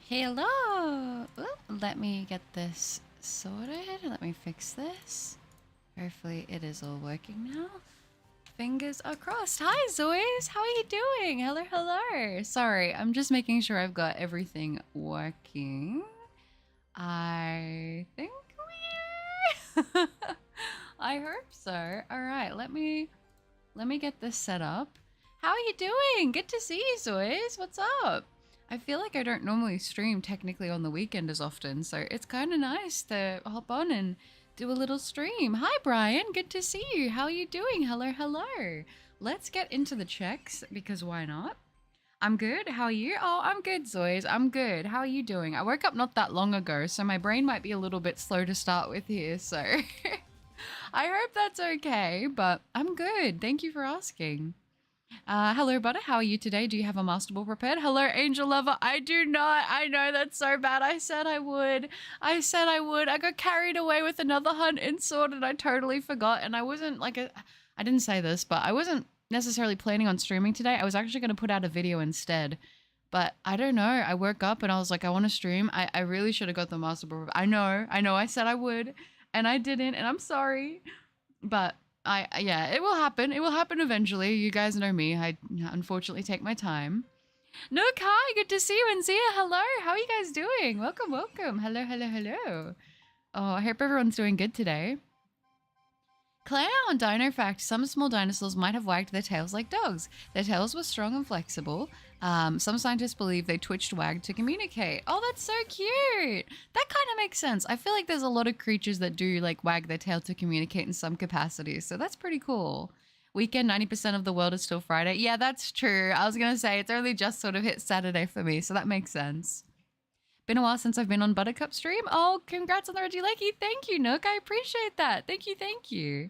Hello! Oop, let me get this sorted. Let me fix this. Hopefully it is all working now. Fingers are crossed. Hi, Zoes! How are you doing? Hello, hello. Sorry, I'm just making sure I've got everything working. I think we I hope so. Alright, let me get this set up. How are you doing? Good to see you, Zoes. What's up? I feel like I don't normally stream technically on the weekend as often, so it's kind of nice to hop on and do a little stream. Hi, Brian. Good to see you. How are you doing? Hello, hello. Let's get into the checks because why not? I'm good. How are you? Oh, I'm good, Zoys. I'm good. How are you doing? I woke up not that long ago, so my brain might be a little bit slow to start with here, so I hope that's okay, but I'm good. Thank you for asking. Hello, Butter. How are you today? Do you have a Master Ball prepared? Hello, Angel Lover. I do not. I know that's so bad. I said I would. I said I would. I got carried away with another hunt in Sword and I totally forgot. And I wasn't like I didn't say this, but I wasn't necessarily planning on streaming today. I was actually going to put out a video instead. But I don't know. I woke up and I was like, I want to stream. I really should have got the Master Ball. I know. I said I would. And I didn't. And I'm sorry. But yeah, it will happen. It will happen eventually. You guys know me. I unfortunately take my time. No, Kai, good to see you. And Zia, hello. How are you guys doing? Welcome, welcome. Hello, hello, hello. Oh, I hope everyone's doing good today. Claire on Dino Fact, some small dinosaurs might have wagged their tails like dogs. Their tails were strong and flexible. Some scientists believe they twitched wagged to communicate. Oh, that's so cute. That kind of makes sense. I feel like there's a lot of creatures that do like wag their tail to communicate in some capacity. So that's pretty cool. Weekend, 90% of the world is still Friday. Yeah, that's true. I was going to say it's only just sort of hit Saturday for me. So that makes sense. Been a while since I've been on Buttercup stream. Oh, congrats on the Reggie Lakey. Thank you, Nook. I appreciate that. Thank you, thank you.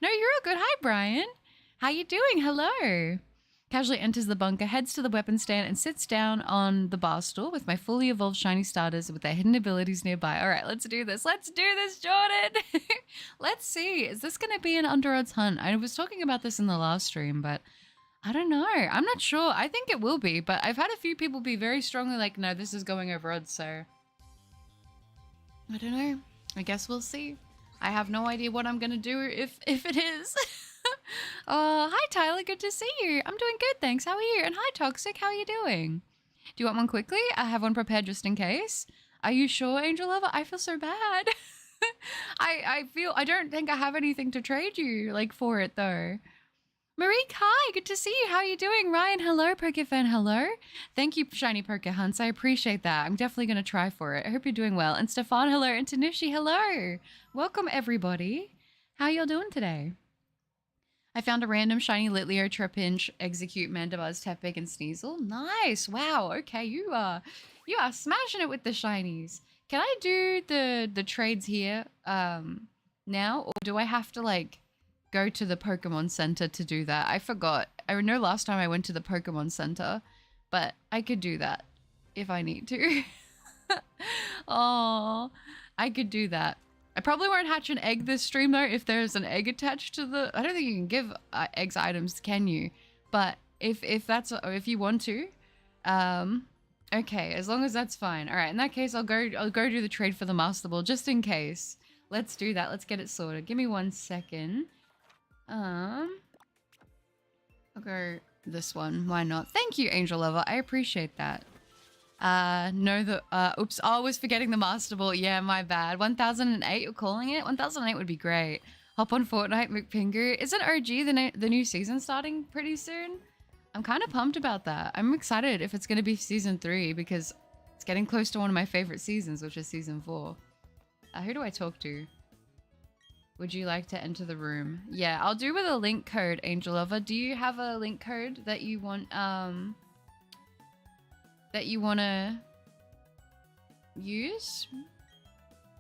No, you're all good. Hi, Brian. How you doing? Hello. Casually enters the bunker, heads to the weapon stand, and sits down on the bar stool with my fully evolved shiny starters with their hidden abilities nearby. All right, let's do this. Let's do this, Jordan. Let's see. Is this going to be an under odds hunt? I was talking about this in the last stream, but I don't know. I'm not sure. I think it will be, but I've had a few people be very strongly like, no, this is going over odds, so I don't know. I guess we'll see. I have no idea what I'm going to do if it is. Hi, Tyler. Good to see you. I'm doing good, thanks. How are you? And hi, Toxic. How are you doing? Do you want one quickly? I have one prepared just in case. Are you sure, Angel Lover? I feel so bad. I don't think I have anything to trade you, like, for it, though. Marie, hi, good to see you. How are you doing? Ryan, hello. Poké fan, hello. Thank you, Shiny Poké Hunts. I appreciate that. I'm definitely going to try for it. I hope you're doing well. And Stefan, hello. And Tanushi, hello. Welcome, everybody. How y'all doing today? I found a random shiny Litleo, Trapinch, Execute, Mandibuzz, Tepig, and Sneasel. Nice. Wow. Okay, you are smashing it with the shinies. Can I do the trades here now, or do I have to like go to the Pokemon Center to do that? I forgot. I know last time I went to the Pokemon Center, but I could do that if I need to. Oh, I could do that. I probably won't hatch an egg this stream though if there's an egg attached to the... I don't think you can give eggs items, can you? But if you want to, okay, as long as that's fine. All right, in that case, I'll go do the trade for the Master Ball just in case. Let's do that. Let's get it sorted. Give me 1 second. I'll go this one. Why not? Thank you, Angel Lover. I appreciate that. Oops, I was forgetting the Master Ball. Yeah, my bad. 1008, you're calling it? 1008 would be great. Hop on Fortnite, McPingu. Isn't OG the new season starting pretty soon? I'm kind of pumped about that. I'm excited if it's going to be season 3 because it's getting close to one of my favorite seasons, which is season 4. Who do I talk to? Would you like to enter the room? Yeah, I'll do with a link code, Angel Lover. Do you have a link code that you want to use?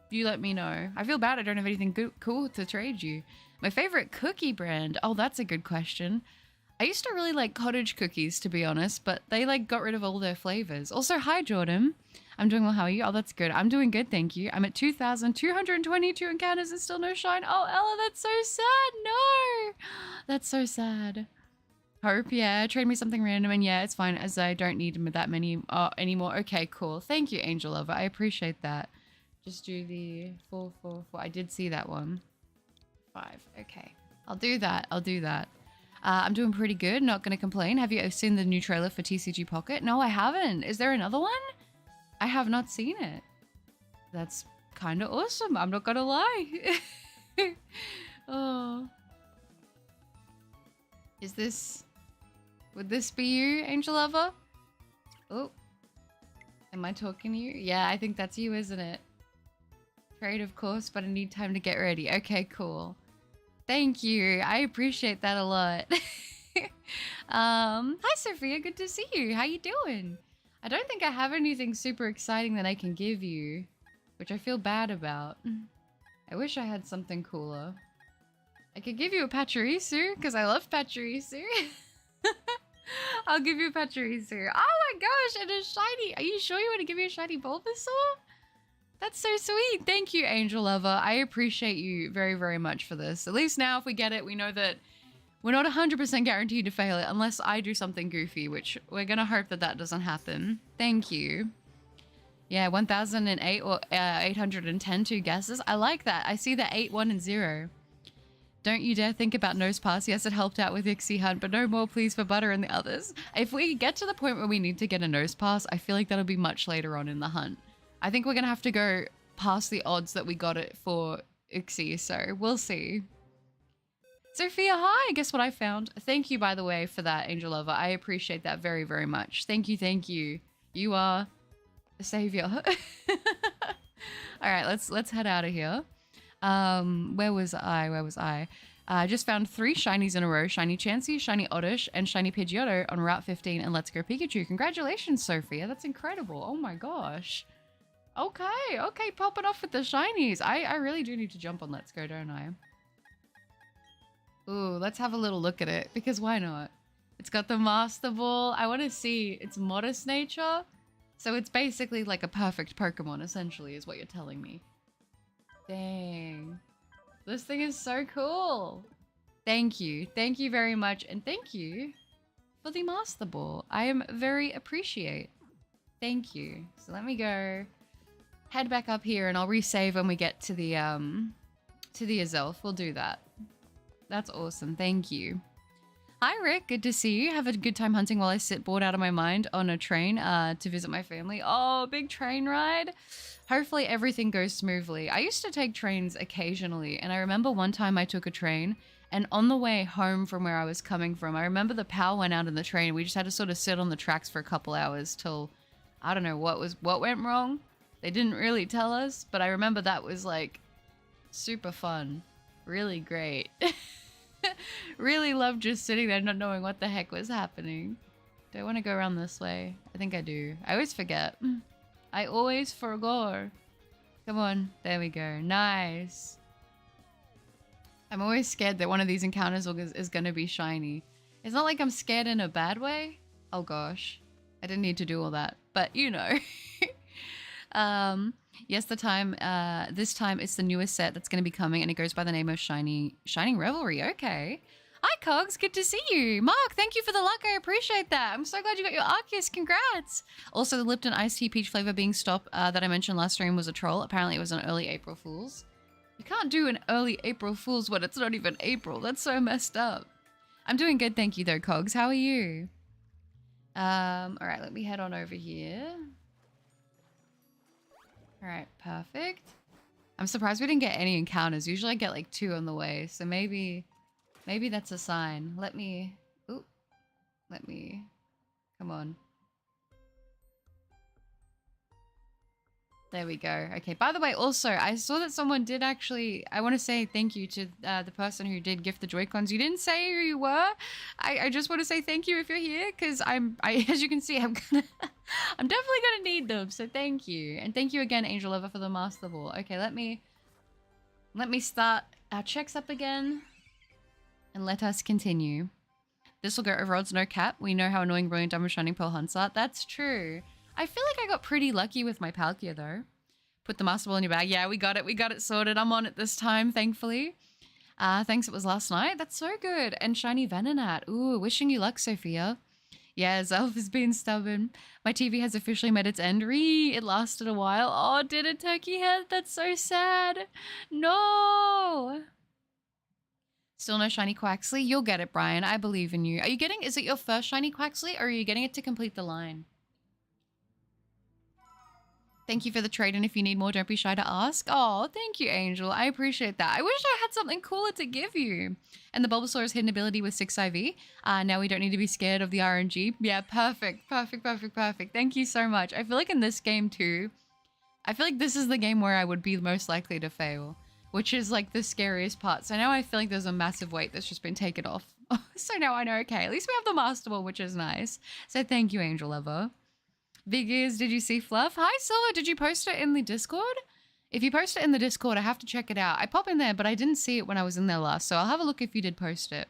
You let me know. I feel bad I don't have anything cool to trade you. My favorite cookie brand. Oh, that's a good question. I used to really like cottage cookies, to be honest, but they like got rid of all their flavors. Also, hi, Jordan. I'm doing well. How are you? Oh, that's good. I'm doing good, thank you. I'm at 2,222 encounters and still no shine. Oh, Ella, that's so sad. No, that's so sad. Hope, yeah. Trade me something random, and yeah, it's fine as I don't need that many anymore. Okay, cool. Thank you, Angel Lover. I appreciate that. Just do the 4, 4, 4. I did see that one. 5. Okay. I'll do that. I'll do that. I'm doing pretty good. Not going to complain. Have you seen the new trailer for TCG Pocket? No, I haven't. Is there another one? I have not seen it. That's kind of awesome. I'm not going to lie. Oh. Is this... Would this be you, Angel Lover? Oh. Am I talking to you? Yeah, I think that's you, isn't it? Trade, of course, but I need time to get ready. Okay, cool. Thank you. I appreciate that a lot. Hi, Sophia. Good to see you. How you doing? I don't think I have anything super exciting that I can give you, which I feel bad about. I wish I had something cooler. I could give you a Pachirisu, because I love Pachirisu. I'll give you a Pachirisu. Oh my gosh, and a shiny. Are you sure you want to give me a shiny Bulbasaur? That's so sweet. Thank you, Angel Lover. I appreciate you very, very much for this. At least now if we get it, we know that we're not 100% guaranteed to fail it unless I do something goofy, which we're going to hope that that doesn't happen. Thank you. Yeah, 1008 or 810 two guesses. I like that. I see the 8, 1, and 0. Don't you dare think about nose pass. Yes, it helped out with Ixie Hunt, but no more please for Butter and the others. If we get to the point where we need to get a nose pass, I feel like that'll be much later on in the hunt. I think we're going to have to go past the odds that we got it for Ixie, so we'll see. Sophia, hi! Guess what I found? Thank you, by the way, for that, Angel Lover. I appreciate that very, very much. Thank you, thank you. You are a savior. All right, let's head out of here. Where was I? I just found 3 shinies in a row. Shiny Chansey, Shiny Oddish, and Shiny Pidgeotto on Route 15 and Let's Go Pikachu. Congratulations, Sophia. That's incredible. Oh my gosh. Okay, popping off with the shinies. I really do need to jump on Let's Go, don't I? Ooh, let's have a little look at it, because why not? It's got the Master Ball. I want to see its modest nature. So it's basically like a perfect Pokemon, essentially, is what you're telling me. Dang. This thing is so cool. Thank you. Thank you very much. And thank you for the Master Ball. I am very appreciate. Thank you. So let me go head back up here and I'll resave when we get to the Azelf. We'll do that. That's awesome. Thank you. Hi, Rick. Good to see you. Have a good time hunting while I sit bored out of my mind on a train to visit my family. Oh, big train ride. Hopefully everything goes smoothly. I used to take trains occasionally, and I remember one time I took a train, and on the way home from where I was coming from, I remember the power went out in the train. We just had to sort of sit on the tracks for a couple hours till, I don't know what went wrong. They didn't really tell us, but I remember that was like super fun. Really great. Really loved just sitting there not knowing what the heck was happening. Do I want to go around this way? I think I do. I always forget. I always forgot. Come on. There we go. Nice. I'm always scared that one of these encounters is going to be shiny. It's not like I'm scared in a bad way. Oh gosh. I didn't need to do all that. But you know. Yes, this time it's the newest set that's going to be coming, and it goes by the name of Shining Revelry. Okay. Hi, Cogs. Good to see you. Mark, thank you for the luck. I appreciate that. I'm so glad you got your Arceus. Congrats. Also, the Lipton Iced Tea Peach flavor being stopped that I mentioned last stream was a troll. Apparently, it was an early April Fool's. You can't do an early April Fool's when it's not even April. That's so messed up. I'm doing good, thank you, though, Cogs. How are you? All right, let me head on over here. All right, perfect. I'm surprised we didn't get any encounters. Usually I get like 2 on the way, so maybe that's a sign. Let me, come on. There we go. Okay, by the way, also, I saw that someone did actually, I want to say thank you to the person who did gift the Joy-Cons. You didn't say who you were. I just want to say thank you if you're here, because as you can see, I'm definitely gonna need them, so thank you. And thank you again, Angel Lover, for the Master Ball. Okay, let me start our checks up again, and let us continue. This will go over odds, no cap. We know how annoying Brilliant Diamond Shining Pearl hunts are. That's true. I feel like I got pretty lucky with my Palkia, though. Put the Master Ball in your bag. Yeah, we got it. We got it sorted. I'm on it this time, thankfully. Thanks, it was last night. That's so good. And shiny Venonat. Ooh, wishing you luck, Sophia. Yeah, Zelf has been stubborn. My TV has officially met its end. It lasted a while. Oh, did it, Turkey Head? That's so sad. No. Still no shiny Quaxley? You'll get it, Brian. I believe in you. Are you getting, is it your first shiny Quaxley or are you getting it to complete the line? Thank you for the trade, and if you need more, don't be shy to ask. Oh, thank you, Angel. I appreciate that. I wish I had something cooler to give you. And the Bulbasaur's hidden ability with 6 IV. Now we don't need to be scared of the RNG. Yeah, perfect. Thank you so much. I feel like in this game too, I feel like this is the game where I would be most likely to fail, which is like the scariest part. So now I feel like there's a massive weight that's just been taken off. So now I know, okay, at least we have the Master Ball, which is nice. So thank you, Angel Lover. Big ears, did you see Fluff? Hi, Silver, did you post it in the Discord? If you post it in the Discord, I have to check it out. I pop in there, but I didn't see it when I was in there last, so I'll have a look if you did post it.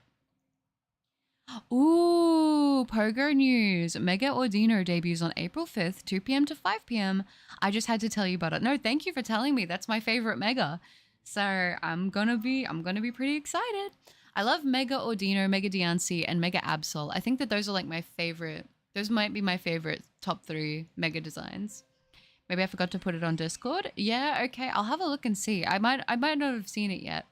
Ooh, Pogo news. Mega or Dino debuts on April 5th, 2 p.m. to 5 p.m. I just had to tell you about it. No, thank you for telling me. That's my favorite Mega. So I'm gonna be pretty excited. I love Mega or Dino, Mega Diancie, and Mega Absol. I think that those are like my favorite. Those might be my favorite top 3 Mega designs. Maybe I forgot to put it on Discord. Yeah, okay. I'll have a look and see. I might not have seen it yet.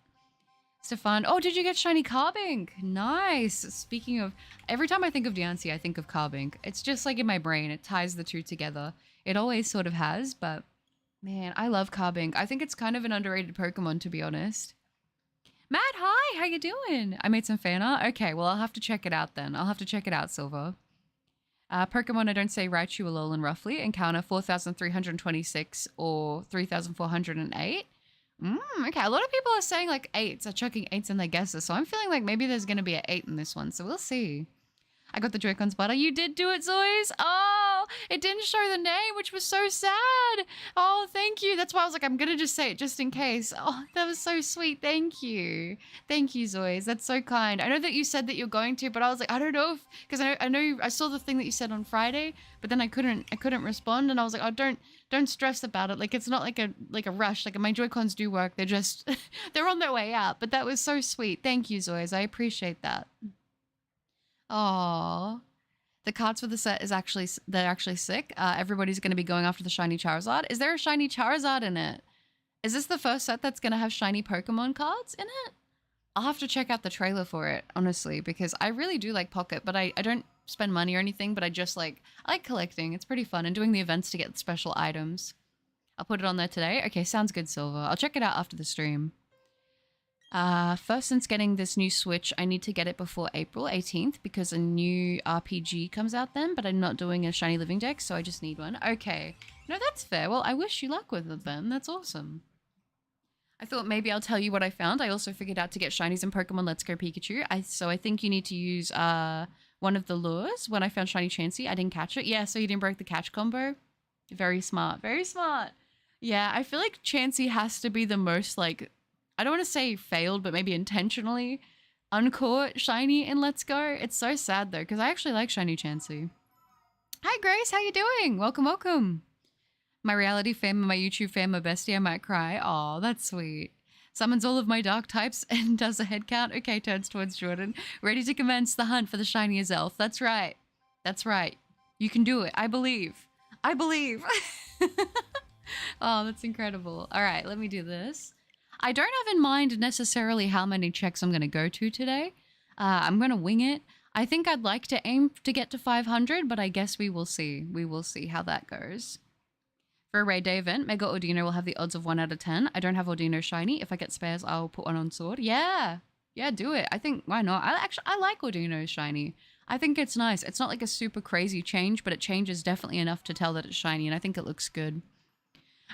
Stefan, oh, did you get shiny Carbink? Nice. Speaking of, every time I think of Diancie, I think of Carbink. It's just like in my brain. It ties the two together. It always sort of has, but man, I love Carbink. I think it's kind of an underrated Pokemon, to be honest. Matt, hi. How you doing? I made some fan art. Okay, well, I'll have to check it out then. I'll have to check it out, Silver. Pokemon I don't say Raichu, Alolan roughly. Encounter 4,326 or 3,408. Okay, a lot of people are saying like 8s, are chucking 8s in their guesses, so I'm feeling like maybe there's going to be an 8 in this one, so we'll see. I got the Joy-Cons butter. You did do it, Zoys. Oh, it didn't show the name, which was so sad. Oh, thank you. That's why I was like, I'm going to just say it just in case. Oh, that was so sweet. Thank you. Thank you, Zoys. That's so kind. I know that you said that you're going to, but I was like, I don't know if, because I know I saw the thing that you said on Friday, but then I couldn't respond, and I was like, oh, don't stress about it. Like, it's not like a rush. Like, my Joy-Cons do work. They're just, they're on their way out, but that was so sweet. Thank you, Zoys. I appreciate that. Aww. The cards for the set they're actually sick. Everybody's going to be going after the shiny Charizard. Is there a shiny Charizard in it? Is this the first set that's going to have shiny Pokemon cards in it? I'll have to check out the trailer for it, honestly, because I really do like Pocket, but I don't spend money or anything, but I like collecting. It's pretty fun and doing the events to get special items. I'll put it on there today. Okay, sounds good, Silver. I'll check it out after the stream. First, since getting this new Switch, I need to get it before April 18th because a new RPG comes out then, but I'm not doing a shiny living deck, so I just need one. Okay. No, that's fair. Well, I wish you luck with it then. That's awesome. I thought maybe I'll tell you what I found. I also figured out to get shinies in Pokemon Let's Go Pikachu. So I think you need to use one of the lures. When I found shiny Chansey, I didn't catch it. Yeah, so you didn't break the catch combo. Very smart. Very smart. Yeah, I feel like Chansey has to be the most like, I don't want to say failed, but maybe intentionally uncaught shiny in Let's Go. It's so sad though, because I actually like shiny Chansey. Hi Grace, how you doing? Welcome, welcome. My reality fam and my YouTube fam, my bestie, I might cry. Aw, that's sweet. Summons all of my dark types and does a head count. Okay, turns towards Jordan. Ready to commence the hunt for the shiny Azelf. That's right. That's right. You can do it. I believe. I believe. Oh, that's incredible. All right, let me do this. I don't have in mind necessarily how many checks I'm going to go to today. I'm going to wing it. I think I'd like to aim to get to 500, but I guess we will see. We will see how that goes. For a raid day event, Mega Ordino will have the odds of 1 out of 10. I don't have Ordino shiny. If I get spares, I'll put one on sword. Yeah. Yeah, do it. I think, why not? I like Ordino shiny. I think it's nice. It's not like a super crazy change, but it changes definitely enough to tell that it's shiny, and I think it looks good.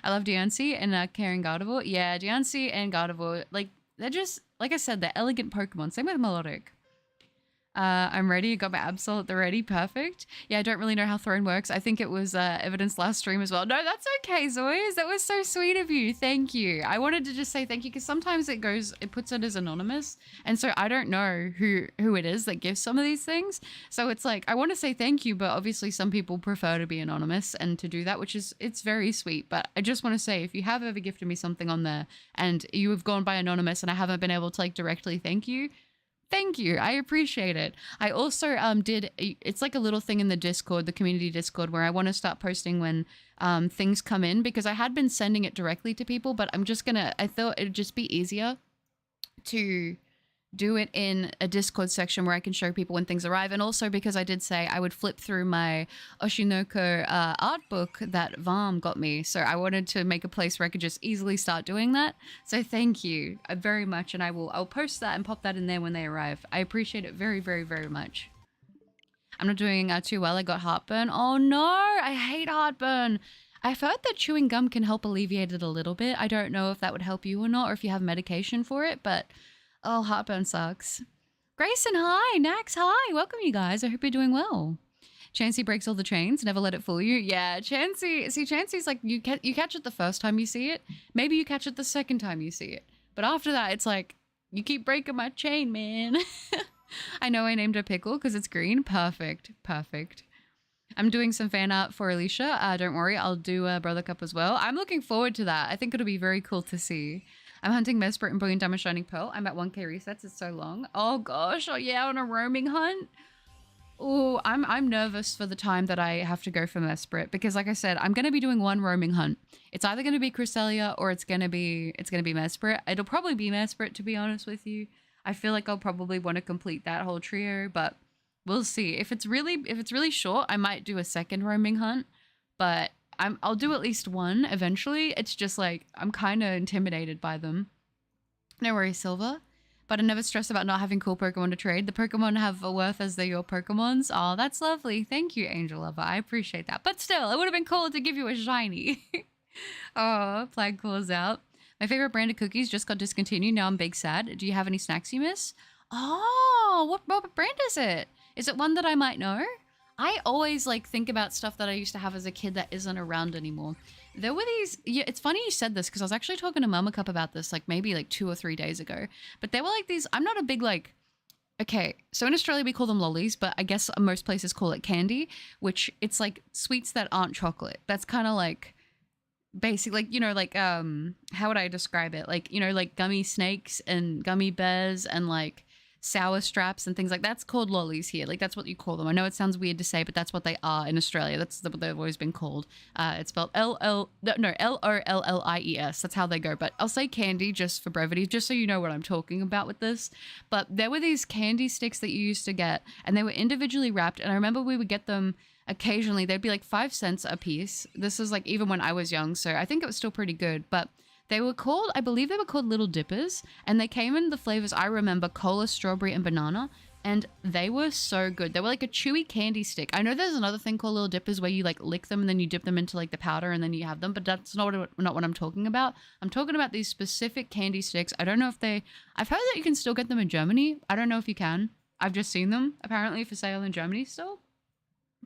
I love Diancie and Karen Gardevoir. Yeah, Diancie and Gardevoir, like, they're just, like I said, they're elegant Pokemon. Same with Melodic. I'm ready. Got my Absol at the ready. Perfect. Yeah, I don't really know how Throne works. I think it was evidence last stream as well. No, that's okay, Zoys. That was so sweet of you. Thank you. I wanted to just say thank you because sometimes it puts it as anonymous. And so I don't know who it is that gives some of these things. So it's like, I want to say thank you, but obviously some people prefer to be anonymous and to do that, it's very sweet. But I just want to say, if you have ever gifted me something on there and you have gone by anonymous and I haven't been able to like directly thank you, thank you. I appreciate it. I also it's like a little thing in the Discord, the community Discord, where I want to start posting when things come in, because I had been sending it directly to people, but I thought it'd just be easier to do it in a Discord section where I can show people when things arrive. And also because I did say I would flip through my Oshinoko art book that Vam got me. So I wanted to make a place where I could just easily start doing that. So thank you very much. And I'll post that and pop that in there when they arrive. I appreciate it very, very, very much. I'm not doing too well. I got heartburn. Oh no, I hate heartburn. I've heard that chewing gum can help alleviate it a little bit. I don't know if that would help you or not, or if you have medication for it, but oh, heartburn sucks. Grayson, hi. Nax, hi. Welcome, you guys. I hope you're doing well. Chansey breaks all the chains. Never let it fool you. Yeah, Chansey. See, Chansey's like, you catch it the first time you see it. Maybe you catch it the second time you see it. But after that, it's like, you keep breaking my chain, man. I know I named her Pickle because it's green. Perfect. Perfect. I'm doing some fan art for Alicia. Don't worry. I'll do a Brother Cup as well. I'm looking forward to that. I think it'll be very cool to see. I'm hunting Mesprit and Brilliant Diamond Shining Pearl. I'm at 1k resets. It's so long. Oh gosh. Oh yeah, on a roaming hunt. Oh, I'm nervous for the time that I have to go for Mesprit, because like I said, I'm going to be doing one roaming hunt. It's either going to be Cresselia or it's going to be Mesprit. It'll probably be Mesprit, to be honest with you. I feel like I'll probably want to complete that whole trio, but we'll see. If it's really short, I might do a second roaming hunt, but I'll do at least one eventually. It's just like, I'm kind of intimidated by them. No worries, Silver. But I never stress about not having cool Pokemon to trade. The Pokemon have a worth as they're your Pokemons. Oh, that's lovely. Thank you, Angel Lover. I appreciate that. But still, it would have been cool to give you a shiny. Oh, Plague calls out. My favorite brand of cookies just got discontinued. Now I'm big sad. Do you have any snacks you miss? Oh, what brand is it? Is it one that I might know? I always like think about stuff that I used to have as a kid that isn't around anymore. There were these, yeah, it's funny you said this because I was actually talking to Mama Cup about this like maybe like 2 or 3 days ago. But there were like these, I'm not a big like, okay, so in Australia we call them lollies, but I guess most places call it candy, which it's like sweets that aren't chocolate. That's kind of like basic, like, you know, like, how would I describe it? Like, you know, like gummy snakes and gummy bears and like sour straps and things like that's called lollies here. Like that's what you call them. I know it sounds weird to say, but that's what they are in Australia. That's what they've always been called. It's spelled L-O-L-L-I-E-S. That's how they go. But I'll say candy just for brevity, just so you know what I'm talking about with this. But there were these candy sticks that you used to get, and they were individually wrapped. And I remember we would get them occasionally. They'd be like 5 cents a piece. This is like even when I was young, so I think it was still pretty good. But they were called, I believe they were called Little Dippers, and they came in the flavors I remember, cola, strawberry, and banana, and they were so good. They were like a chewy candy stick. I know there's another thing called Little Dippers where you like lick them and then you dip them into like the powder and then you have them, but that's not what I'm talking about. I'm talking about these specific candy sticks. I don't know if I've heard that you can still get them in Germany. I don't know if you can. I've just seen them apparently for sale in Germany still.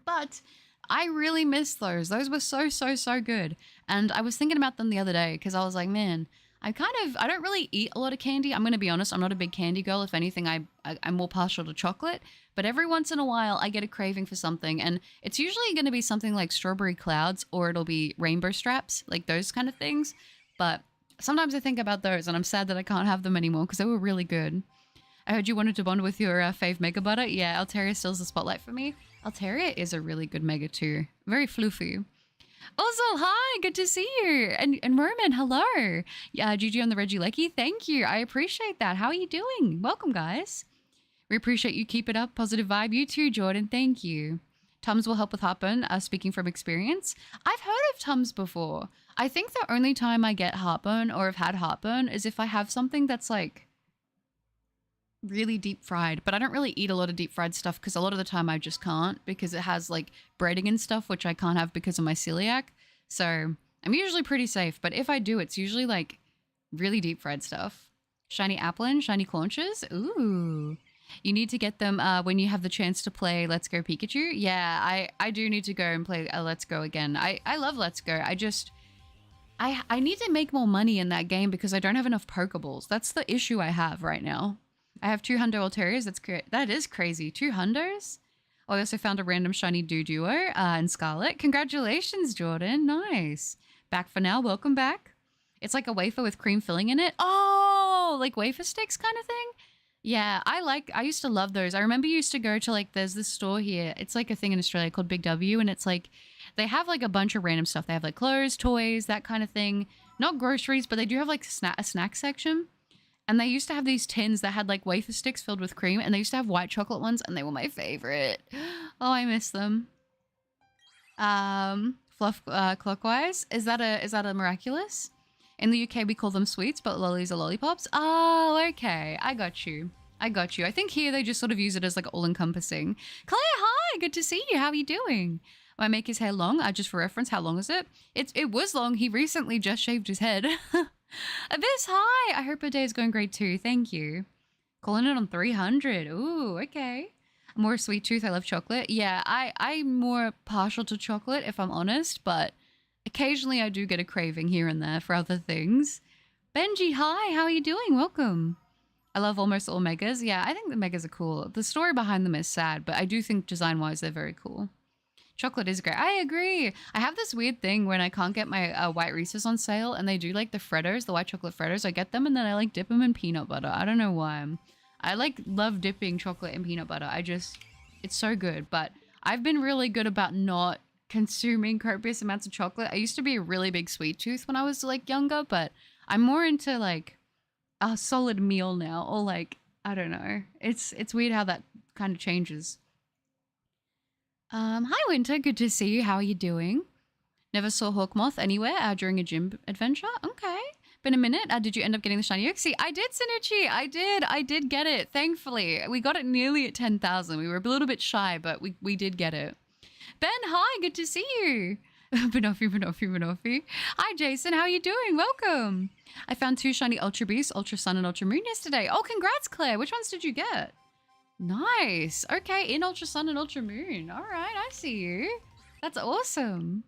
But I really miss those. Those were so, so, so good. And I was thinking about them the other day because I was like, man, I don't really eat a lot of candy. I'm going to be honest. I'm not a big candy girl. If anything, I'm more partial to chocolate. But every once in a while, I get a craving for something. And it's usually going to be something like strawberry clouds or it'll be rainbow straps, like those kind of things. But sometimes I think about those and I'm sad that I can't have them anymore because they were really good. I heard you wanted to bond with your fave Mega Butter. Yeah, Altaria still's the spotlight for me. Altaria is a really good Mega too. Very floofy. Ozil, hi, good to see you. And Merman, hello. Yeah, GG on the Regieleki, thank you. I appreciate that. How are you doing? Welcome, guys. We appreciate you. Keep it up. Positive vibe. You too, Jordan. Thank you. Tums will help with heartburn, speaking from experience. I've heard of Tums before. I think the only time I get heartburn or have had heartburn is if I have something that's like really deep fried, but I don't really eat a lot of deep fried stuff because a lot of the time I just can't because it has like breading and stuff, which I can't have because of my celiac. So I'm usually pretty safe, but if I do, it's usually like really deep fried stuff. Shiny Applin, shiny Claunches. Ooh. You need to get them when you have the chance to play Let's Go Pikachu. Yeah, I do need to go and play Let's Go again. I love Let's Go. I need to make more money in that game because I don't have enough Pokeballs. That's the issue I have right now. I have 200 Alterias. That is crazy. 200s? Oh, I also found a random shiny Duduo in Scarlet. Congratulations, Jordan. Nice. Back for now. Welcome back. It's like a wafer with cream filling in it. Oh, like wafer sticks kind of thing? Yeah, I used to love those. I remember you used to go to like, there's this store here. It's like a thing in Australia called Big W. And it's like, they have like a bunch of random stuff. They have like clothes, toys, that kind of thing. Not groceries, but they do have like a snack section. And they used to have these tins that had like wafer sticks filled with cream. And they used to have white chocolate ones and they were my favorite. Oh, I miss them. Fluff clockwise. Is that a miraculous? In the UK, we call them sweets, but lollies are lollipops. Oh, okay. I got you. I think here they just sort of use it as like all-encompassing. Claire, hi. Good to see you. How are you doing? I make his hair long. Just for reference, how long is it? It was long. He recently just shaved his head. Abyss, hi. I hope your day is going great too. Thank you. Calling it on 300. Ooh, okay. More sweet tooth. I love chocolate. Yeah, I'm more partial to chocolate if I'm honest, but occasionally I do get a craving here and there for other things. Benji, hi. How are you doing? Welcome. I love almost all megas. Yeah, I think the megas are cool. The story behind them is sad, but I do think design-wise they're very cool. Chocolate is great. I agree. I have this weird thing when I can't get my white Reese's on sale and they do like the Fritters, the white chocolate Fritters. I get them and then I like dip them in peanut butter. I don't know why. I like love dipping chocolate in peanut butter. It's so good. But I've been really good about not consuming copious amounts of chocolate. I used to be a really big sweet tooth when I was like younger, but I'm more into like a solid meal now, or like, I don't know. It's weird how that kind of changes. Hi Winter, good to see you. How are you doing? Never saw Hawkmoth anywhere during a gym adventure. Okay. Been a minute. Did you end up getting the shiny Yoxie? I did, Sinichi. I did get it. Thankfully, we got it nearly at 10,000. We were a little bit shy, but we did get it. Ben, hi. Good to see you. Banoffee. Hi, Jason. How are you doing? Welcome. I found 2 shiny Ultra Beasts, Ultra Sun and Ultra Moon yesterday. Oh, congrats, Claire. Which ones did you get? Nice. Okay, in Ultra Sun and Ultra Moon. All right, I see you. That's awesome.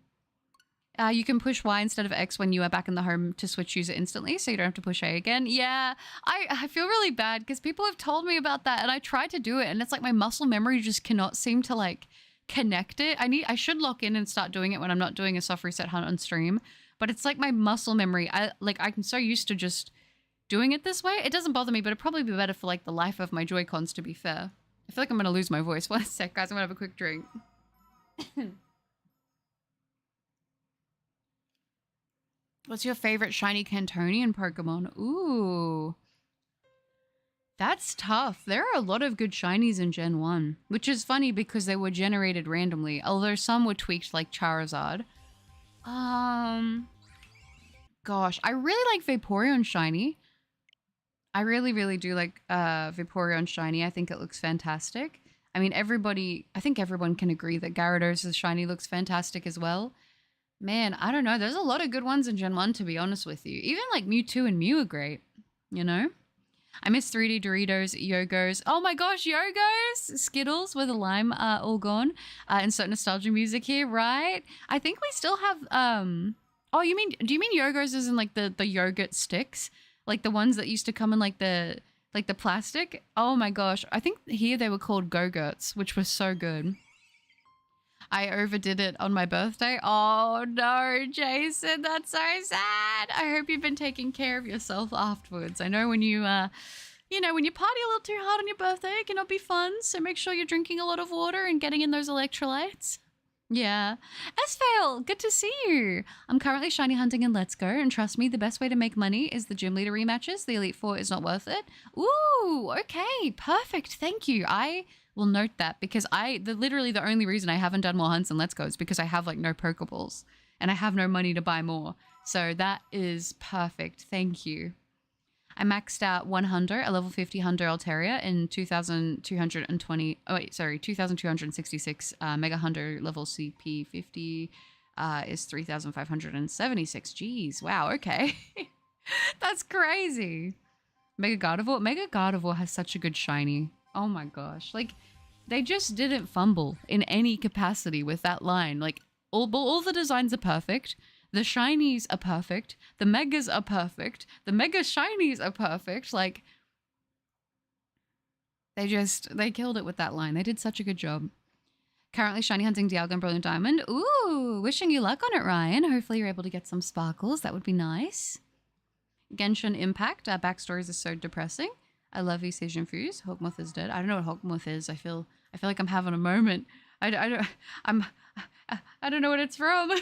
You can push Y instead of X when you are back in the home to switch user instantly, so you don't have to push A again. Yeah, I feel really bad because people have told me about that and I tried to do it and it's like my muscle memory just cannot seem to like connect it. I should lock in and start doing it when I'm not doing a soft reset hunt on stream, but it's like my muscle memory. I'm so used to just doing it this way. It doesn't bother me, but it'd probably be better for like the life of my Joy-Cons, to be fair. I feel like I'm gonna lose my voice. 1 sec, guys. I'm gonna have a quick drink. What's your favorite shiny Cantonian Pokemon? Ooh. That's tough. There are a lot of good shinies in Gen 1, which is funny because they were generated randomly, although some were tweaked like Charizard. Gosh, I really like Vaporeon shiny. I really, really do like Vaporeon shiny. I think it looks fantastic. I mean, I think everyone can agree that Gyarados' shiny looks fantastic as well. Man, I don't know. There's a lot of good ones in Gen 1, to be honest with you. Even like Mewtwo and Mew are great, you know? I miss 3D Doritos, Yogos. Oh my gosh, Yogos! Skittles with a lime all gone. And so nostalgia music here, right? I think we still have, oh, do you mean Yogos as in like the yogurt sticks? Like the ones that used to come in like the plastic? Oh my gosh. I think here they were called Go-Gurts, which was so good. I overdid it on my birthday. Oh no, Jason, that's so sad. I hope you've been taking care of yourself afterwards. I know when you, when you party a little too hard on your birthday, it cannot be fun. So make sure you're drinking a lot of water and getting in those electrolytes. Yeah. Esfail, good to see you. I'm currently shiny hunting in Let's Go, and trust me, the best way to make money is the gym leader rematches. The Elite Four is not worth it. Ooh, okay, perfect. Thank you. I will note that because literally the only reason I haven't done more hunts in Let's Go is because I have like no Pokeballs and I have no money to buy more. So that is perfect. Thank you. I maxed out 100, a level 50 Hunter Altaria in 2,266 Mega Hunter level CP 50 is 3,576. Jeez, wow, okay. That's crazy. Mega Gardevoir has such a good shiny. Oh my gosh. Like, they just didn't fumble in any capacity with that line. Like, all the designs are perfect. The shinies are perfect. The megas are perfect. The mega shinies are perfect. Like, they killed it with that line. They did such a good job. Currently shiny hunting Dialga and Brilliant Diamond. Ooh, wishing you luck on it, Ryan. Hopefully you're able to get some sparkles. That would be nice. Genshin Impact. Backstories are so depressing. I love you, Sage Infused. Hawkmoth is dead. I don't know what Hawkmoth is. I feel like I'm having a moment. I don't know what it's from.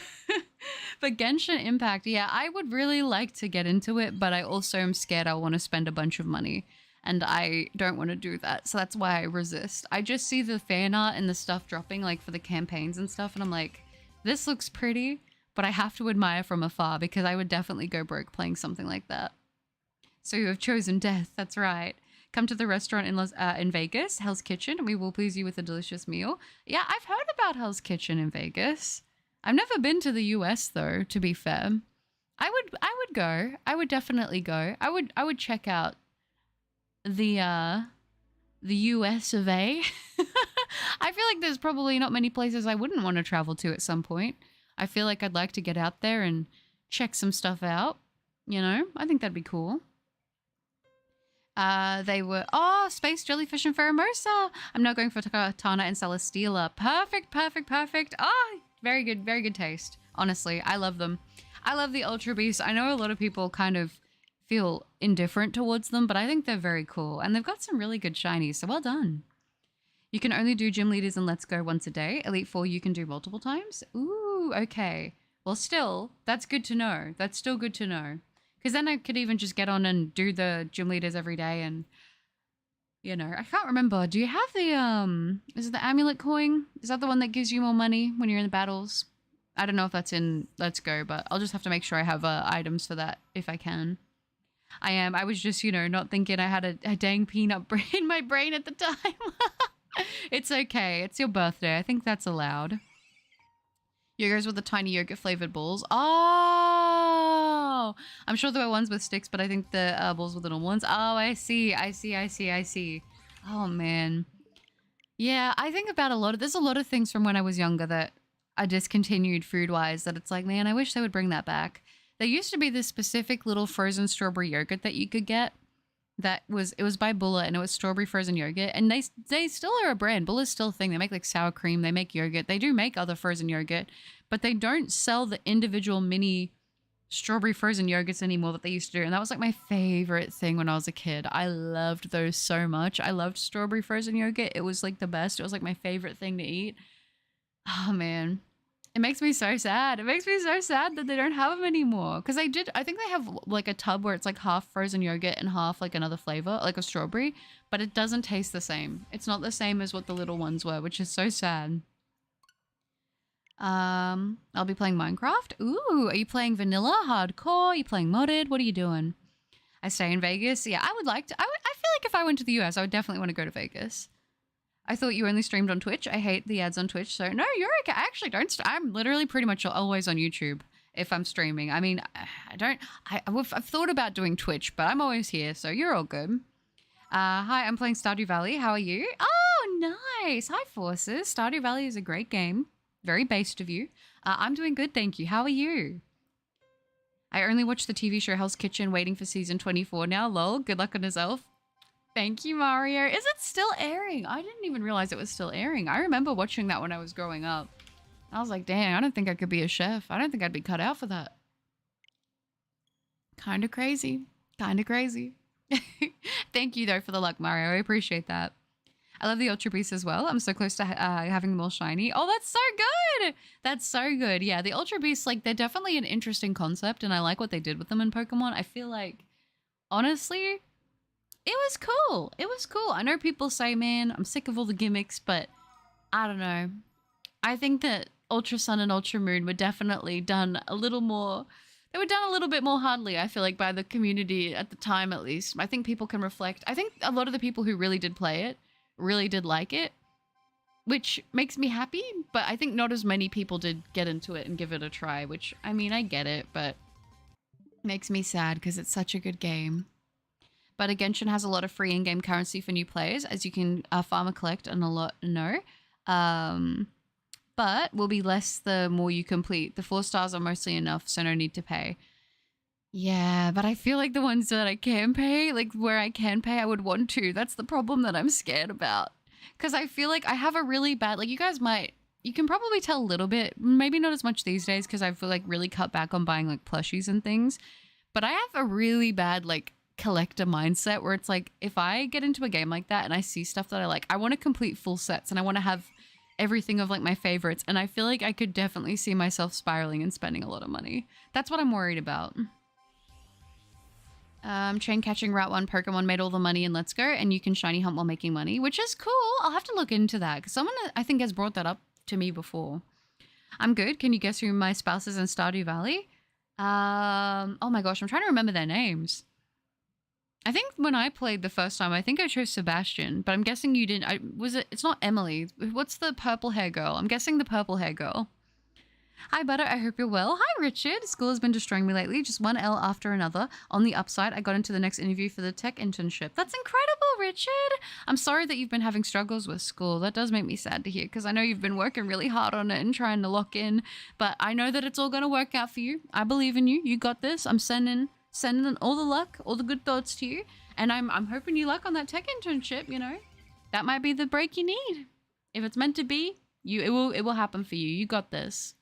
But Genshin Impact, yeah, I would really like to get into it, but I also am scared I'll want to spend a bunch of money. And I don't want to do that. So that's why I resist. I just see the fan art and the stuff dropping like for the campaigns and stuff. And I'm like, this looks pretty, but I have to admire from afar because I would definitely go broke playing something like that. So you have chosen death. That's right. Come to the restaurant in Vegas, Hell's Kitchen. We will please you with a delicious meal. Yeah, I've heard about Hell's Kitchen in Vegas. I've never been to the US though, to be fair. I would go. I would definitely go. I would check out the US of A. I feel like there's probably not many places I wouldn't want to travel to at some point. I feel like I'd like to get out there and check some stuff out. You know, I think that'd be cool. They were, Space Jellyfish and Pheromosa. I'm now going for Katana and Celesteela. Perfect, perfect, perfect. Very good taste. Honestly, I love them. I love the Ultra Beasts. I know a lot of people kind of feel indifferent towards them, but I think they're very cool. And they've got some really good shinies, so well done. You can only do gym leaders and Let's Go once a day. Elite Four you can do multiple times. Ooh, okay. Well, still, that's good to know. That's still good to know. Because then I could even just get on and do the gym leaders every day and, you know, I can't remember. Do you have the, is it the amulet coin? Is that the one that gives you more money when you're in the battles? I don't know if that's in Let's Go, but I'll just have to make sure I have items for that if I can. I was just, you know, not thinking I had a dang peanut in my brain at the time. It's okay. It's your birthday. I think that's allowed. Yogurts with the tiny yogurt flavored balls. Oh, I'm sure there were ones with sticks, but I think the balls were the normal ones. Oh, I see. Oh, man. Yeah, I think about there's a lot of things from when I was younger that are discontinued food-wise that it's like, man, I wish they would bring that back. There used to be this specific little frozen strawberry yogurt that you could get. It was by Bulla and it was strawberry frozen yogurt. And they still are a brand. Bulla's still a thing. They make like sour cream. They make yogurt. They do make other frozen yogurt, but they don't sell the individual mini strawberry frozen yogurts anymore that they used to do. And that was like my favorite thing when I was a kid. I loved those so much. I loved strawberry frozen yogurt. It was like the best. It was like my favorite thing to eat. Oh man. It makes me so sad. It makes me so sad that they don't have them anymore. Because I think they have like a tub where it's like half frozen yogurt and half like another flavor, like a strawberry, but it doesn't taste the same. It's not the same as what the little ones were, which is so sad. I'll be playing Minecraft. Ooh, are you playing vanilla, hardcore? Are you playing modded? What are you doing? I stay in Vegas. Yeah, I would like to. I feel like if I went to the US, I would definitely want to go to Vegas. I thought you only streamed on Twitch. I hate the ads on Twitch. So no, you're okay. I actually don't. I'm literally pretty much always on YouTube if I'm streaming. I mean, I've thought about doing Twitch, but I'm always here. So you're all good. Hi, I'm playing Stardew Valley. How are you? Oh, nice. Hi, Forces. Stardew Valley is a great game. Very based of you. I'm doing good, thank you. How are you? I only watched the TV show Hell's Kitchen, waiting for season 24 now. Lol. Good luck on Azelf. Thank you, Mario. Is it still airing? I didn't even realize it was still airing. I remember watching that when I was growing up. I was like, dang, I don't think I could be a chef. I don't think I'd be cut out for that. Kind of crazy. Kind of crazy. Thank you, though, for the luck, Mario. I appreciate that. I love the Ultra Beasts as well. I'm so close to having them all shiny. Oh, that's so good. That's so good. Yeah, the Ultra Beasts, like, they're definitely an interesting concept, and I like what they did with them in Pokemon. I feel like, honestly, it was cool. It was cool. I know people say, man, I'm sick of all the gimmicks, but I don't know. I think that Ultra Sun and Ultra Moon were definitely done a little more. They were done a little bit more hardly, I feel like, by the community at the time, at least. I think people can reflect. I think a lot of the people who really did play it really did like it, which makes me happy. But I think not as many people did get into it and give it a try, which, I mean, I get it, but makes me sad because it's such a good game. but Genshin has a lot of free in-game currency for new players, as you can farm or collect and a lot know. But will be less the more you complete. The 4 stars are mostly enough, so no need to pay. Yeah, but I feel like the ones that I can pay, like where I can pay, I would want to. That's the problem that I'm scared about. Because I feel like I have a really bad, like you guys might, you can probably tell a little bit, maybe not as much these days because I feel like really cut back on buying like plushies and things. But I have a really bad like collector mindset where it's like if I get into a game like that and I see stuff that I like, I want to complete full sets and I want to have everything of like my favorites. And I feel like I could definitely see myself spiraling and spending a lot of money. That's what I'm worried about. Train catching Route 1 Pokemon made all the money in Let's Go, and you can shiny hunt while making money, which is cool. I'll have to look into that because someone I think has brought that up to me before. I'm good. Can you guess who my spouse is in Stardew Valley? Oh my gosh, I'm trying to remember their names. I think when I played the first time, I think I chose Sebastian, but I'm guessing you didn't. It's not Emily. What's the purple hair girl? I'm guessing the purple hair girl. Hi, Butter. I hope you're well. Hi, Richard. School has been destroying me lately. Just one L after another. On the upside, I got into the next interview for the tech internship. That's incredible, Richard. I'm sorry that you've been having struggles with school. That does make me sad to hear because I know you've been working really hard on it and trying to lock in. But I know that it's all going to work out for you. I believe in you. You got this. I'm sending all the luck, all the good thoughts to you. And I'm hoping you luck on that tech internship, you know. That might be the break you need. If it's meant to be, it will happen for you. You got this.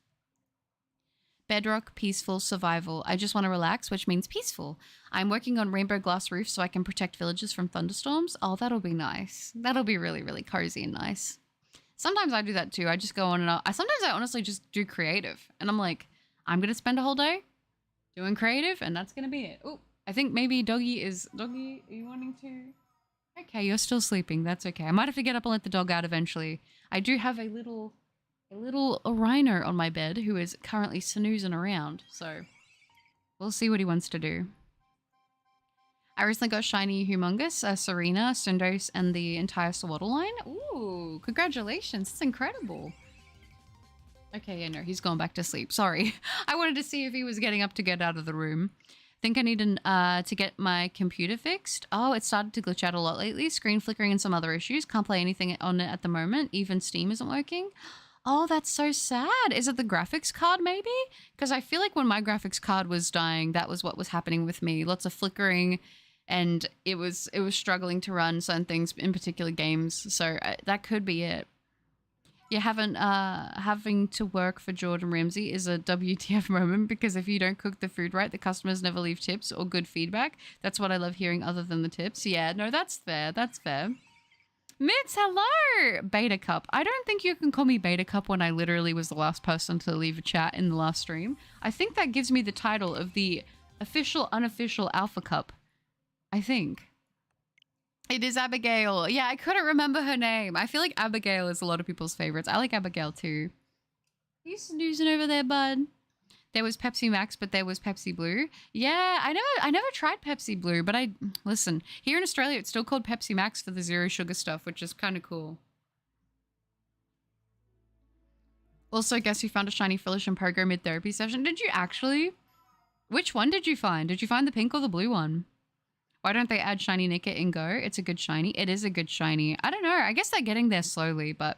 Bedrock, peaceful, survival. I just want to relax, which means peaceful. I'm working on rainbow glass roofs so I can protect villages from thunderstorms. Oh, that'll be nice. That'll be really, really cozy and nice. Sometimes I do that too. I just go on and on. Sometimes I honestly just do creative. And I'm like, I'm going to spend a whole day doing creative and that's going to be it. Oh, I think maybe Doggy, are you wanting to? Okay, you're still sleeping. That's okay. I might have to get up and let the dog out eventually. I do have a little rhino on my bed who is currently snoozing around, so we'll see what he wants to do. I recently got shiny Humongous, Serena, Syndos, and the entire Swaddle line. Ooh, congratulations. It's incredible. Okay, yeah, no, he's gone back to sleep. Sorry. I wanted to see if he was getting up to get out of the room. Think I need to get my computer fixed. Oh, it started to glitch out a lot lately. Screen flickering and some other issues. Can't play anything on it at the moment. Even Steam isn't working. Oh, that's so sad. Is it the graphics card maybe? Because I feel like when my graphics card was dying, that was what was happening with me. Lots of flickering and it was struggling to run certain things, in particular games. So that could be it. You haven't having to work for Jordan Ramsay is a WTF moment because if you don't cook the food right, the customers never leave tips or good feedback. That's what I love hearing other than the tips. Yeah, no, that's fair. That's fair. Mitz, hello! Beta Cup. I don't think you can call me Beta Cup when I literally was the last person to leave a chat in the last stream. I think that gives me the title of the official, unofficial Alpha Cup. I think. It is Abigail. Yeah, I couldn't remember her name. I feel like Abigail is a lot of people's favorites. I like Abigail too. You snoozing over there, bud? There was Pepsi Max, but there was Pepsi Blue. Yeah, I never tried Pepsi Blue, but listen, here in Australia, it's still called Pepsi Max for the zero sugar stuff, which is kind of cool. Also, guess who found a shiny Filish and Pogo mid-therapy session? Did you actually? Which one did you find? Did you find the pink or the blue one? Why don't they add shiny Nickit in Go? It's a good shiny. It is a good shiny. I don't know. I guess they're getting there slowly, but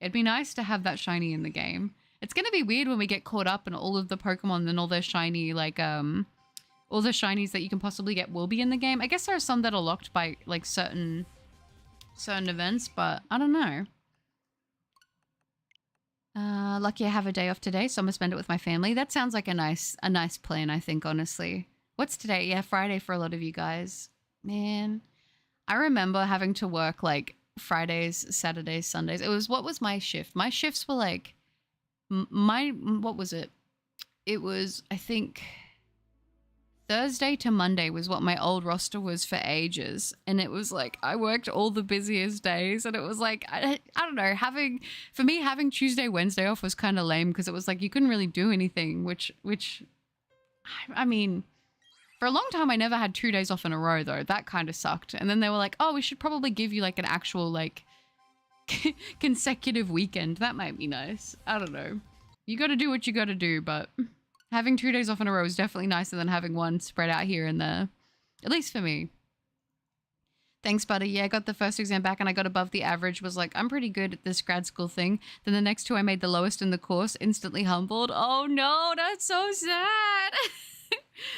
it'd be nice to have that shiny in the game. It's going to be weird when we get caught up and all of the Pokemon and all their shiny, like, all the shinies that you can possibly get will be in the game. I guess there are some that are locked by, like, certain events, but I don't know. Lucky I have a day off today, so I'm going to spend it with my family. That sounds like a nice plan, I think, honestly. What's today? Yeah, Friday for a lot of you guys. Man, I remember having to work, like, Fridays, Saturdays, Sundays. What was my shift? My shifts were, like, what was it? It was, I think, Thursday to Monday was what my old roster was for ages. And it was like, I worked all the busiest days. And it was like, I don't know, having Tuesday, Wednesday off was kind of lame because it was like, you couldn't really do anything, which, I mean, for a long time, I never had 2 days off in a row though. That kind of sucked. And then they were like, oh, we should probably give you like an actual like consecutive weekend. That might be nice. I don't know. You got to do what you got to do, but having 2 days off in a row is definitely nicer than having one spread out here and there. At least for me. Thanks, buddy. Yeah, I got the first exam back and I got above the average. Was like, I'm pretty good at this grad school thing. Then the next two I made the lowest in the course, instantly humbled. Oh no, that's so sad.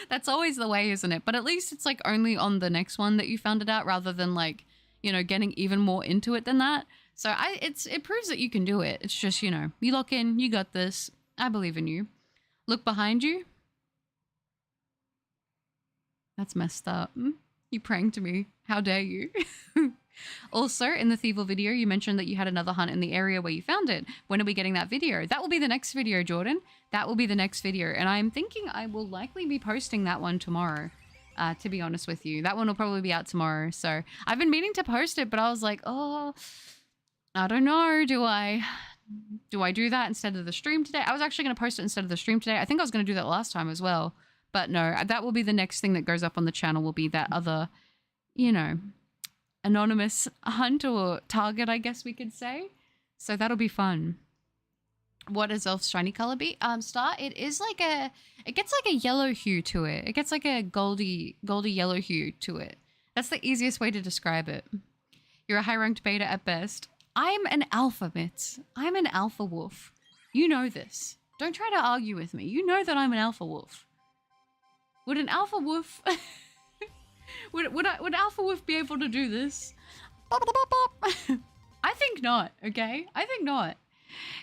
That's always the way, isn't it? But at least it's like only on the next one that you found it out rather than like, you know, getting even more into it than that. So it proves that you can do it. It's just, you know, you lock in, you got this. I believe in you. Look behind you. That's messed up. You praying to me. How dare you? Also, in the Thievel video, you mentioned that you had another hunt in the area where you found it. When are we getting that video? That will be the next video, Jordan. That will be the next video. And I'm thinking I will likely be posting that one tomorrow, to be honest with you. That one will probably be out tomorrow. So I've been meaning to post it, but I was like, oh, I don't know. Do I do that instead of the stream today? I was actually going to post it instead of the stream today. I think I was going to do that last time as well. But no, that will be the next thing that goes up on the channel will be that other, you know, anonymous hunt or target, I guess we could say. So that'll be fun. What does Elf's shiny color be? Star, it is like it gets like a yellow hue to it. It gets like a goldy yellow hue to it. That's the easiest way to describe it. You're a high-ranked beta at best. I'm an alpha, Mitz. I'm an alpha wolf. You know this. Don't try to argue with me. You know that I'm an alpha wolf. Would an alpha wolf... would alpha wolf be able to do this? I think not, okay? I think not.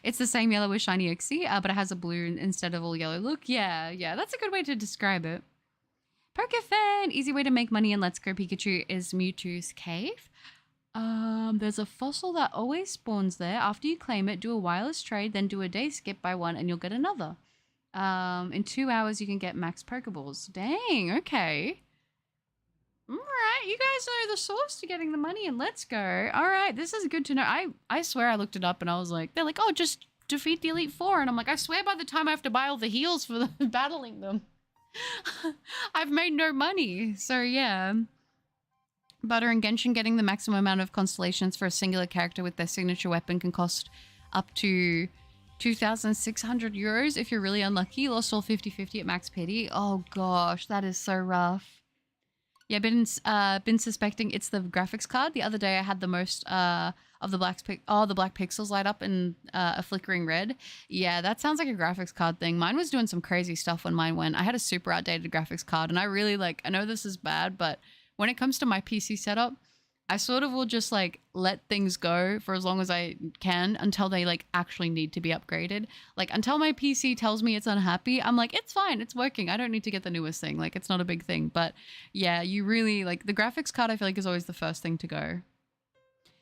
It's the same yellow as shiny Uxie, but it has a blue instead of all yellow. Look, yeah, that's a good way to describe it. Pokefan, easy way to make money in Let's Go Pikachu is Mewtwo's cave. There's a fossil that always spawns there. After you claim it, do a wireless trade, then do a day skip by one and you'll get another. In 2 hours you can get max Pokeballs. Dang, okay. Alright, you guys know the source to getting the money and let's go. Alright, this is good to know. I swear I looked it up and I was like, they're like, oh, just defeat the Elite Four. And I'm like, I swear by the time I have to buy all the heals for battling them, I've made no money. So yeah. Butter and Genshin getting the maximum amount of constellations for a singular character with their signature weapon can cost up to 2,600 euros if you're really unlucky. Lost all 50-50 at max pity. Oh gosh, that is so rough. Yeah, been suspecting it's the graphics card. The other day I had the most of the black pixels light up in a flickering red. Yeah, that sounds like a graphics card thing. Mine was doing some crazy stuff when mine went. I had a super outdated graphics card and I really like, I know this is bad, but when it comes to my PC setup, I sort of will just like let things go for as long as I can until they like actually need to be upgraded. Like until my PC tells me it's unhappy, I'm like, it's fine, it's working. I don't need to get the newest thing. Like it's not a big thing. But yeah, you really like the graphics card, I feel like is always the first thing to go.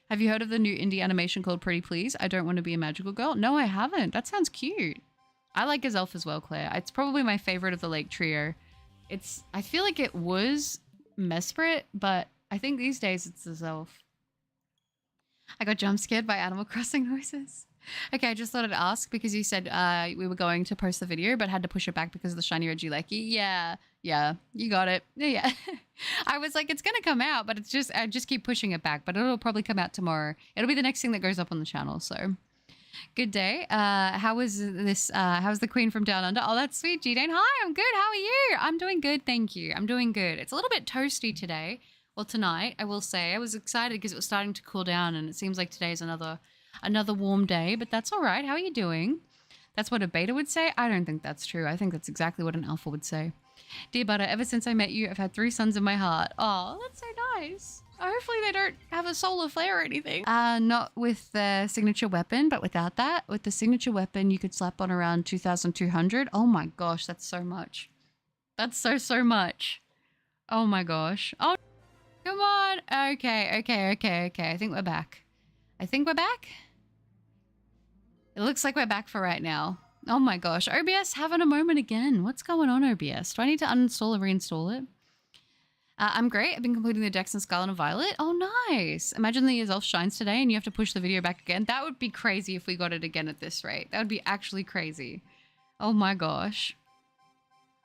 Have you heard of the new indie animation called Pretty Please? I Don't Want to Be a Magical Girl? No, I haven't. That sounds cute. I like Azelf as well, Claire. It's probably my favorite of the Lake Trio. I feel like it was Mesprit, but I think these days it's Azelf. I got jump scared by Animal Crossing noises. Okay, I just thought I'd ask because you said we were going to post the video but had to push it back because of the shiny Regieleki. Yeah, you got it. Yeah. I was like, it's going to come out, but I just keep pushing it back, but it'll probably come out tomorrow. It'll be the next thing that goes up on the channel, so... Good day. How's the Queen from Down Under? Oh, that's sweet, G-Dane. Hi, I'm good. How are you? I'm doing good, thank you. I'm doing good. It's a little bit toasty today. Well, tonight, I will say. I was excited because it was starting to cool down and it seems like today's another warm day, but that's all right. How are you doing? That's what a beta would say? I don't think that's true. I think that's exactly what an alpha would say. Dear Butter, ever since I met you, I've had 3 sons in my heart. Oh, that's so nice. Hopefully they don't have a solar flare or anything. Not with the signature weapon, but without that. With the signature weapon, you could slap on around 2,200. Oh my gosh, that's so much. That's so much. Oh my gosh. Oh, come on. Okay. I think we're back. It looks like we're back for right now. Oh my gosh. OBS having a moment again. What's going on, OBS? Do I need to uninstall or reinstall it? I'm great. I've been completing the Dex in Scarlet and Violet. Oh, nice. Imagine the Azelf shines today and you have to push the video back again. That would be crazy if we got it again at this rate. That would be actually crazy. Oh my gosh.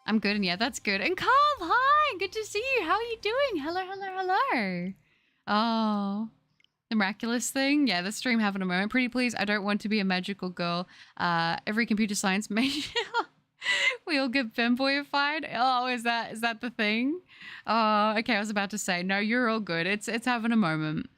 I'm good, and yeah, that's good. And Carl, hi! Good to see you. How are you doing? Hello. Oh, the miraculous thing. Yeah, the stream having a moment. Pretty please, I don't want to be a magical girl. Every computer science major. We all get femboyified. Oh, is that the thing? Oh, okay. I was about to say, no, you're all good. It's having a moment.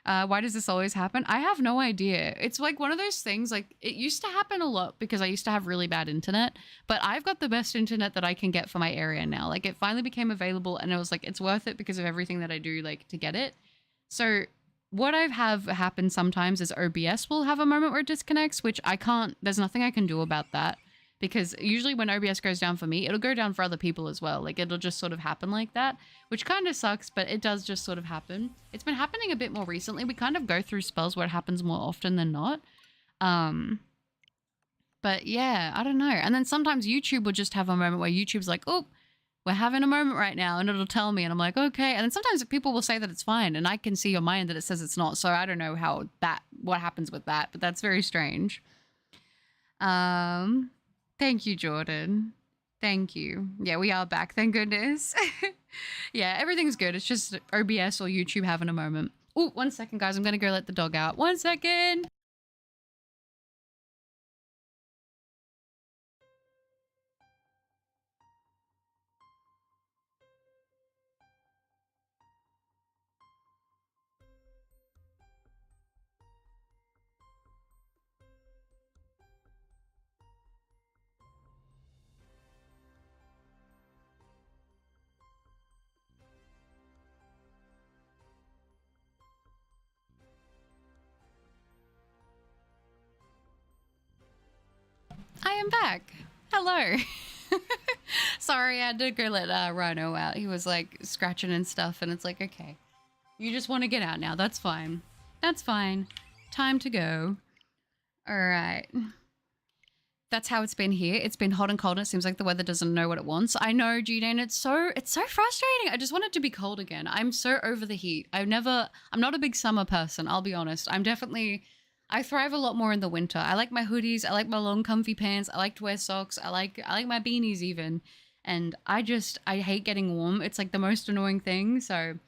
Why does this always happen? I have no idea. It's like one of those things, like it used to happen a lot because I used to have really bad internet, but I've got the best internet that I can get for my area now. Like it finally became available and it was like, it's worth it because of everything that I do like to get it. So what I have happen sometimes is OBS will have a moment where it disconnects, which I can't, there's nothing I can do about that. Because usually when OBS goes down for me, it'll go down for other people as well. Like it'll just sort of happen like that, which kind of sucks, but it does just sort of happen. It's been happening a bit more recently. We kind of go through spells where it happens more often than not. But yeah, I don't know. And then sometimes YouTube will just have a moment where YouTube's like, oh, we're having a moment right now, and it'll tell me, and I'm like, okay. And then sometimes people will say that it's fine, and I can see on my end that it says it's not. So I don't know what happens with that, but that's very strange. Thank you, Jordan. Thank you. Yeah, we are back. Thank goodness. Yeah, everything's good. It's just OBS or YouTube having a moment. Oh, 1 second, guys. I'm going to go let the dog out. 1 second. I am back. Hello. Sorry, I had to go let Rhino out. He was like scratching and stuff, and it's like, okay, you just want to get out now. That's fine. That's fine. Time to go. All right. That's how it's been here. It's been hot and cold, and it seems like the weather doesn't know what it wants. I know, G-Dane, it's so frustrating. I just want it to be cold again. I'm so over the heat. I'm not a big summer person, I'll be honest. I thrive a lot more in the winter. I like my hoodies, I like my long comfy pants, I like to wear socks, I like my beanies even. And I hate getting warm. It's like the most annoying thing, so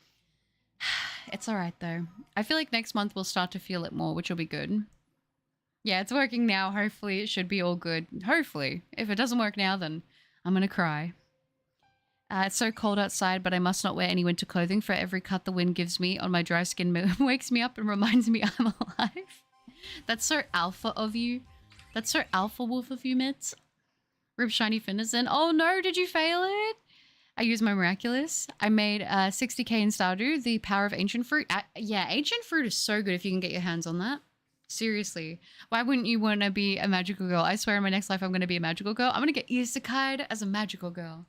it's all right though. I feel like next month we'll start to feel it more, which will be good. Yeah, it's working now. Hopefully it should be all good. Hopefully. If it doesn't work now, then I'm gonna cry. It's so cold outside, but I must not wear any winter clothing. For every cut the wind gives me on my dry skin wakes me up and reminds me I'm alive. That's so alpha of you. That's so alpha wolf of you, Mitz. Rip Shiny Finizen. Oh no, did you fail it? I used my miraculous. I made 60k in Stardew, the power of ancient fruit. Yeah, ancient fruit is so good if you can get your hands on that. Seriously. Why wouldn't you want to be a magical girl? I swear in my next life I'm going to be a magical girl. I'm going to get isekai'd as a magical girl.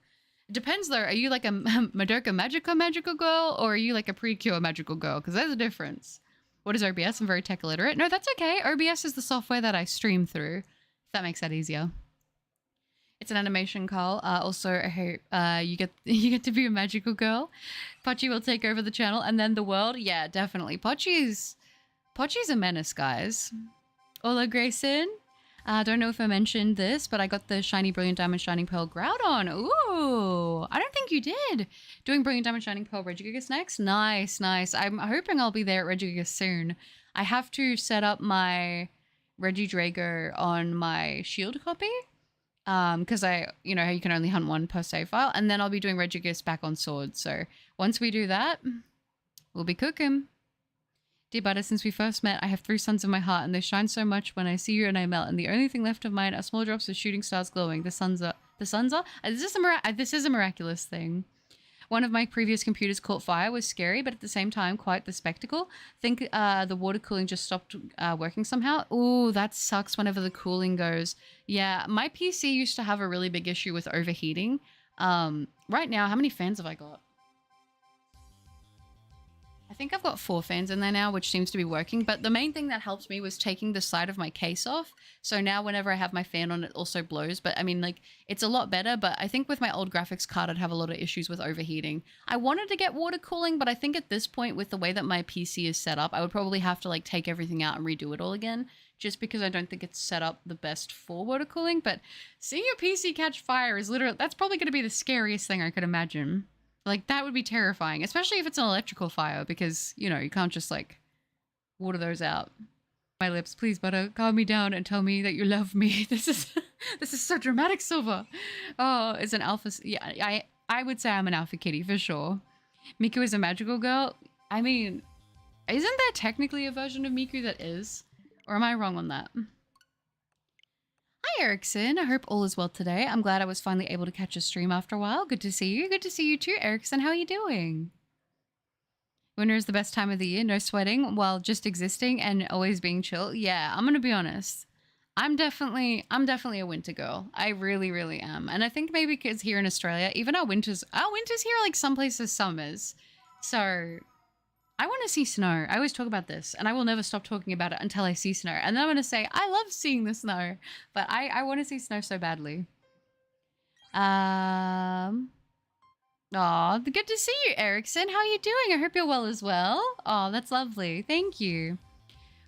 It depends though. Are you like a Madoka magical girl, or are you like a Precure magical girl? Because there's a difference. What is OBS? I'm very tech illiterate. No, that's okay. OBS is the software that I stream through. If that makes that easier. It's an animation, Carl. Also, I hope you get to be a magical girl. Pochi will take over the channel and then the world. Yeah, definitely. Pochi's a menace, guys. Ola Grayson. Don't know if I mentioned this, but I got the Shiny Brilliant Diamond Shining Pearl Groudon. Ooh, I don't think you did. Doing Brilliant Diamond Shining Pearl Regigigas next? Nice, nice. I'm hoping I'll be there at Regigigas soon. I have to set up my Regidrago on my Shield copy. Because you know how you can only hunt one per save file. And then I'll be doing Regigigas back on Sword. So once we do that, we'll be cooking. Dear Butter, since we first met, I have 3 suns in my heart, and they shine so much when I see you and I melt, and the only thing left of mine are small drops of shooting stars glowing. The suns are? This is a miraculous thing. One of my previous computers caught fire, was scary, but at the same time, quite the spectacle. Think the water cooling just stopped working somehow. Ooh, that sucks whenever the cooling goes. Yeah, my PC used to have a really big issue with overheating. Right now, how many fans have I got? I think I've got 4 fans in there now, which seems to be working. But the main thing that helped me was taking the side of my case off. So now whenever I have my fan on, it also blows. But I mean, like, it's a lot better. But I think with my old graphics card, I'd have a lot of issues with overheating. I wanted to get water cooling, but I think at this point, with the way that my PC is set up, I would probably have to like take everything out and redo it all again. Just because I don't think it's set up the best for water cooling. But seeing your PC catch fire is literally, that's probably going to be the scariest thing I could imagine. Like, that would be terrifying, especially if it's an electrical fire, because, you know, you can't just, like, water those out. My lips, please, Butter, calm me down and tell me that you love me. This is so dramatic, Silver. Oh, it's an alpha. Yeah, I would say I'm an alpha kitty for sure. Miku is a magical girl. I mean, isn't there technically a version of Miku that is? Or am I wrong on that? Hi, Erickson. I hope all is well today. I'm glad I was finally able to catch a stream after a while. Good to see you. Good to see you too, Erickson. How are you doing? Winter is the best time of the year. No sweating while just existing and always being chill. Yeah, I'm gonna be honest. I'm definitely a winter girl. I really, really am. And I think maybe because here in Australia, even our winters here are like some places summers. So I want to see snow. I always talk about this, and I will never stop talking about it until I see snow. And then I'm going to say, I love seeing the snow, but I want to see snow so badly. Aw, good to see you, Erickson. How are you doing? I hope you're well as well. Oh, that's lovely. Thank you.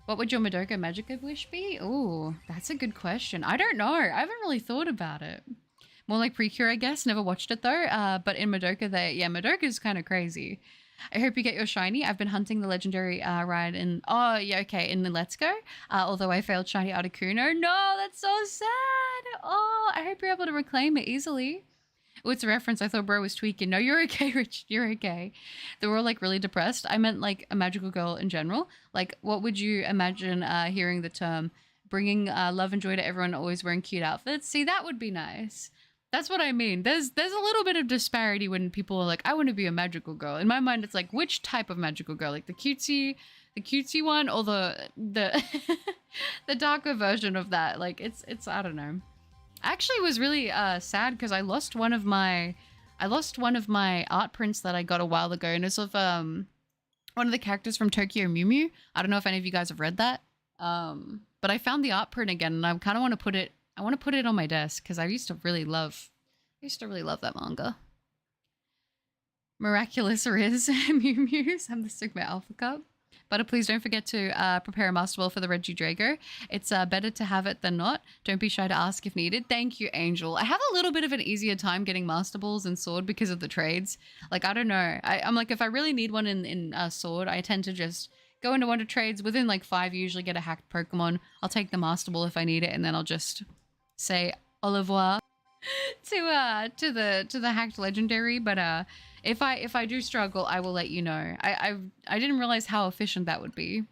What would your Madoka Magica wish be? Oh, that's a good question. I don't know. I haven't really thought about it. More like Precure, I guess. Never watched it though. But in Madoka, Madoka is kind of crazy. I hope you get your shiny. I've been hunting the legendary ride in in the Let's Go. Although I failed shiny Articuno. No, that's so sad. Oh, I hope you're able to reclaim it easily. Oh, it's a reference. I thought bro was tweaking. No, you're okay, Rich. You're okay. They were all like really depressed. I meant like a magical girl in general. Like, what would you imagine hearing the term bringing love and joy to everyone, always wearing cute outfits? See, that would be nice. That's what I mean. There's a little bit of disparity when people are like, I want to be a magical girl. In my mind, it's like, which type of magical girl? Like the cutesy one, or the the darker version of that. Like it's I don't know. I actually was really sad because I lost one of my art prints that I got a while ago, and it's of one of the characters from Tokyo Mew Mew. I don't know if any of you guys have read that, but I found the art print again, and I kind of want to put it. I want to put it on my desk because I used to really love that manga. Miraculous Riz Mew Mews. I'm the Sigma Alpha Cup. But please don't forget to prepare a Master Ball for the Reggie Drago. It's better to have it than not. Don't be shy to ask if needed. Thank you, Angel. I have a little bit of an easier time getting Master Balls and Sword because of the trades. Like, I don't know. I'm like, if I really need one in Sword, I tend to just go into one of trades. Within like 5, usually get a hacked Pokemon. I'll take the Master Ball if I need it, and then I'll just say au revoir to the hacked legendary. But if I do struggle, I will let you know. I didn't realize how efficient that would be.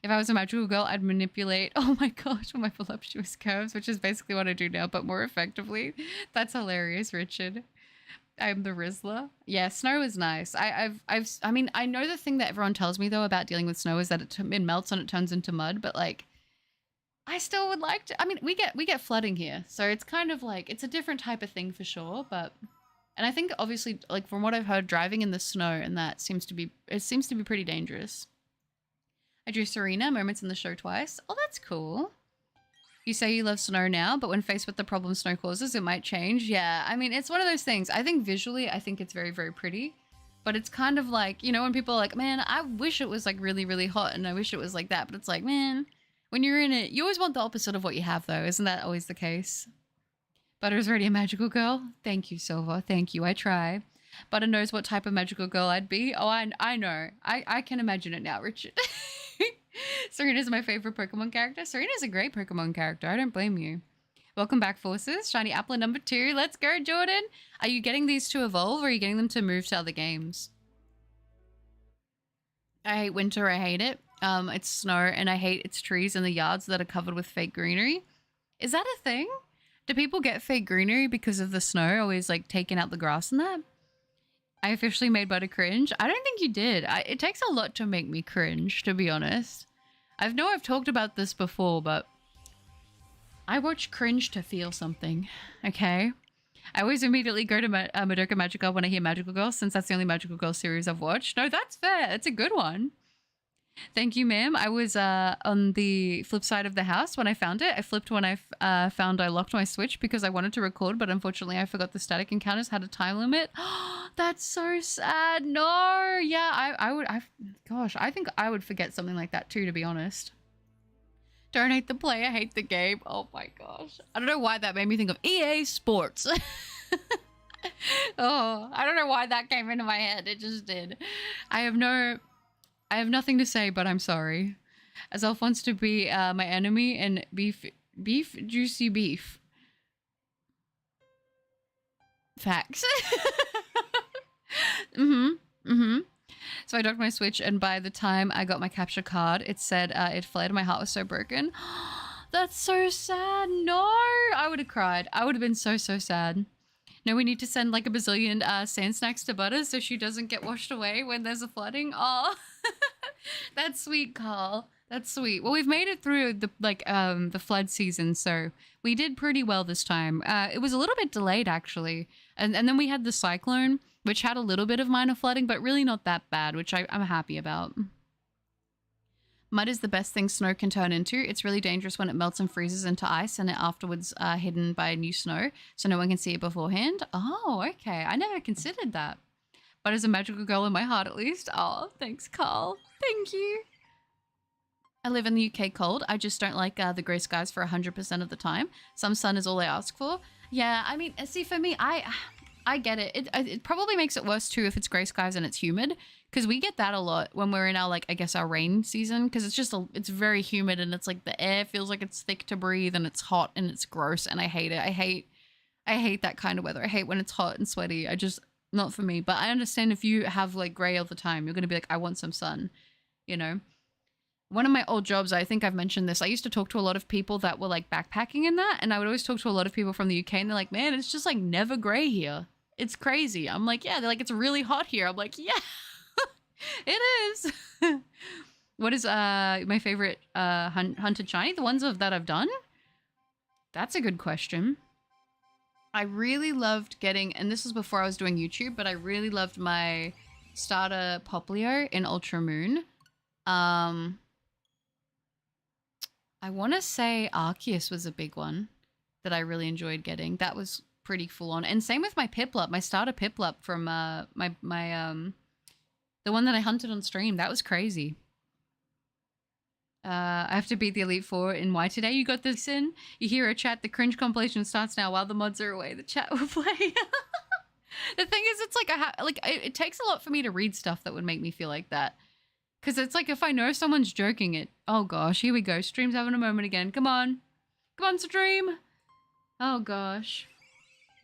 If I was a magical girl, I'd manipulate, oh my gosh, with my voluptuous curves, which is basically what I do now, but more effectively. That's hilarious, Richard. I'm the Rizzler. Yeah, snow is nice. I mean, I know the thing that everyone tells me though about dealing with snow is that it melts and it turns into mud, but like, I still would like to. I mean, we get flooding here, so it's kind of like it's a different type of thing for sure. But, and I think obviously, like from what I've heard, driving in the snow and that seems to be pretty dangerous. I drew Serena moments in the show twice. Oh, that's cool. You say you love snow now, but when faced with the problem snow causes, it might change. Yeah, I mean, it's one of those things. I think visually, I think it's very, very pretty. But it's kind of like, you know, when people are like, man, I wish it was like really, really hot and I wish it was like that. But it's like, man, when you're in it, you always want the opposite of what you have, though. Isn't that always the case? Butter's already a magical girl. Thank you, Silva. Thank you. I try. Butter knows what type of magical girl I'd be. Oh, I know. I can imagine it now, Richard. Serena's my favorite Pokemon character. Serena's a great Pokemon character. I don't blame you. Welcome back, Forces. Shiny Appler number 2. Let's go, Jordan. Are you getting these to evolve or are you getting them to move to other games? I hate winter. I hate it. It's snow and I hate its trees and the yards that are covered with fake greenery. Is that a thing? Do people get fake greenery because of the snow always like taking out the grass and that? I officially made Butter cringe. I don't think you did. It takes a lot to make me cringe, to be honest. I've talked about this before, but I watch cringe to feel something, okay? I always immediately go to Madoka Magica when I hear Magical Girl, since that's the only Magical Girl series I've watched. No, that's fair. It's a good one. Thank you, ma'am. I was on the flip side of the house when I found it. I flipped when I found I locked my Switch because I wanted to record, but unfortunately I forgot the static encounters had a time limit. That's so sad. No. Yeah, gosh, I think I would forget something like that too, to be honest. Don't hate the play, I hate the game. Oh my gosh. I don't know why that made me think of EA Sports. Oh, I don't know why that came into my head. It just did. I have nothing to say, but I'm sorry. Azelf wants to be my enemy and beef, juicy beef. Facts. So I docked my Switch, and by the time I got my capture card, it said it fled. My heart was so broken. That's so sad. No, I would have cried. I would have been so, so sad. No, we need to send like a bazillion sand snacks to Butter so she doesn't get washed away when there's a flooding. Oh, that's sweet, Carl. That's sweet. Well, we've made it through the flood season, so we did pretty well this time. It was a little bit delayed actually, and then we had the cyclone, which had a little bit of minor flooding, but really not that bad, which I'm happy about. Mud is the best thing snow can turn into. It's really dangerous when it melts and freezes into ice and it afterwards hidden by new snow, so no one can see it beforehand. Oh, okay. I never considered that. But as a magical girl in my heart, at least. Oh, thanks, Carl. Thank you. I live in the UK cold. I just don't like the grey skies for 100% of the time. Some sun is all I ask for. Yeah, I mean, see, for me, I get it. It probably makes it worse too if it's grey skies and it's humid, because we get that a lot when we're in our, like, I guess our rain season, because it's just it's very humid and it's like the air feels like it's thick to breathe and it's hot and it's gross and I hate it. I hate that kind of weather. I hate when it's hot and sweaty. Not for me. But I understand if you have like grey all the time, you're gonna be like, I want some sun, you know. One of my old jobs, I think I've mentioned this, I used to talk to a lot of people that were like backpacking in that, and I would always talk to a lot of people from the UK and they're like, man, it's just like never grey here. It's crazy. I'm like, yeah. They're like, it's really hot here. I'm like, yeah, it is. What is my favorite hunted shiny? The ones that I've done? That's a good question. I really loved getting, and this was before I was doing YouTube, but I really loved my starter Poplio in Ultra Moon. I want to say Arceus was a big one that I really enjoyed getting. That was pretty full on. And same with my Piplup, my starter Piplup from the one that I hunted on stream. That was crazy. I have to beat the Elite Four in Why today. You got this in. You hear a chat. The cringe compilation starts now. While the mods are away, the chat will play. The thing is, it's like it takes a lot for me to read stuff that would make me feel like that. Because it's like if I know someone's joking it. Oh gosh, here we go. Stream's having a moment again. Come on. Come on, stream. Oh gosh.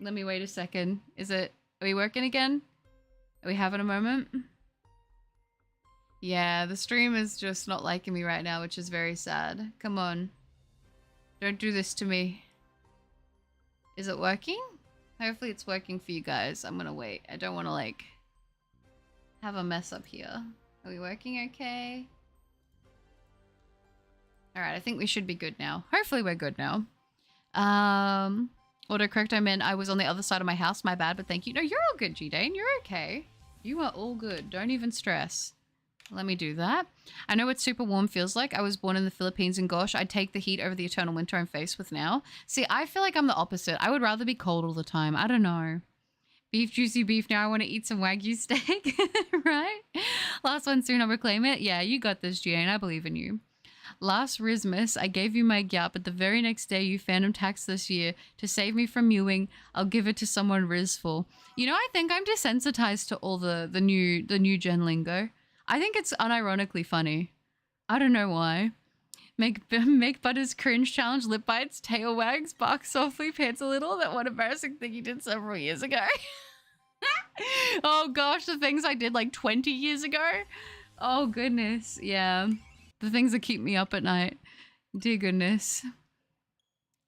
Let me wait a second. Are we working again? Are we having a moment? Yeah, the stream is just not liking me right now, which is very sad. Come on. Don't do this to me. Is it working? Hopefully it's working for you guys. I'm gonna wait. I don't want to like have a mess up here. Are we working okay? Alright, I think we should be good now. Hopefully we're good now. Autocorrect, I was on the other side of my house. My bad, but thank you. No, you're all good, G-Dane. You're okay. You are all good. Don't even stress. Let me do that. I know what super warm feels like. I was born in the Philippines, and gosh, I'd take the heat over the eternal winter I'm faced with now. See, I feel like I'm the opposite. I would rather be cold all the time. I don't know. Beef, juicy beef. Now I want to eat some Wagyu steak, right? Last one soon, I'll reclaim it. Yeah, you got this, Jane. I believe in you. Last Rismas, I gave you my gyap, but the very next day you phantom taxed this year. To save me from mewing, I'll give it to someone Rizful. You know, I think I'm desensitized to all the new gen lingo. I think it's unironically funny. I don't know why. Make Butter's cringe challenge, lip bites, tail wags, bark softly, pants a little. That one embarrassing thing you did several years ago. Oh gosh, the things I did like 20 years ago. Oh goodness, yeah. The things that keep me up at night. Dear goodness.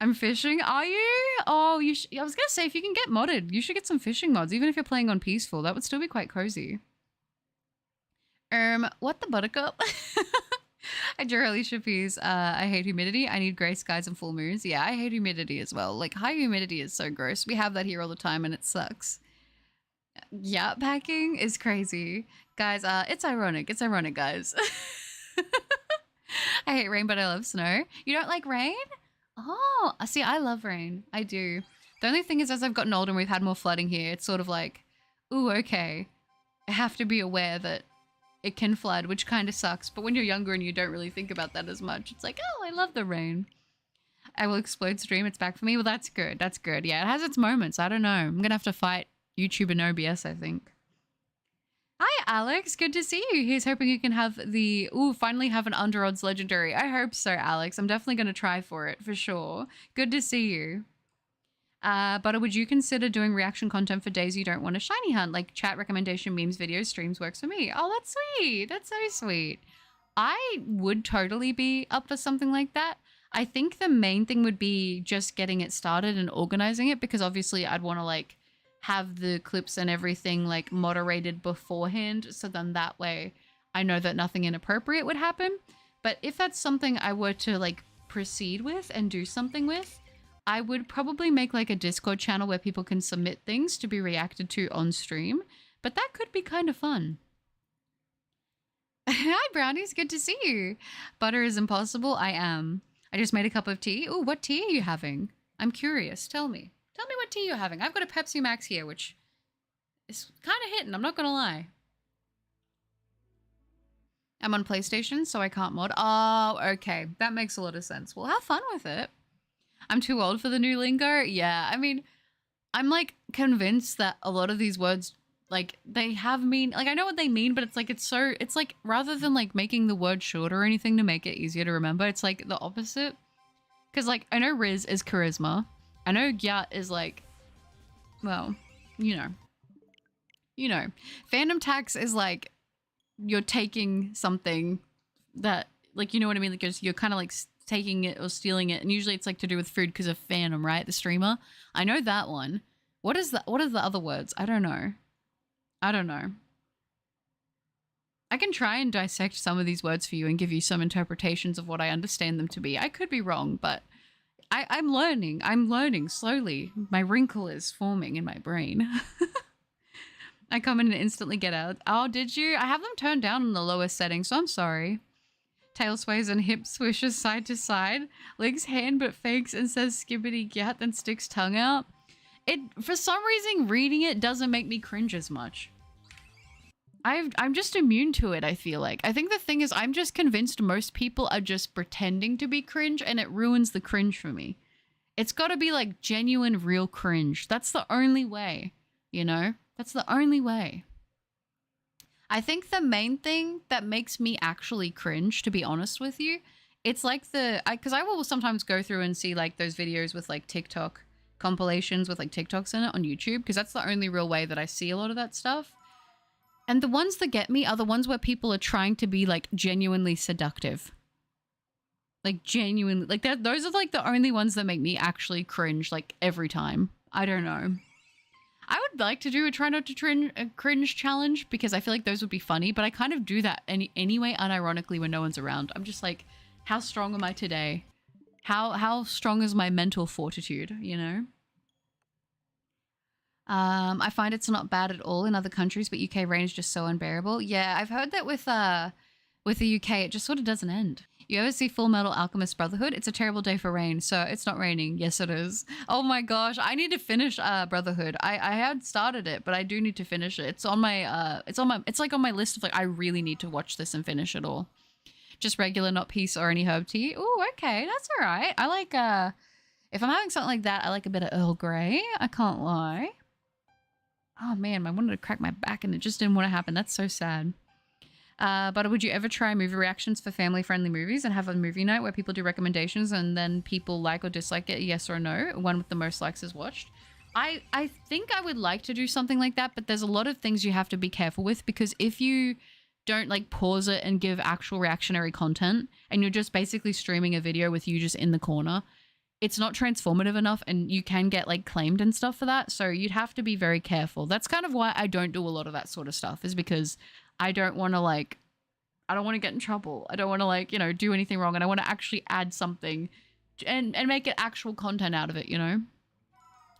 I'm fishing. Are you? Oh, I was gonna say, if you can get modded, you should get some fishing mods, even if you're playing on peaceful. That would still be quite cozy. What the buttercup? I drew Alicia Peas. I hate humidity. I need gray skies and full moons. Yeah, I hate humidity as well. Like, high humidity is so gross. We have that here all the time and it sucks. Yeah, packing is crazy. Guys, it's ironic. It's ironic, guys. I hate rain, but I love snow. You don't like rain? Oh, see, I love rain. I do. The only thing is, as I've gotten older and we've had more flooding here, it's sort of like, ooh, okay. I have to be aware that it can flood, which kind of sucks. But when you're younger and you don't really think about that as much, it's like, oh, I love the rain. I will explode stream. It's back for me. Well, that's good. That's good. Yeah, it has its moments. I don't know. I'm going to have to fight YouTube and OBS, I think. Hi, Alex. Good to see you. He's hoping you can have finally have an Under Odds Legendary. I hope so, Alex. I'm definitely going to try for it, for sure. Good to see you. Butter, would you consider doing reaction content for days you don't want a shiny hunt? Like chat, recommendation, memes, videos, streams works for me. Oh, that's sweet. That's so sweet. I would totally be up for something like that. I think the main thing would be just getting it started and organizing it, because obviously I'd want to like have the clips and everything like moderated beforehand. So then that way I know that nothing inappropriate would happen. But if that's something I were to like proceed with and do something with, I would probably make like a Discord channel where people can submit things to be reacted to on stream. But that could be kind of fun. Hi, Brownies. Good to see you. Butter is impossible. I am. I just made a cup of tea. Oh, what tea are you having? I'm curious. Tell me. Tell me what tea you're having. I've got a Pepsi Max here, which is kind of hitting. I'm not going to lie. I'm on PlayStation, so I can't mod. Oh, okay. That makes a lot of sense. Well, have fun with it. I'm too old for the new lingo. Yeah, I mean, I'm like convinced that a lot of these words, like they have mean, like I know what they mean, but it's like rather than like making the word shorter or anything to make it easier to remember, it's like the opposite. Because like I know Riz is charisma. I know Gyat is like, well, you know. Fandom tax is like you're taking something that, like, you know what I mean? Like you're kind of like taking it or stealing it, and usually it's like to do with food because of fandom, right? The streamer. I know that one. What are the other words? I don't know. I can try and dissect some of these words for you and give you some interpretations of what I understand them to be. I could be wrong, but I'm learning. I'm learning slowly. My wrinkle is forming in my brain. I come in and instantly get out. Oh, did you? I have them turned down in the lowest setting, so I'm sorry. Tail sways and hip swishes side to side. Licks hand but fakes and says skibbity gat, then sticks tongue out. It, for some reason, reading it doesn't make me cringe as much. I'm just immune to it, I feel like. I think the thing is I'm just convinced most people are just pretending to be cringe, and it ruins the cringe for me. It's got to be like genuine, real cringe. That's the only way, you know? That's the only way. I think the main thing that makes me actually cringe, to be honest with you, it's like because I will sometimes go through and see like those videos with like TikTok compilations with like TikToks in it on YouTube, because that's the only real way that I see a lot of that stuff. And the ones that get me are the ones where people are trying to be like genuinely seductive. Like genuinely, like those are like the only ones that make me actually cringe like every time. I don't know. I would like to do a try not to cringe challenge, because I feel like those would be funny, but I kind of do that anyway unironically when no one's around. I'm just like, how strong am I today? How strong is my mental fortitude, you know? I find it's not bad at all in other countries, but UK rain is just so unbearable. Yeah, I've heard that with the UK, it just sort of doesn't end. You ever see Full Metal Alchemist Brotherhood? It's a terrible day for rain, so it's not raining. Yes, it is. Oh my gosh, I need to finish Brotherhood. I had started it, but I do need to finish it. It's on my it's like on my list of like I really need to watch this and finish it all. Just regular, not peace or any herb tea. Oh, okay, that's all right. I like if I'm having something like that, I like a bit of Earl Grey. I can't lie. Oh man, I wanted to crack my back and it just didn't want to happen. That's so sad. But would you ever try movie reactions for family-friendly movies and have a movie night where people do recommendations and then people like or dislike it, yes or no? One with the most likes is watched. I think I would like to do something like that, but there's a lot of things you have to be careful with, because if you don't like pause it and give actual reactionary content and you're just basically streaming a video with you just in the corner, it's not transformative enough and you can get like claimed and stuff for that. So you'd have to be very careful. That's kind of why I don't do a lot of that sort of stuff, is because I don't want to get in trouble. I don't want to like, you know, do anything wrong. And I want to actually add something and make it actual content out of it, you know?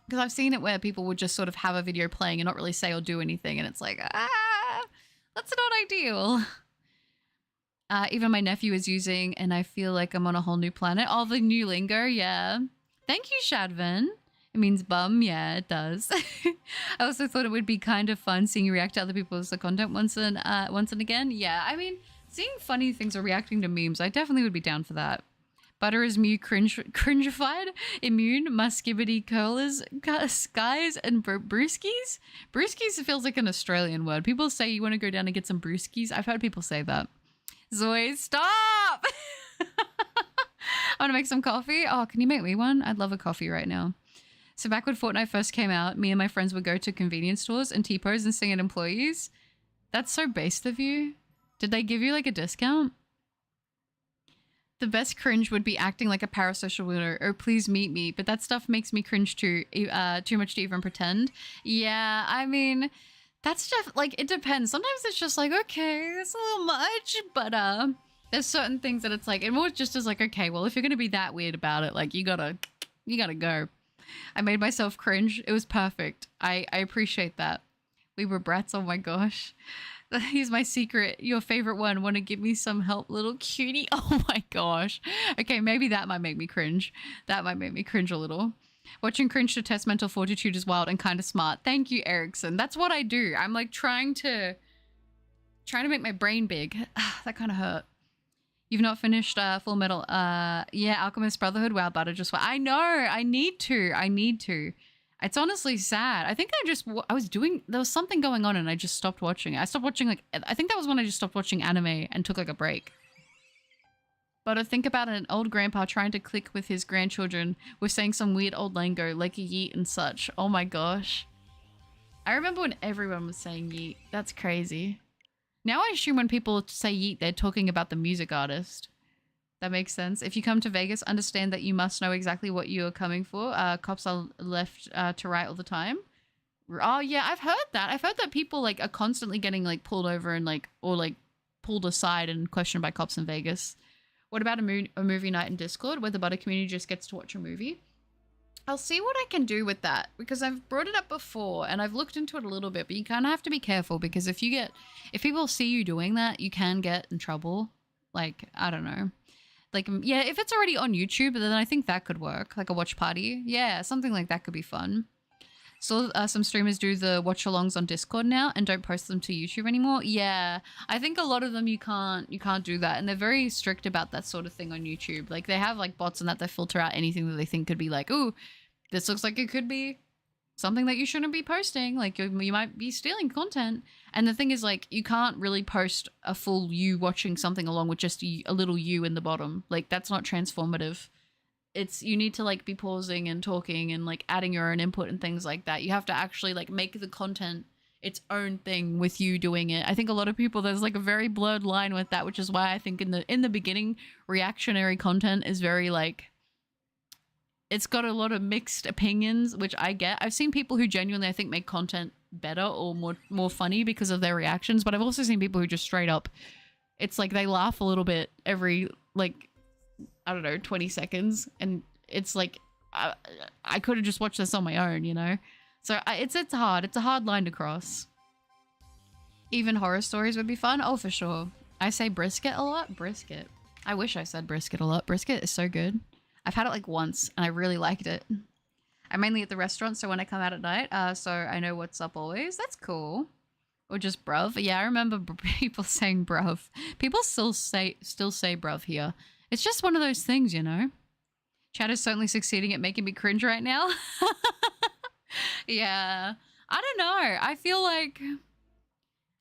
Because I've seen it where people would just sort of have a video playing and not really say or do anything. And it's like, that's not ideal. Even my nephew is using, and I feel like I'm on a whole new planet. Oh, the new lingo, yeah. Thank you, Shadvin. It means bum, yeah, it does. I also thought it would be kind of fun seeing you react to other people's content once and again. Yeah, I mean, seeing funny things or reacting to memes, I definitely would be down for that. Butter is Mew cringified, immune, muskibity curlers, skies, and brewskis. Brewskis feels like an Australian word. People say you want to go down and get some brewskis. I've heard people say that. Zoe, stop! I want to make some coffee. Oh, can you make me one? I'd love a coffee right now. So back when Fortnite first came out, me and my friends would go to convenience stores and T-pose and sing at employees. That's so based of you. Did they give you like a discount? The best cringe would be acting like a parasocial winner or please meet me, but that stuff makes me cringe too much to even pretend. Yeah, I mean, that's just like, it depends. Sometimes it's just like, okay, that's a little much, but there's certain things that it's like, it more just is like, okay, well, if you're gonna be that weird about it, like you gotta go. I made myself cringe. It was perfect. I appreciate that. We were brats. Oh my gosh. He's my secret. Your favorite one. Want to give me some help, little cutie? Oh my gosh. Okay, maybe that might make me cringe. That might make me cringe a little. Watching cringe to test mental fortitude is wild and kind of smart. Thank you, Erickson. That's what I do. I'm like trying to make my brain big. That kind of hurt. You've not finished Full Metal. Yeah, Alchemist Brotherhood. Wow, butter just. I know. I need to. It's honestly sad. I think there was something going on and I just stopped watching it. I stopped watching, like, I think that was when I just stopped watching anime and took like a break. But I think about an old grandpa trying to click with his grandchildren with saying some weird old lingo like a yeet and such. Oh my gosh. I remember when everyone was saying yeet. That's crazy. Now I assume when people say yeet, they're talking about the music artist. That makes sense. If you come to Vegas, understand that you must know exactly what you're coming for. Cops are left to right all the time. Oh yeah, I've heard that. I've heard that people like are constantly getting like pulled over and like, or like pulled aside and questioned by cops in Vegas. What about a movie night in Discord where the butter community just gets to watch a movie? I'll see what I can do with that because I've brought it up before and I've looked into it a little bit, but you kind of have to be careful because if people see you doing that, you can get in trouble. Like, I don't know. Like, yeah, if it's already on YouTube, then I think that could work. Like a watch party. Yeah, something like that could be fun. So some streamers do the watch-alongs on Discord now and don't post them to YouTube anymore. Yeah, I think a lot of them you can't do that. And they're very strict about that sort of thing on YouTube. Like they have like bots and that they filter out anything that they think could be like, ooh, this looks like it could be something that you shouldn't be posting. Like you might be stealing content. And the thing is like, you can't really post a full you watching something along with just a little you in the bottom. Like that's not transformative. You need to like be pausing and talking and like adding your own input and things like that. You have to actually like make the content its own thing with you doing it. I think a lot of people, there's like a very blurred line with that, which is why I think in the beginning, reactionary content is very like, it's got a lot of mixed opinions, which I get. I've seen people who genuinely, I think, make content better or more funny because of their reactions. But I've also seen people who just straight up, it's like they laugh a little bit every, like, I don't know, 20 seconds. And it's like, I could have just watched this on my own, you know? So it's hard. It's a hard line to cross. Even horror stories would be fun. Oh, for sure. I say brisket a lot. Brisket. I wish I said brisket a lot. Brisket is so good. I've had it like once and I really liked it. I'm mainly at the restaurant, so when I come out at night, so I know what's up always. That's cool. Or just bruv. Yeah, I remember people saying bruv. People still say bruv here. It's just one of those things, you know? Chat is certainly succeeding at making me cringe right now. Yeah. I don't know. I feel like,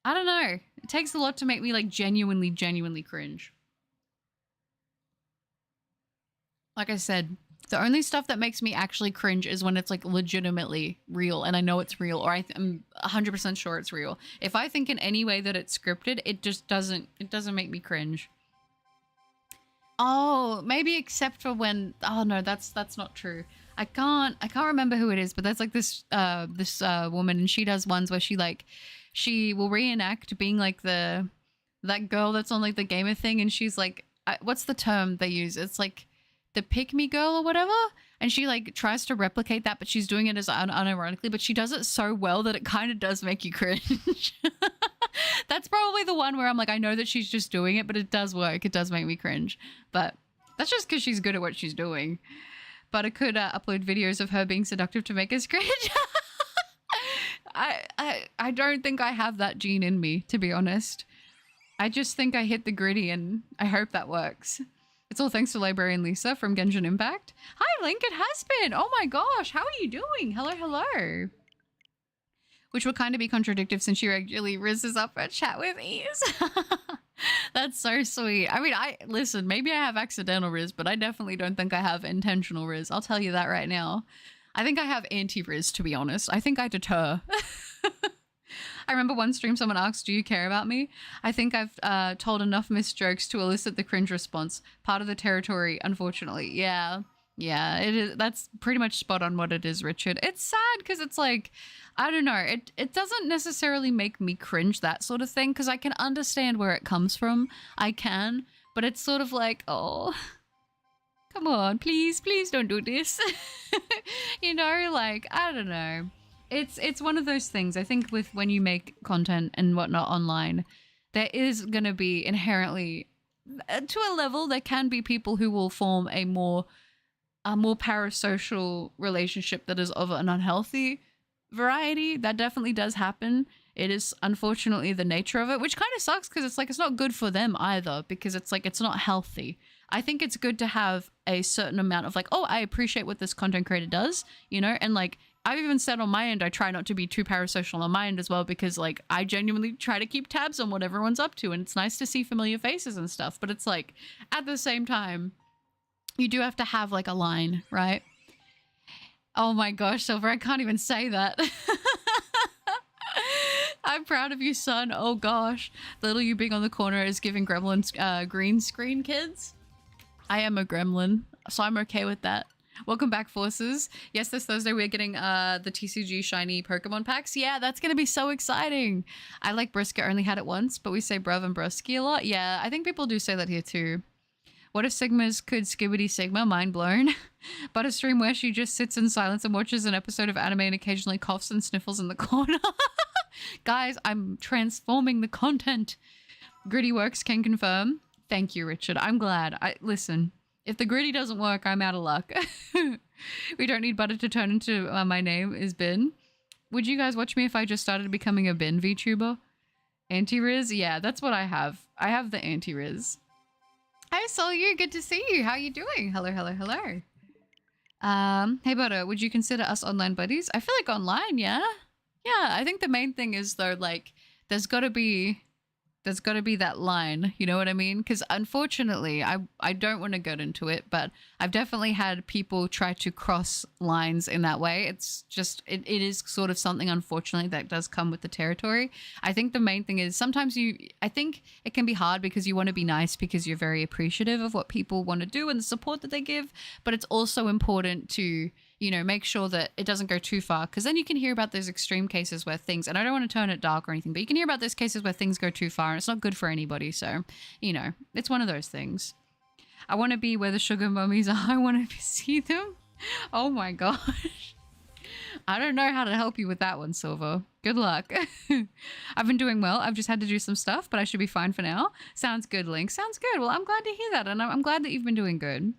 I don't know. It takes a lot to make me like genuinely cringe. Like I said, the only stuff that makes me actually cringe is when it's like legitimately real and I know it's real or I'm 100% sure it's real. If I think in any way that it's scripted, it just doesn't make me cringe. Oh, maybe except for when, oh no, that's not true. I can't remember who it is, but that's like this woman and she does ones where she will reenact being like that girl that's on like the gamer thing and she's like, what's the term they use? It's like the pick me girl or whatever, and she like tries to replicate that, but she's doing it as unironically, but she does it so well that it kind of does make you cringe. That's probably the one where I'm like, I know that she's just doing it, but it does work. It does make me cringe, but that's just because she's good at what she's doing. But I could upload videos of her being seductive to make us cringe. I don't think I have that gene in me, to be honest. I just think I hit the gritty and I hope that works. It's all thanks to Librarian Lisa from Genshin Impact. Hi, Link, it has been. Oh my gosh, how are you doing? Hello, hello. Which would kind of be contradictive since she regularly rizzes up her chat with ease. That's so sweet. I mean, listen, maybe I have accidental riz, but I definitely don't think I have intentional riz. I'll tell you that right now. I think I have anti-riz, to be honest. I think I deter. I remember one stream someone asked, do you care about me? I think I've told enough missed jokes to elicit the cringe response. Part of the territory, unfortunately. Yeah. Yeah, it is. That's pretty much spot on what it is, Richard. It's sad because it's like, I don't know. It doesn't necessarily make me cringe, that sort of thing, because I can understand where it comes from. I can. But it's sort of like, oh, come on, please don't do this. You know, like, I don't know. It's one of those things. I think with when you make content and whatnot online, there is going to be inherently, to a level, there can be people who will form a more parasocial relationship that is of an unhealthy variety. That definitely does happen. It is unfortunately the nature of it, which kind of sucks because it's like it's not good for them either, because it's like it's not healthy. I think it's good to have a certain amount of like, oh, I appreciate what this content creator does, you know, and like I've even said on my end, I try not to be too parasocial on my end as well, because like I genuinely try to keep tabs on what everyone's up to, and it's nice to see familiar faces and stuff, but it's like at the same time, you do have to have like a line, right? Oh my gosh, Silver, I can't even say that. I'm proud of you, son. Oh gosh. Little you being on the corner is giving gremlins green screen, kids. I am a gremlin, so I'm okay with that. Welcome back, Forces. Yes, this Thursday we're getting the TCG shiny Pokemon packs. Yeah, that's going to be so exciting. I like brisket, only had it once, but we say bruv and brusky a lot. Yeah, I think people do say that here too. What if Sigmas could skibbity Sigma? Mind blown. But a stream where she just sits in silence and watches an episode of anime and occasionally coughs and sniffles in the corner. Guys, I'm transforming the content. Gritty Works can confirm. Thank you, Richard. I'm glad. Listen, if the gritty doesn't work, I'm out of luck. We don't need butter to turn into my name is Bin. Would you guys watch me if I just started becoming a Bin VTuber? Anti-Riz? Yeah, that's what I have. I have the Anti-Riz. Hi, Solyu. Good to see you. How are you doing? Hello, hello, hello. Hey, Butter, would you consider us online buddies? I feel like online, yeah? Yeah, I think the main thing is, though, like, there's got to be that line, you know what I mean? Because unfortunately, I don't want to get into it, but I've definitely had people try to cross lines in that way. It's just, it is sort of something, unfortunately, that does come with the territory. I think the main thing is sometimes I think it can be hard because you want to be nice because you're very appreciative of what people want to do and the support that they give, but it's also important to, you know, make sure that it doesn't go too far, because then you can hear about those extreme cases where things, and I don't want to turn it dark or anything, but you can hear about those cases where things go too far and it's not good for anybody. So, you know, it's one of those things. I want to be where the sugar mummies are. I want to see them. Oh my gosh. I don't know how to help you with that one, Silver. Good luck. I've been doing well. I've just had to do some stuff, but I should be fine for now. Sounds good, Link. Sounds good. Well, I'm glad to hear that, and I'm glad that you've been doing good.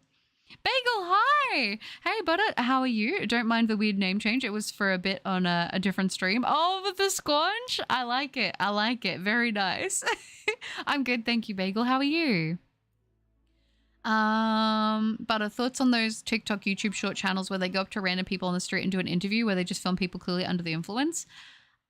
Bagel, hi! Hey, Butter, how are you? Don't mind the weird name change. It was for a bit on a different stream. Oh, with the squanch? I like it. I like it. Very nice. I'm good, thank you, Bagel. How are you? Butter, thoughts on those TikTok, YouTube short channels where they go up to random people on the street and do an interview where they just film people clearly under the influence?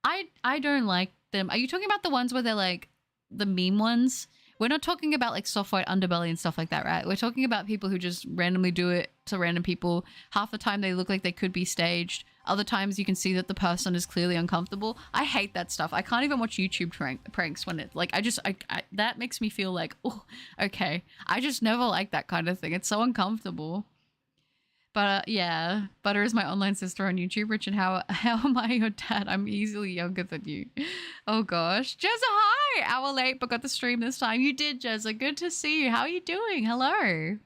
I don't like them. Are you talking about the ones where they're like the meme ones? We're not talking about like soft white underbelly and stuff like that, right? We're talking about people who just randomly do it to random people. Half the time they look like they could be staged. Other times you can see that the person is clearly uncomfortable. I hate that stuff. I can't even watch YouTube pranks when it like, I that makes me feel like, oh, okay. I just never like that kind of thing. It's so uncomfortable. But yeah, Butter is my online sister on YouTube. Richard, how am I your dad? I'm easily younger than you. Oh gosh. Jezza, hi! Hour late, but got the stream this time. You did, Jezza. Good to see you. How are you doing? Hello.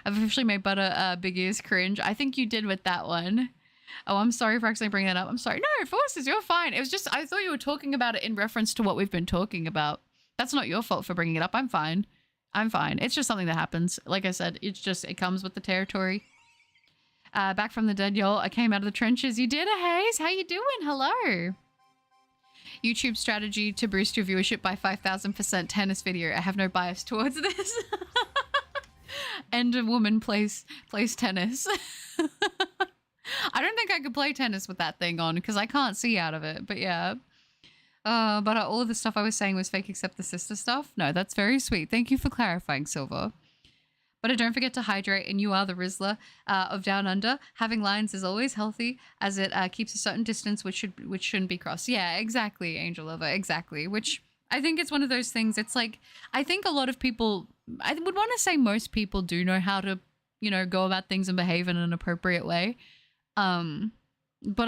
I've officially made Butter big ears cringe. I think you did with that one. Oh, I'm sorry for accidentally bringing that up. I'm sorry. No, Forces, you're fine. It was just, I thought you were talking about it in reference to what we've been talking about. That's not your fault for bringing it up. I'm fine. I'm fine. It's just something that happens. Like I said, it's just, it comes with the territory. Back from the dead, y'all. I came out of the trenches. You did it, Hayes. How you doing? Hello. YouTube strategy to boost your viewership by 5,000% tennis video. I have no bias towards this. And a woman plays tennis. I don't think I could play tennis with that thing on because I can't see out of it. But yeah. But all of the stuff I was saying was fake except the sister stuff. No, that's very sweet. Thank you for clarifying, Silver. But don't forget to hydrate, and you are the Rizzler of Down Under. Having lines is always healthy, as it keeps a certain distance, which shouldn't be crossed. Yeah, exactly, Angel Lover, exactly. Which I think it's one of those things. It's like, I think a lot of people, I would want to say most people do know how to, go about things and behave in an appropriate way. But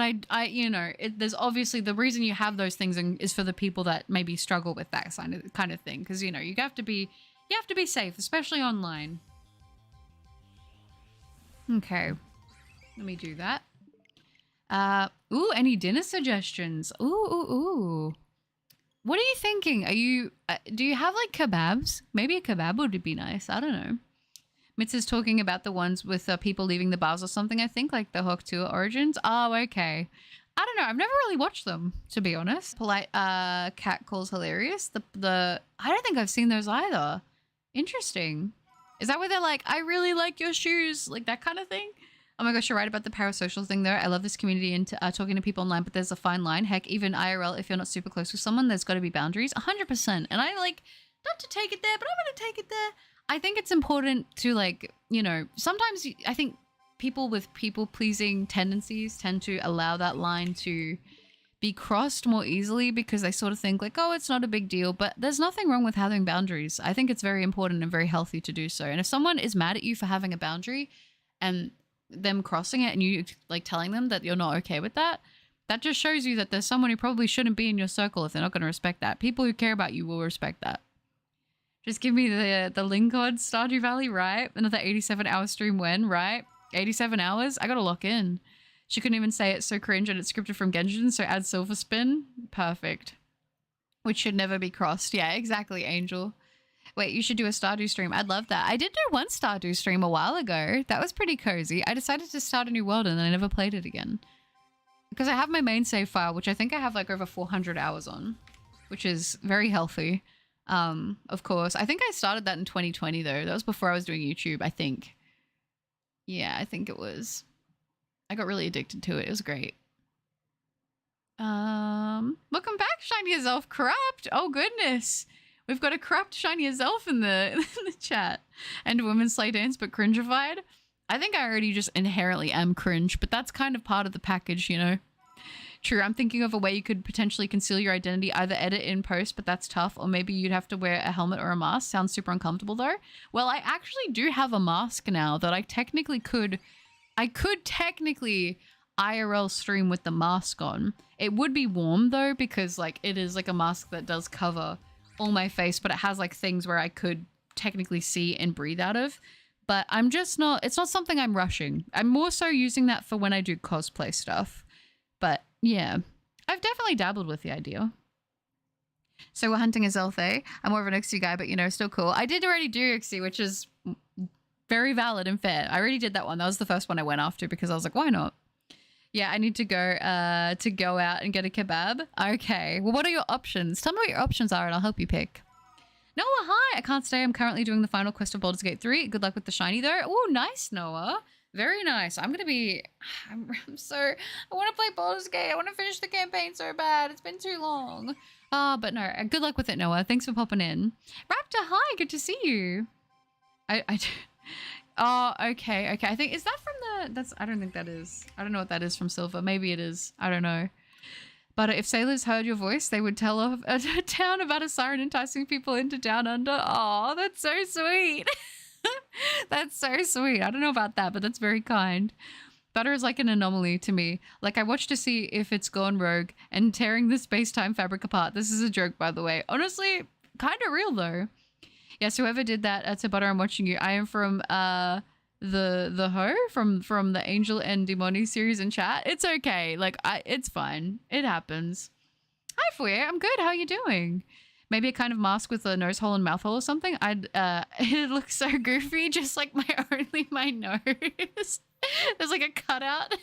there's obviously the reason you have those things is for the people that maybe struggle with that kind of thing, because you have to be safe, especially online. Okay, let me do that. Ooh, any dinner suggestions? Ooh. What are you thinking? Do you have like kebabs? Maybe a kebab would be nice. I don't know. Mitz is talking about the ones with people leaving the bars or something, I think, like the Hawk Tour Origins. Oh, okay. I don't know. I've never really watched them, to be honest. Polite cat calls hilarious. I don't think I've seen those either. Interesting. Is that where they're like, I really like your shoes, like that kind of thing? Oh my gosh, you're right about the parasocial thing though. I love this community and talking to people online, but there's a fine line. Heck, even IRL, if you're not super close with someone, there's got to be boundaries. 100%. And I like, not to take it there, but I'm going to take it there. I think it's important to like, sometimes I think people with people-pleasing tendencies tend to allow that line to be crossed more easily because they sort of think like, oh, it's not a big deal. But there's nothing wrong with having boundaries. I think it's very important and very healthy to do so. And if someone is mad at you for having a boundary and them crossing it and you like telling them that you're not okay with that, that just shows you that there's someone who probably shouldn't be in your circle if they're not going to respect that. People who care about you will respect that. Just give me the link on Stardew Valley, right? Another 87-hour stream when, right? 87 hours? I gotta lock in. She couldn't even say it's so cringe and it's scripted from Genshin, so add silver spin. Perfect. Which should never be crossed. Yeah, exactly, Angel. Wait, you should do a Stardew stream. I'd love that. I did do one Stardew stream a while ago. That was pretty cozy. I decided to start a new world and then I never played it again. Because I have my main save file, which I think I have like over 400 hours on, which is very healthy. Of course. I think I started that in 2020 though. That was before I was doing YouTube, I think. Yeah, I think it was. I got really addicted to it. It was great. Welcome back, Shiny Azelf. Corrupt. Oh goodness. We've got a corrupt Shiny Azelf in the chat. And Women's Slay Dance, but cringified. I think I already just inherently am cringe, but that's kind of part of the package, True, I'm thinking of a way you could potentially conceal your identity, either edit in post, but that's tough, or maybe you'd have to wear a helmet or a mask. Sounds super uncomfortable though. Well, I actually do have a mask now that I could technically IRL stream with the mask on. It would be warm though, because like it is like a mask that does cover all my face, but it has like things where I could technically see and breathe out of. But I'm just not, it's not something I'm rushing. I'm more so using that for when I do cosplay stuff. But yeah, I've definitely dabbled with the idea. So we're hunting Azelf. I'm more of an Ixie guy, but still cool. I did already do Ixie, which is very valid and fair. I already did that one. That was the first one I went after because I was like, why not? Yeah, I need to go out and get a kebab. Okay, well, what are your options? Tell me what your options are and I'll help you pick. Noah, hi. I can't stay. I'm currently doing the final quest of Baldur's Gate 3. Good luck with the shiny though. Oh, nice, Noah. Very nice. I want to play Baldur's Gate. I want to finish the campaign so bad. It's been too long. But no, good luck with it, Noah. Thanks for popping in. Raptor, hi. Good to see you. Oh, okay. I think, is that from I don't think that is. I don't know what that is from Silver. Maybe it is. I don't know. But if sailors heard your voice, they would tell a town about a siren enticing people into Down Under. Oh, that's so sweet. That's so sweet. I don't know about that, but that's very kind. Butter is like an anomaly to me. Like I watch to see if it's gone rogue and tearing the space-time fabric apart. This is a joke, by the way. Honestly, kind of real though. Yes, whoever did that to Butter, I'm watching you. I am from the Ho from the Angel and Demoni series in chat. It's okay. Like it's fine. It happens. Hi Fuye, I'm good. How are you doing? Maybe a kind of mask with a nose hole and mouth hole or something. It looks so goofy, just like my nose. There's like a cutout.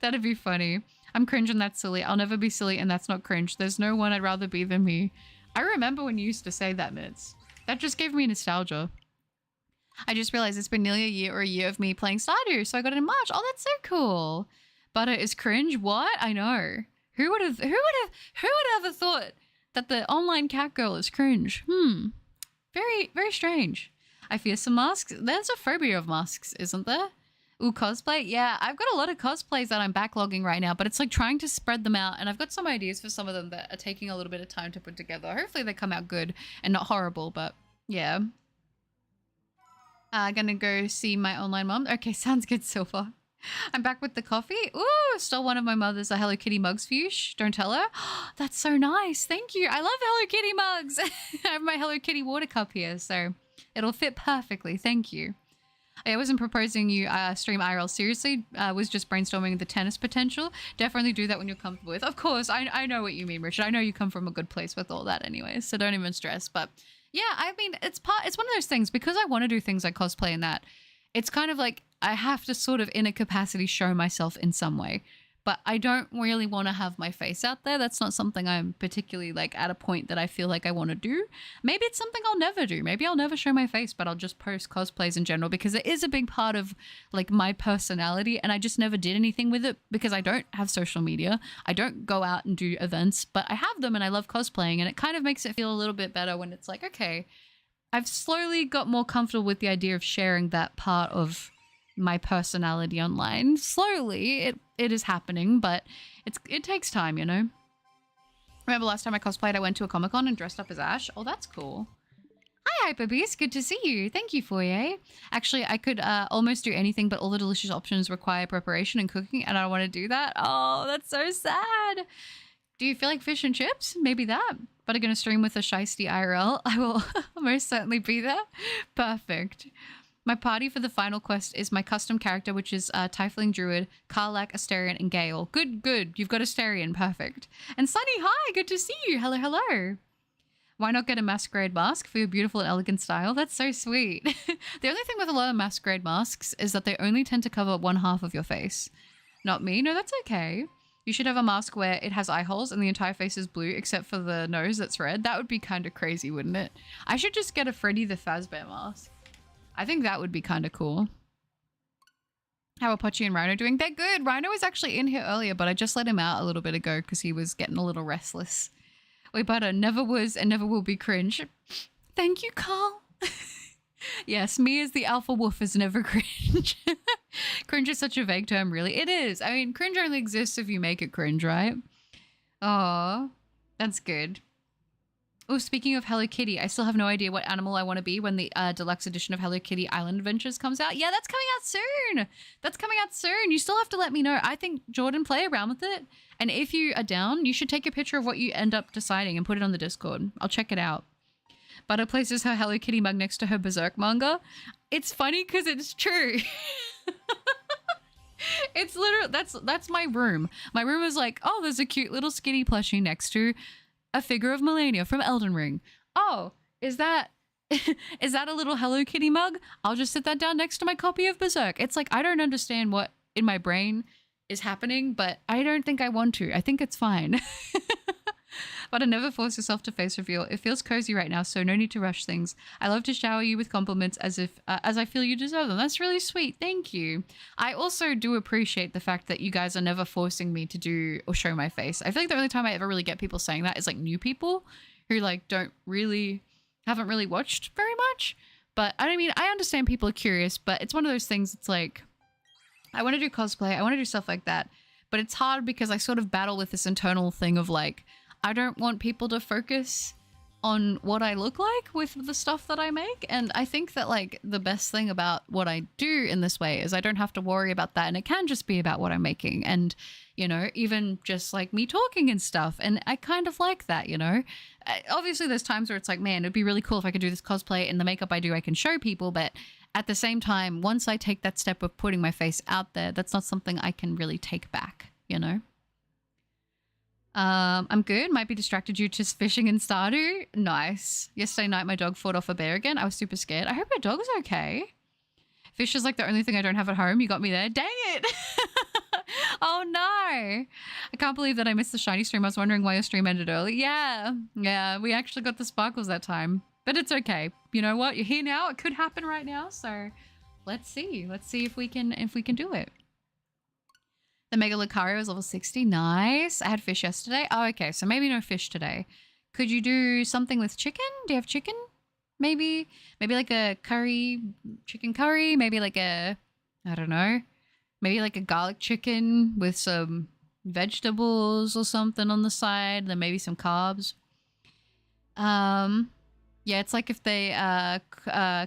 That'd be funny. I'm cringe and that's silly. I'll never be silly and that's not cringe. There's no one I'd rather be than me. I remember when you used to say that, Mitz. That just gave me nostalgia. I just realized it's been nearly a year of me playing Stardew, so I got it in March. Oh, that's so cool. Butter is cringe. What? I know. Who would ever thought that the online cat girl is cringe? Very, very strange. I fear some masks. There's a phobia of masks, isn't there? Ooh, cosplay? Yeah, I've got a lot of cosplays that I'm backlogging right now, but it's like trying to spread them out. And I've got some ideas for some of them that are taking a little bit of time to put together. Hopefully they come out good and not horrible, but yeah. Gonna go see my online mom. Okay, sounds good, Silver. I'm back with the coffee. Ooh, stole one of my mother's Hello Kitty mugs for you. Shh, don't tell her. That's so nice. Thank you. I love Hello Kitty mugs. I have my Hello Kitty water cup here, so it'll fit perfectly. Thank you. I wasn't proposing you stream IRL seriously. Was just brainstorming the tennis potential. Definitely do that when you're comfortable with. Of course, I know what you mean, Richard. I know you come from a good place with all that anyway, so don't even stress. But yeah, I mean, it's one of those things, because I want to do things like cosplay and that. It's kind of like I have to sort of in a capacity show myself in some way. But I don't really want to have my face out there. That's not something I'm particularly like at a point that I feel like I want to do. Maybe it's something I'll never do. Maybe I'll never show my face, but I'll just post cosplays in general, because it is a big part of like my personality, and I just never did anything with it because I don't have social media. I don't go out and do events, but I have them and I love cosplaying, and it kind of makes it feel a little bit better when it's like, okay, I've slowly got more comfortable with the idea of sharing that part of my personality online. Slowly it is happening, but it takes time, you know. Remember last time I cosplayed, I went to a Comic-Con and dressed up as Ash. Oh, that's cool. Hi Hyperbeast, good to see you. Thank you, Foyer. Actually, I could almost do anything, but all the delicious options require preparation and cooking, and I don't want to do that. Oh, that's so sad. Do you feel like fish and chips? Maybe that. But I'm gonna stream with a Shiesty IRL. I will most certainly be there. Perfect. My party for the final quest is my custom character, which is Tiefling Druid, Karlak, Asterion, and Gale. Good, good. You've got Asterion. Perfect. And Sunny, hi. Good to see you. Hello, hello. Why not get a masquerade mask for your beautiful and elegant style? That's so sweet. The only thing with a lot of masquerade masks is that they only tend to cover one half of your face. Not me. No, that's okay. You should have a mask where it has eye holes and the entire face is blue except for the nose that's red. That would be kind of crazy, wouldn't it? I should just get a Freddy the Fazbear mask. I think that would be kind of cool. How are Pochi and Rhino doing? They're good. Rhino was actually in here earlier, but I just let him out a little bit ago because he was getting a little restless. Wait, butter never was and never will be cringe. Thank you, Carl. Yes, me as the alpha wolf is never cringe. Cringe is such a vague term, really. It is. I mean, cringe only exists if you make it cringe, right? Aw, that's good. Oh, speaking of Hello Kitty, I still have no idea what animal I want to be when the deluxe edition of Hello Kitty Island Adventures comes out. Yeah, that's coming out soon. That's coming out soon. You still have to let me know. I think, Jordan, play around with it. And if you are down, you should take a picture of what you end up deciding and put it on the Discord. I'll check it out. Butter places her Hello Kitty mug next to her Berserk manga. It's funny because it's true. It's literally, that's my room. My room is like, oh, there's a cute little skinny plushie next to a figure of Melania from Elden Ring. Oh, is that a little Hello Kitty mug? I'll just sit that down next to my copy of Berserk. It's like, I don't understand what in my brain is happening, but I don't think I want to. I think it's fine. But I never force yourself to face reveal. It feels cozy right now, so no need to rush things. I love to shower you with compliments as I feel you deserve them. That's really sweet. Thank you. I also do appreciate the fact that you guys are never forcing me to do or show my face. I feel like the only time I ever really get people saying that is like new people who like haven't really watched very much. But I mean, I understand people are curious, but it's one of those things. It's like, I want to do cosplay. I want to do stuff like that. But it's hard because I sort of battle with this internal thing of like, I don't want people to focus on what I look like with the stuff that I make. And I think that like the best thing about what I do in this way is I don't have to worry about that. And it can just be about what I'm making. And, you know, even just like me talking and stuff. And I kind of like that, you know. Obviously there's times where it's like, man, it'd be really cool if I could do this cosplay and the makeup I do, I can show people. But at the same time, once I take that step of putting my face out there, that's not something I can really take back, you know. I'm good. Might be distracted due to fishing in Stardew. Nice. Yesterday night, my dog fought off a bear again. I was super scared. I hope your dog's okay. Fish is like the only thing I don't have at home. You got me there. Dang it. Oh no. I can't believe that I missed the shiny stream. I was wondering why your stream ended early. Yeah. We actually got the sparkles that time, but it's okay. You know what? You're here now. It could happen right now. So let's see. Let's see if we can do it. The Mega Lucario is level 60. Nice. I had fish yesterday. Oh, okay. So maybe no fish today. Could you do something with chicken? Do you have chicken? maybe like a curry, chicken curry, maybe like a, I don't know, maybe like a garlic chicken with some vegetables or something on the side, then maybe some carbs. Yeah, it's like if they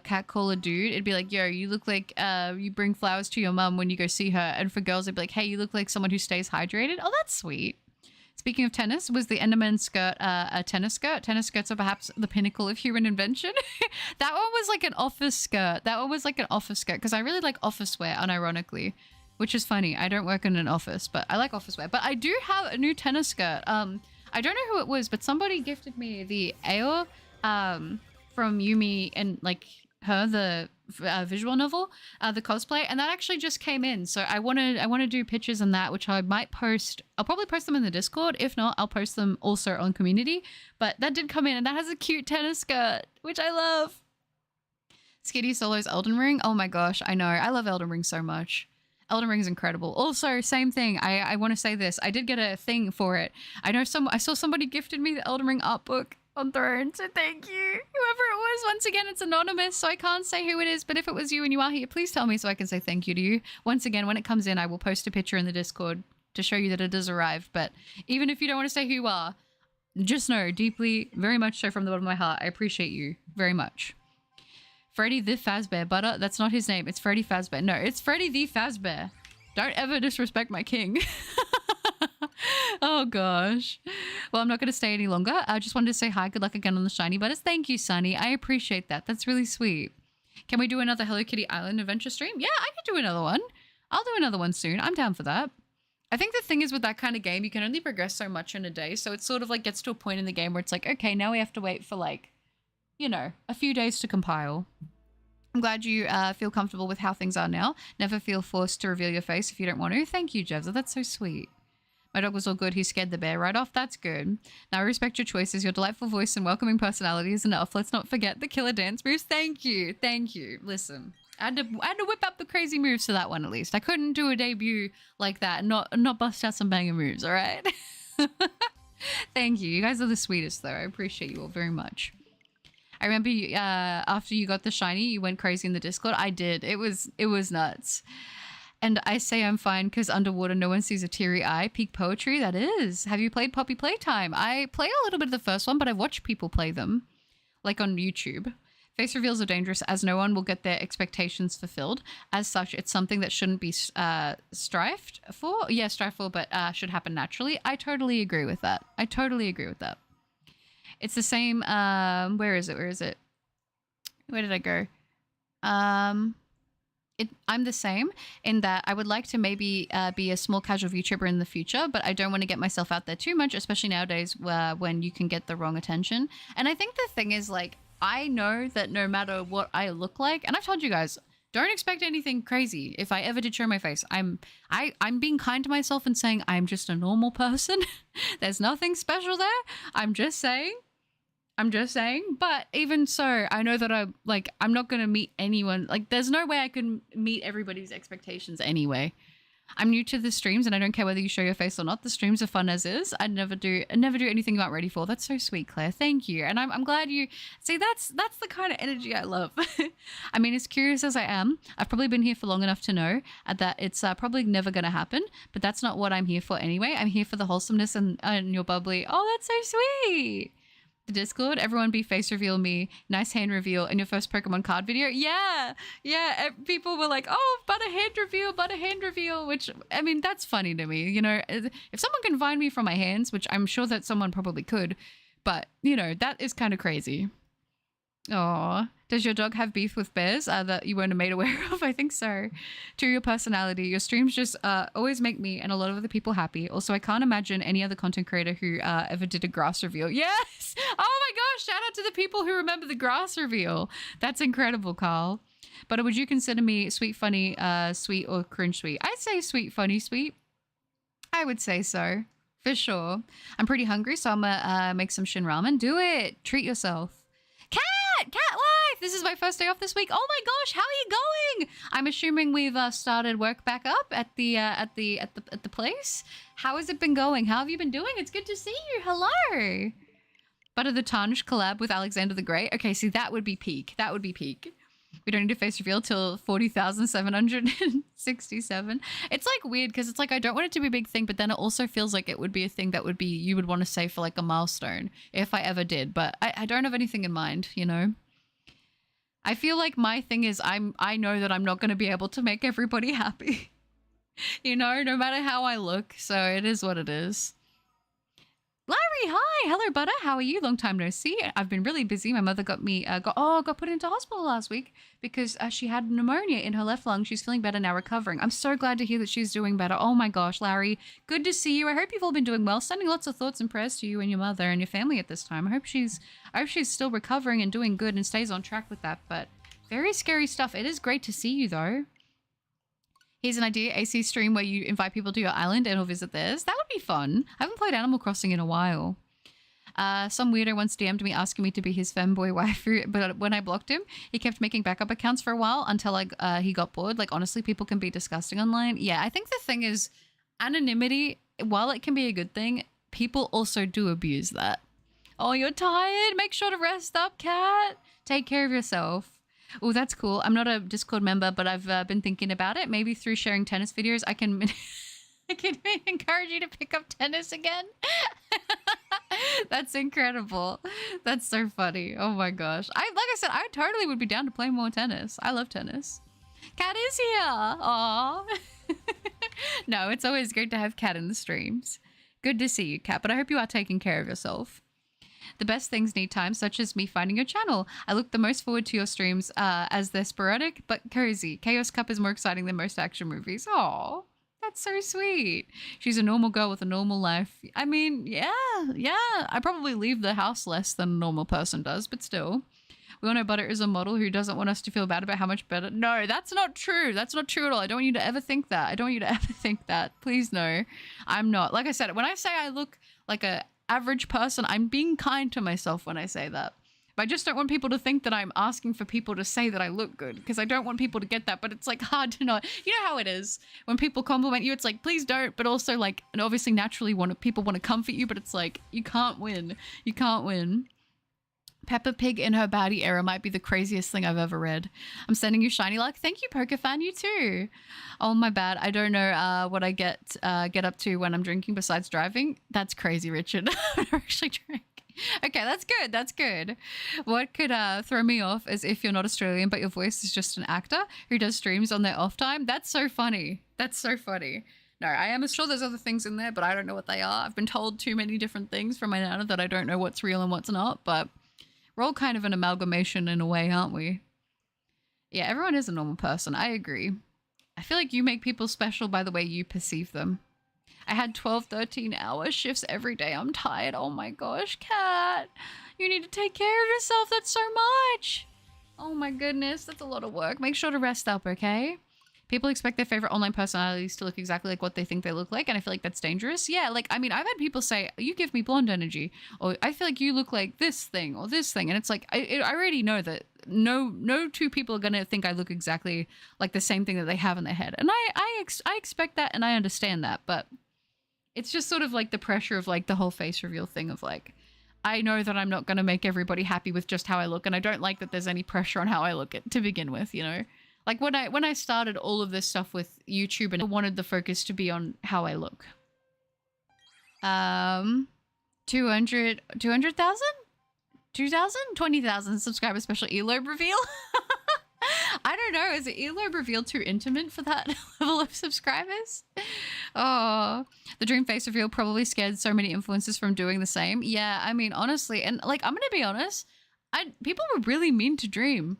catcall a dude, it'd be like, yo, you look like you bring flowers to your mum when you go see her. And for girls, it'd be like, hey, you look like someone who stays hydrated. Oh, that's sweet. Speaking of tennis, was the Enderman skirt a tennis skirt? Tennis skirts are perhaps the pinnacle of human invention. That one was like an office skirt. That one was like an office skirt because I really like office wear, unironically, which is funny. I don't work in an office, but I like office wear. But I do have a new tennis skirt. I don't know who it was, but somebody gifted me the AO from Yumi and like her, the visual novel, the cosplay, and that actually just came in. So I want to do pictures on that, which I might post. I'll probably post them in the Discord. If not, I'll post them also on community. But that did come in, and that has a cute tennis skirt, which I love. Skitty Solo's Elden Ring. Oh my gosh, I know. I love Elden Ring so much. Elden Ring is incredible. Also, same thing. I want to say this. I did get a thing for it. I saw somebody gifted me the Elden Ring art book on Throne, so thank you. Whoever it was, once again, it's anonymous, so I can't say who it is, but if it was you and you are here, please tell me so I can say thank you to you. Once again, when it comes in, I will post a picture in the Discord to show you that it has arrived, but even if you don't want to say who you are, just know deeply, very much so from the bottom of my heart, I appreciate you very much. Freddy the Fazbear Butter. That's not his name. It's Freddy Fazbear. No, it's Freddy the Fazbear. Don't ever disrespect my king. Oh gosh. Well, I'm not going to stay any longer. I just wanted to say hi. Good luck again on the shiny butters. Thank you, Sunny. I appreciate that. That's really sweet. Can we do another Hello Kitty Island adventure stream? Yeah, I could do another one. I'll do another one soon. I'm down for that. I think the thing is with that kind of game, you can only progress so much in a day. So it sort of like gets to a point in the game where it's like, okay, now we have to wait for like, you know, a few days to compile. I'm glad you feel comfortable with how things are now. Never feel forced to reveal your face if you don't want to. Thank you, Jevza. That's so sweet. My dog was all good. He scared the bear right off. That's good. Now I respect your choices. Your delightful voice and welcoming personality is enough. Let's not forget the killer dance moves. Thank you. Thank you. Listen, I had to whip up the crazy moves to that one at least. I couldn't do a debut like that and not bust out some banger moves, all right? Thank you. You guys are the sweetest, though. I appreciate you all very much. I remember after you got the shiny, you went crazy in the Discord. I did. It was nuts. And I say I'm fine because underwater no one sees a teary eye. Peak poetry, that is. Have you played Poppy Playtime? I play a little bit of the first one, but I've watched people play them, like on YouTube. Face reveals are dangerous as no one will get their expectations fulfilled. As such, it's something that shouldn't be strived for. Yeah, strived for, but should happen naturally. I totally agree with that. I totally agree with that. It's the same. Where is it? Where is it? Where did I go? I'm the same in that I would like to maybe be a small casual VTuber in the future, but I don't want to get myself out there too much, especially nowadays when you can get the wrong attention. And I think the thing is, like, I know that no matter what I look like, and I've told you guys, don't expect anything crazy. If I ever did show my face, I'm being kind to myself and saying I'm just a normal person. There's nothing special there. I'm just saying. But even so, I know that I'm not going to meet anyone. Like, there's no way I can meet everybody's expectations anyway. I'm new to the streams and I don't care whether you show your face or not. The streams are fun as is. I'd never do anything you aren't ready for. That's so sweet, Claire. Thank you. And I'm glad you see that's the kind of energy I love. I mean, as curious as I am, I've probably been here for long enough to know that it's probably never going to happen, but that's not what I'm here for anyway. I'm here for the wholesomeness and your bubbly. Oh, that's so sweet. The Discord, everyone be face reveal me, nice hand reveal in your first Pokemon card video. Yeah, people were like, oh, but a hand reveal, which, I mean, that's funny to me, you know. If someone can find me from my hands, which I'm sure that someone probably could, but, you know, that is kind of crazy. Aw. Does your dog have beef with bears that you weren't made aware of? I think so. To your personality, your streams just always make me and a lot of other people happy. Also, I can't imagine any other content creator who ever did a grass reveal. Yes! Oh my gosh, shout out to the people who remember the grass reveal. That's incredible, Carl. But would you consider me sweet, funny, sweet, or cringe sweet? I'd say sweet, funny, sweet. I would say so. For sure. I'm pretty hungry, so I'm gonna make some shin ramen. Do it. Treat yourself. Cat life. This is my first day off this week. Oh my gosh, how are you going? I'm assuming we've started work back up at the place. How has it been going? How have you been doing? It's good to see you. Hello. Butter the Tarnish collab with Alexander the Great. Okay, see, that would be peak. That would be peak. We don't need a face reveal till 40,767. It's like weird because it's like I don't want it to be a big thing, but then it also feels like it would be a thing that would be you would want to say for like a milestone if I ever did. But I don't have anything in mind, you know? I feel like my thing is I know that I'm not going to be able to make everybody happy, you know, no matter how I look. So it is what it is. Larry, hi. Hello, butter. How are you? Long time no see. I've been really busy. My mother got put into hospital last week because she had pneumonia in her left lung. She's feeling better now, recovering. I'm so glad to hear that she's doing better. Oh my gosh, Larry, good to see you. I hope you've all been doing well. Sending lots of thoughts and prayers to you and your mother and your family at this time. I hope she's still recovering and doing good and stays on track with that. But very scary stuff. It is great to see you though. Here's an idea, AC stream where you invite people to your island and will visit theirs. That would be fun. I haven't played Animal Crossing in a while. Some weirdo once DM'd me asking me to be his femboy waifu, but when I blocked him, he kept making backup accounts for a while until he got bored. Like, honestly, people can be disgusting online. Yeah, I think the thing is anonymity, while it can be a good thing, people also do abuse that. Oh, you're tired? Make sure to rest up, cat. Take care of yourself. Oh, that's cool. I'm not a Discord member, but I've been thinking about it. Maybe through sharing tennis videos, I can encourage you to pick up tennis again. That's incredible. That's so funny. Oh my gosh. Like I said, I totally would be down to play more tennis. I love tennis. Cat is here. Aw. No, it's always great to have Cat in the streams. Good to see you, Cat, but I hope you are taking care of yourself. The best things need time, such as me finding your channel. I look the most forward to your streams as they're sporadic but cozy. Chaos Cup is more exciting than most action movies. Aw, that's so sweet. She's a normal girl with a normal life. I mean, yeah. I probably leave the house less than a normal person does, but still. We all know Butter is a model who doesn't want us to feel bad about how much better. No, that's not true. That's not true at all. I don't want you to ever think that. I don't want you to ever think that. Please, no. I'm not. Like I said, when I say I look like a average person, I'm being kind to myself when I say that. But I just don't want people to think that I'm asking for people to say that I look good, because I don't want people to get that. But it's like hard to not. You know how it is when people compliment you, it's like, please don't, but also like, and obviously naturally people want to comfort you, but it's like, you can't win. You can't win. Peppa Pig in her baddie era might be the craziest thing I've ever read. I'm sending you shiny luck. Thank you, Pokéfan. You too. Oh, my bad. I don't know what I get up to when I'm drinking besides driving. That's crazy, Richard. I don't actually drink. Okay, that's good. That's good. What could throw me off is if you're not Australian, but your voice is just an actor who does streams on their off time. That's so funny. That's so funny. No, I am sure there's other things in there, but I don't know what they are. I've been told too many different things from my nana that I don't know what's real and what's not, but we're all kind of an amalgamation in a way, aren't we? Yeah, everyone is a normal person. I agree. I feel like you make people special by the way you perceive them. I had 12, 13-hour shifts every day. I'm tired. Oh my gosh, Cat. You need to take care of yourself. That's so much. Oh my goodness. That's a lot of work. Make sure to rest up, okay? People expect their favorite online personalities to look exactly like what they think they look like, and I feel like that's dangerous. Yeah, like, I mean, I've had people say, you give me blonde energy, or I feel like you look like this thing, or this thing, and it's like, I already know that no two people are going to think I look exactly like the same thing that they have in their head, and I expect that, and I understand that, but it's just sort of like the pressure of like the whole face reveal thing of like, I know that I'm not going to make everybody happy with just how I look, and I don't like that there's any pressure on how I look to begin with, you know? Like when I started all of this stuff with YouTube, and I wanted the focus to be on how I look. 200,000? 2,000? 20,000 subscriber special earlobe reveal? I don't know. Is the earlobe reveal too intimate for that level of subscribers? Oh, the dream face reveal probably scared so many influencers from doing the same. Yeah, I mean, honestly, and like, I'm going to be honest, people were really mean to Dream.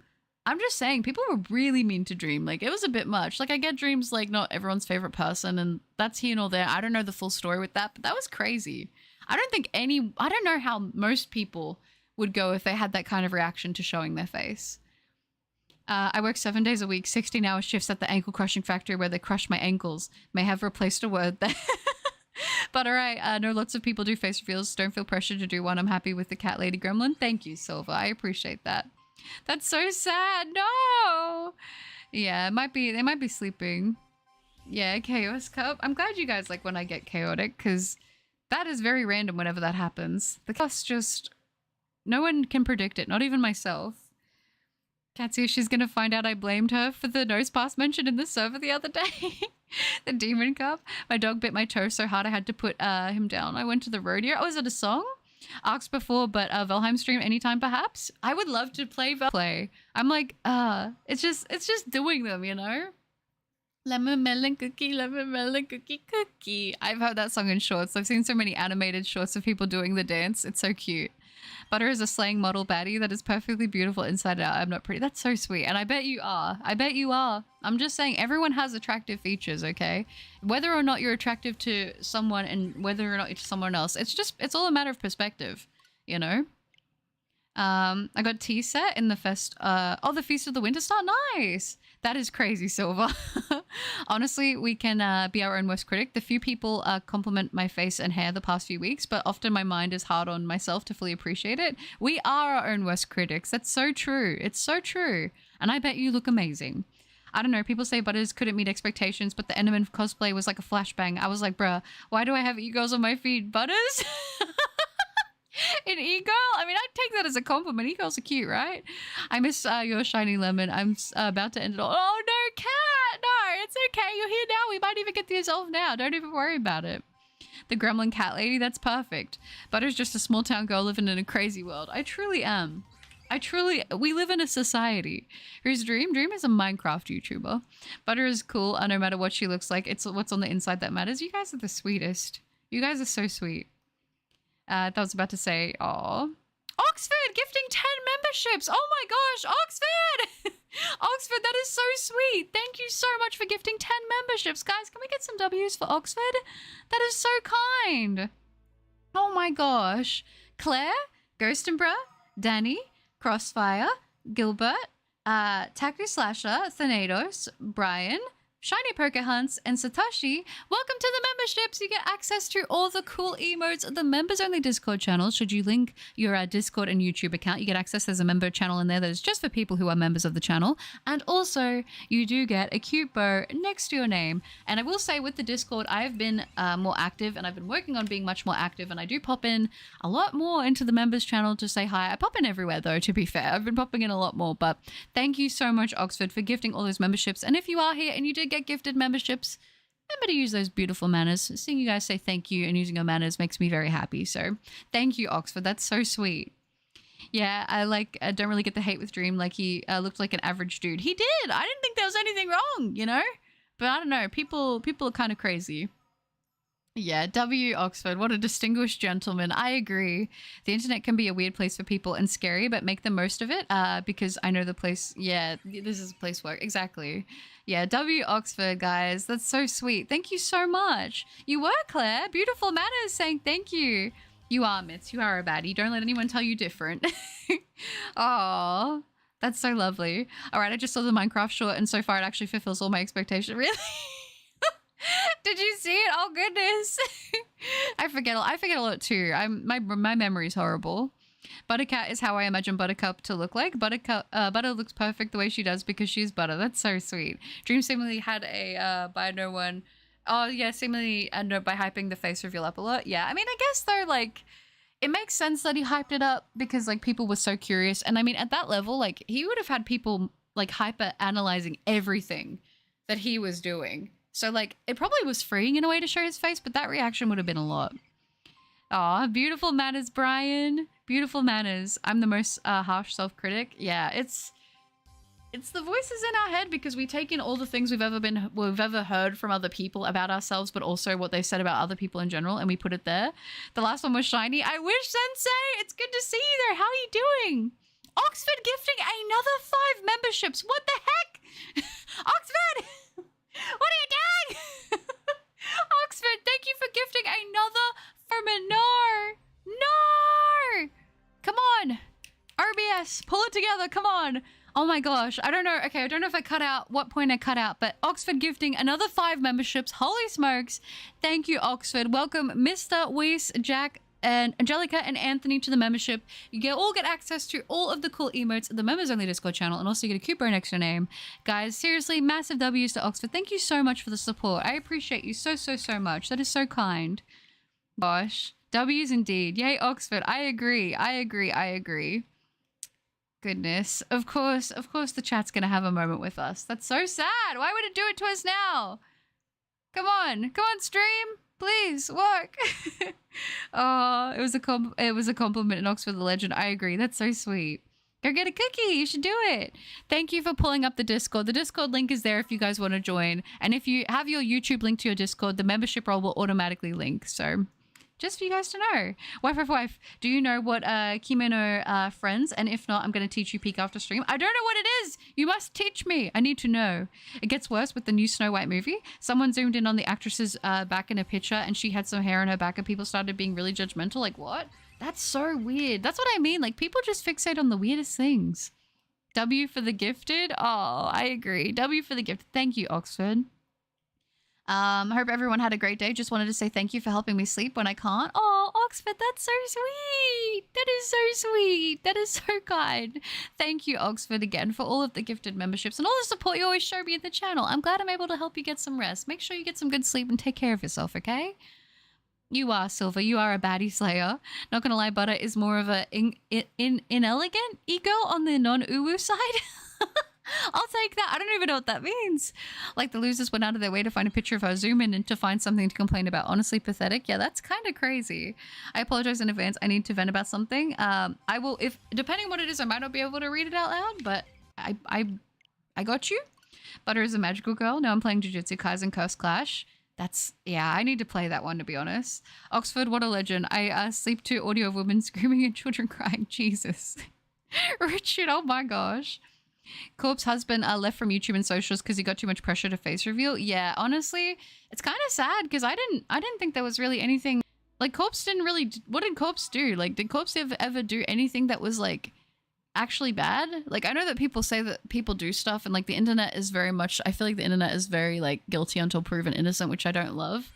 I'm just saying, people were really mean to Dream. Like, it was a bit much. Like, I get Dream's, like, not everyone's favorite person, and that's here nor there. I don't know the full story with that, but that was crazy. I don't know how most people would go if they had that kind of reaction to showing their face. I work 7 days a week, 16-hour shifts at the ankle crushing factory where they crush my ankles. May have replaced a word there. But all right, I know lots of people do face reveals. Don't feel pressured to do one. I'm happy with the cat lady gremlin. Thank you, Silva. I appreciate that. That's so sad. No. Yeah, they might be sleeping. Yeah, Chaos Cup. I'm glad you guys like when I get chaotic, because that is very random whenever that happens. The chaos just No one can predict it, not even myself. Katsia, she's gonna find out I blamed her for the nose pass mentioned in the server the other day. The demon cup. My dog bit my toe so hard I had to put him down. I went to the rodeo. Oh, is it a song? Asked before, but Valheim stream anytime perhaps? I would love to play. I'm like, it's just doing them, you know? Lemon melon cookie, lemon melon cookie, cookie. I've heard that song in shorts. I've seen so many animated shorts of people doing the dance. It's so cute. Butter is a slaying model baddie that is perfectly beautiful inside out. I'm not pretty. That's so sweet. And I bet you are. I bet you are. I'm just saying everyone has attractive features, okay? Whether or not you're attractive to someone and whether or not it's someone else, it's all a matter of perspective, you know? I got tea set in the the Feast of the Winter Star. Nice. That is crazy, Silver. Honestly, we can be our own worst critic. The few people compliment my face and hair the past few weeks, but often my mind is hard on myself to fully appreciate it. We are our own worst critics. That's so true. It's so true. And I bet you look amazing. I don't know, people say Butters couldn't meet expectations, but the Enderman cosplay was like a flashbang. I was like, bruh, why do I have e-girls on my feed? Butters? An e-girl? I mean, I'd take that as a compliment. E-girls are cute, right? I miss your shiny lemon. I'm about to end it all. Oh, no, cat! No, it's okay. You're here now. We might even get the Azelf now. Don't even worry about it. The gremlin cat lady, that's perfect. Butter's just a small town girl living in a crazy world. I truly am. We live in a society. Here's Dream. Dream is a Minecraft YouTuber. Butter is cool, no matter what she looks like. It's what's on the inside that matters. You guys are the sweetest. You guys are so sweet. That was about to say, aw. Oxford gifting 10 memberships. Oh my gosh, Oxford! Oxford, that is so sweet. Thank you so much for gifting 10 memberships. Guys, can we get some W's for Oxford? That is so kind. Oh my gosh. Claire, Ghostenbra, Danny, Crossfire, Gilbert, Taku Slasher, Thanatos, Brian, Shiny Poker Hunts, and Satoshi, welcome to the memberships. You get access to all the cool emotes of the members-only Discord channel. Should you link your Discord and YouTube account, you get access. There's a member channel in there that is just for people who are members of the channel. And also, you do get a cute bow next to your name. And I will say with the Discord, I've been more active, and I've been working on being much more active, and I do pop in a lot more into the members channel to say hi. I pop in everywhere, though, to be fair. I've been popping in a lot more, but thank you so much, Oxford, for gifting all those memberships. And if you are here and you did get gifted memberships, remember to use those beautiful manners. Seeing you guys say thank you and using your manners makes me very happy. So thank you, Oxford. That's so sweet. Yeah, I don't really get the hate with Dream. Like, he looked like an average dude. He did. I didn't think there was anything wrong, you know? But I don't know. People are kind of crazy. Yeah, W. Oxford, what a distinguished gentleman. I agree. The internet can be a weird place for people and scary, but make the most of it because I know the place. Yeah, this is a place where, exactly. Yeah, W. Oxford, guys. That's so sweet. Thank you so much. You were, Claire. Beautiful manners saying thank you. You are, Mitz. You are a baddie. Don't let anyone tell you different. Aw, that's so lovely. All right, I just saw the Minecraft short, and so far it actually fulfills all my expectations. Really? Did you see it? Oh goodness. I forget a lot too. My memory's horrible. Buttercat is how I imagine Buttercup to look like. Butter looks perfect the way she does because she's Butter. That's so sweet. Dream seemingly had a by no one. Oh yeah, seemingly by hyping the face reveal up a lot. Yeah, I mean, I guess though, like, it makes sense that he hyped it up because like people were so curious, and I mean at that level, like he would have had people like hyper analyzing everything that he was doing. So, like, it probably was freeing in a way to show his face, but that reaction would have been a lot. Aw, beautiful manners, Brian. Beautiful manners. I'm the most harsh self-critic. Yeah, it's the voices in our head because we take in all the things we've ever heard from other people about ourselves, but also what they've said about other people in general, and we put it there. The last one was Shiny. I wish, Sensei! It's good to see you there. How are you doing? Oxford gifting another 5 memberships. What the heck? Oxford! What are you doing? Oxford, thank you for gifting another ferment. No! Come on. RBS, pull it together. Come on. Oh my gosh. I don't know. Okay, I don't know if I cut out what point I cut out, but Oxford gifting another 5 memberships. Holy smokes. Thank you, Oxford. Welcome, Mr. Weiss, Jack, and Angelica and Anthony to the membership. You all get access to all of the cool emotes of the members only Discord channel, and also you get a cute bow next to your name. Guys, seriously, massive W's to Oxford. Thank you so much for the support. I appreciate you so much. That is so kind. Gosh. W's indeed. Yay, Oxford. I agree. I agree. I agree. Goodness. Of course the chat's going to have a moment with us. That's so sad. Why would it do it to us now? Come on, stream. Please, work. Oh, it was a compliment in Oxford the Legend. I agree. That's so sweet. Go get a cookie. You should do it. Thank you for pulling up the Discord. The Discord link is there if you guys want to join. And if you have your YouTube link to your Discord, the membership role will automatically link. So just for you guys to know. Wife, do you know what kimono friends? And if not, I'm going to teach you peek after stream. I don't know what it is. You must teach me. I need to know. It gets worse with the new Snow White movie. Someone zoomed in on the actress's back in a picture and she had some hair on her back and people started being really judgmental. Like, what? That's so weird. That's what I mean. Like, people just fixate on the weirdest things. W for the gifted. Oh, I agree. W for the gifted. Thank you, Oxford. I hope everyone had a great day. Just wanted to say thank you for helping me sleep when I can't. Oh, Oxford, that's so sweet. That is so sweet. That is so kind. Thank you, Oxford, again, for all of the gifted memberships and all the support you always show me in the channel. I'm glad I'm able to help you get some rest. Make sure you get some good sleep and take care of yourself, okay? You are, Silver. You are a baddie slayer. Not gonna lie, Butter is more of a inelegant ego on the non-uwu side. I'll take that. I don't even know what that means. Like the losers went out of their way to find a picture of her, zoom in and to find something to complain about. Honestly, pathetic. Yeah, that's kind of crazy. I apologize in advance. I need to vent about something. I will, if depending on what it is, I might not be able to read it out loud, but I got you. Butter is a magical girl. Now I'm playing Jujutsu Kaisen Curse Clash. Yeah, I need to play that one, to be honest. Oxford, what a legend. I sleep to audio of women screaming and children crying. Jesus. Richard, oh my gosh. Corp's husband left from YouTube and socials because he got too much pressure to face reveal. Yeah, honestly, it's kind of sad because I didn't think there was really anything. Like, Corpse didn't really... What did Corpse do? Like, did Corpse ever do anything that was, like, actually bad? Like, I know that people say that people do stuff and, like, the internet is very much... I feel like the internet is very, like, guilty until proven innocent, which I don't love.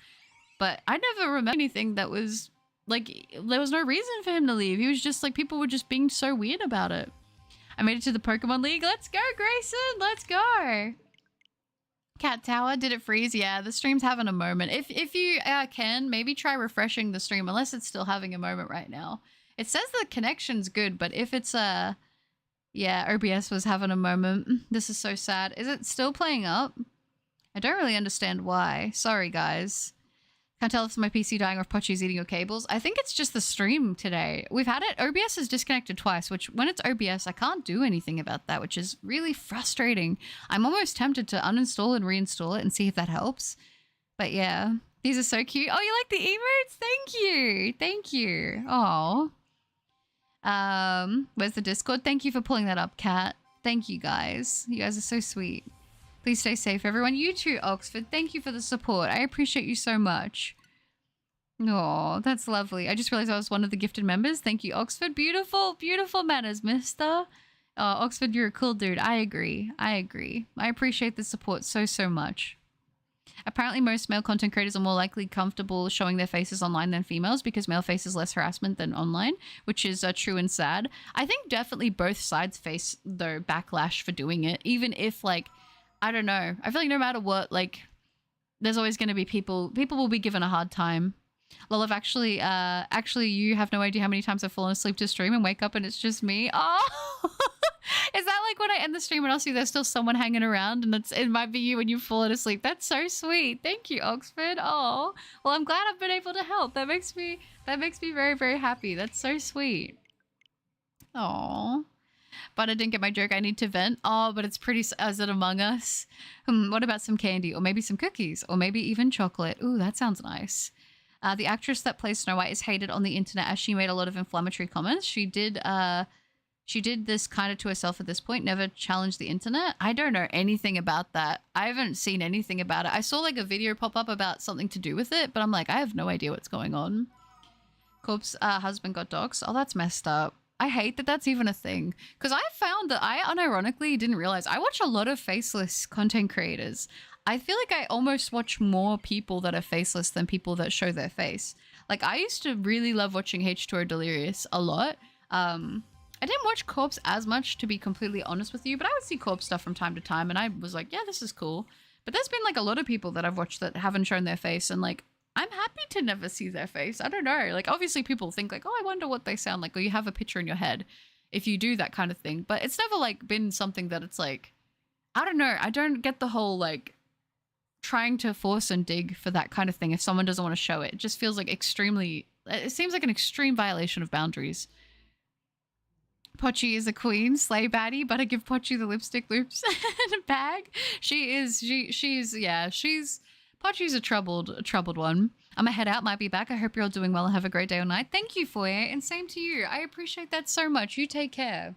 But I never remember anything that was... Like, there was no reason for him to leave. He was just, like, people were just being so weird about it. I made it to the Pokemon League. Let's go, Grayson. Let's go. Cat Tower, did it freeze? Yeah, the stream's having a moment. If you can, maybe try refreshing the stream, unless it's still having a moment right now. It says the connection's good, but if it's yeah, OBS was having a moment. This is so sad. Is it still playing up? I don't really understand why. Sorry, guys. Can't tell if it's my PC dying or if Pochi's eating your cables. I think it's just the stream today. We've had it. OBS is disconnected twice, which when it's OBS, I can't do anything about that, which is really frustrating. I'm almost tempted to uninstall and reinstall it and see if that helps. But yeah, these are so cute. Oh, you like the emotes? Thank you. Thank you. Oh. Where's the Discord? Thank you for pulling that up, Kat. Thank you, guys. You guys are so sweet. Please stay safe, everyone. You too, Oxford. Thank you for the support. I appreciate you so much. Oh, that's lovely. I just realized I was one of the gifted members. Thank you, Oxford. Beautiful, beautiful manners, mister. Oh, Oxford, you're a cool dude. I agree. I agree. I appreciate the support so, so much. Apparently, most male content creators are more likely comfortable showing their faces online than females because male face is less harassment than online, which is true and sad. I think definitely both sides face, though, backlash for doing it, even if, like, I don't know. I feel like no matter what, like, there's always going to be people will be given a hard time. Lol, actually, you have no idea how many times I've fallen asleep to stream and wake up and it's just me. Oh, is that like when I end the stream and I'll see there's still someone hanging around and it might be you when you've fallen asleep? That's so sweet. Thank you, Oxford. Oh, well, I'm glad I've been able to help. That makes me very, very happy. That's so sweet. Oh. But I didn't get my joke. I need to vent. Oh, but it's pretty... Is it Among Us? What about some candy? Or maybe some cookies? Or maybe even chocolate? Ooh, that sounds nice. The actress that plays Snow White is hated on the internet as she made a lot of inflammatory comments. She did this kind of to herself at this point. Never challenged the internet. I don't know anything about that. I haven't seen anything about it. I saw like a video pop up about something to do with it, but I'm like, I have no idea what's going on. Corp's husband got doxxed. Oh, that's messed up. I hate that that's even a thing because I found that I unironically didn't realize I watch a lot of faceless content creators. I feel like I almost watch more people that are faceless than people that show their face. Like I used to really love watching H2O Delirious a lot. I didn't watch Corpse as much, to be completely honest with you, but I would see Corpse stuff from time to time and I was like, yeah, this is cool. But there's been like a lot of people that I've watched that haven't shown their face and like, I'm happy to never see their face. I don't know. Like, obviously people think like, oh, I wonder what they sound like, or you have a picture in your head if you do that kind of thing. But it's never like been something that it's like, I don't know. I don't get the whole like trying to force and dig for that kind of thing if someone doesn't want to show it. It just feels like it seems like an extreme violation of boundaries. Pochi is a queen, slay baddie, but I give Pochi the lipstick loops and a bag. She's Pochi's a troubled one. I'm gonna head out, might be back. I hope you're all doing well and have a great day or night. Thank you, Foyer, and same to you. I appreciate that so much. You take care.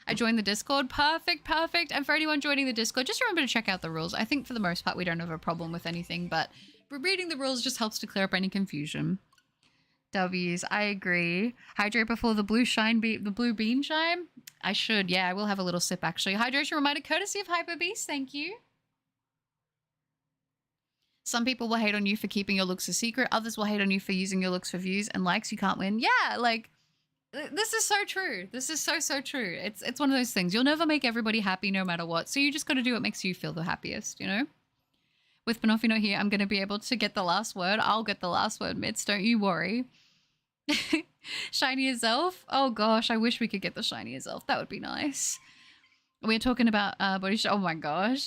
I joined the Discord. Perfect. And for anyone joining the Discord, just remember to check out the rules. I think for the most part, we don't have a problem with anything, but reading the rules just helps to clear up any confusion. W's, I agree. Hydrate before the blue bean shine. I should, yeah, I will have a little sip actually. Hydration reminder courtesy of Hyper Beast, thank you. Some people will hate on you for keeping your looks a secret. Others will hate on you for using your looks for views and likes. You can't win. Yeah, like, this is so true. This is so true. It's one of those things. You'll never make everybody happy no matter what. So you just got to do what makes you feel the happiest, you know? With Panofino here, I'm going to be able to get the last word. I'll get the last word, Mitz. Don't you worry. Shiny Azelf. Oh gosh, I wish we could get the shiny Azelf. That would be nice. We're talking about body shop. Oh my gosh.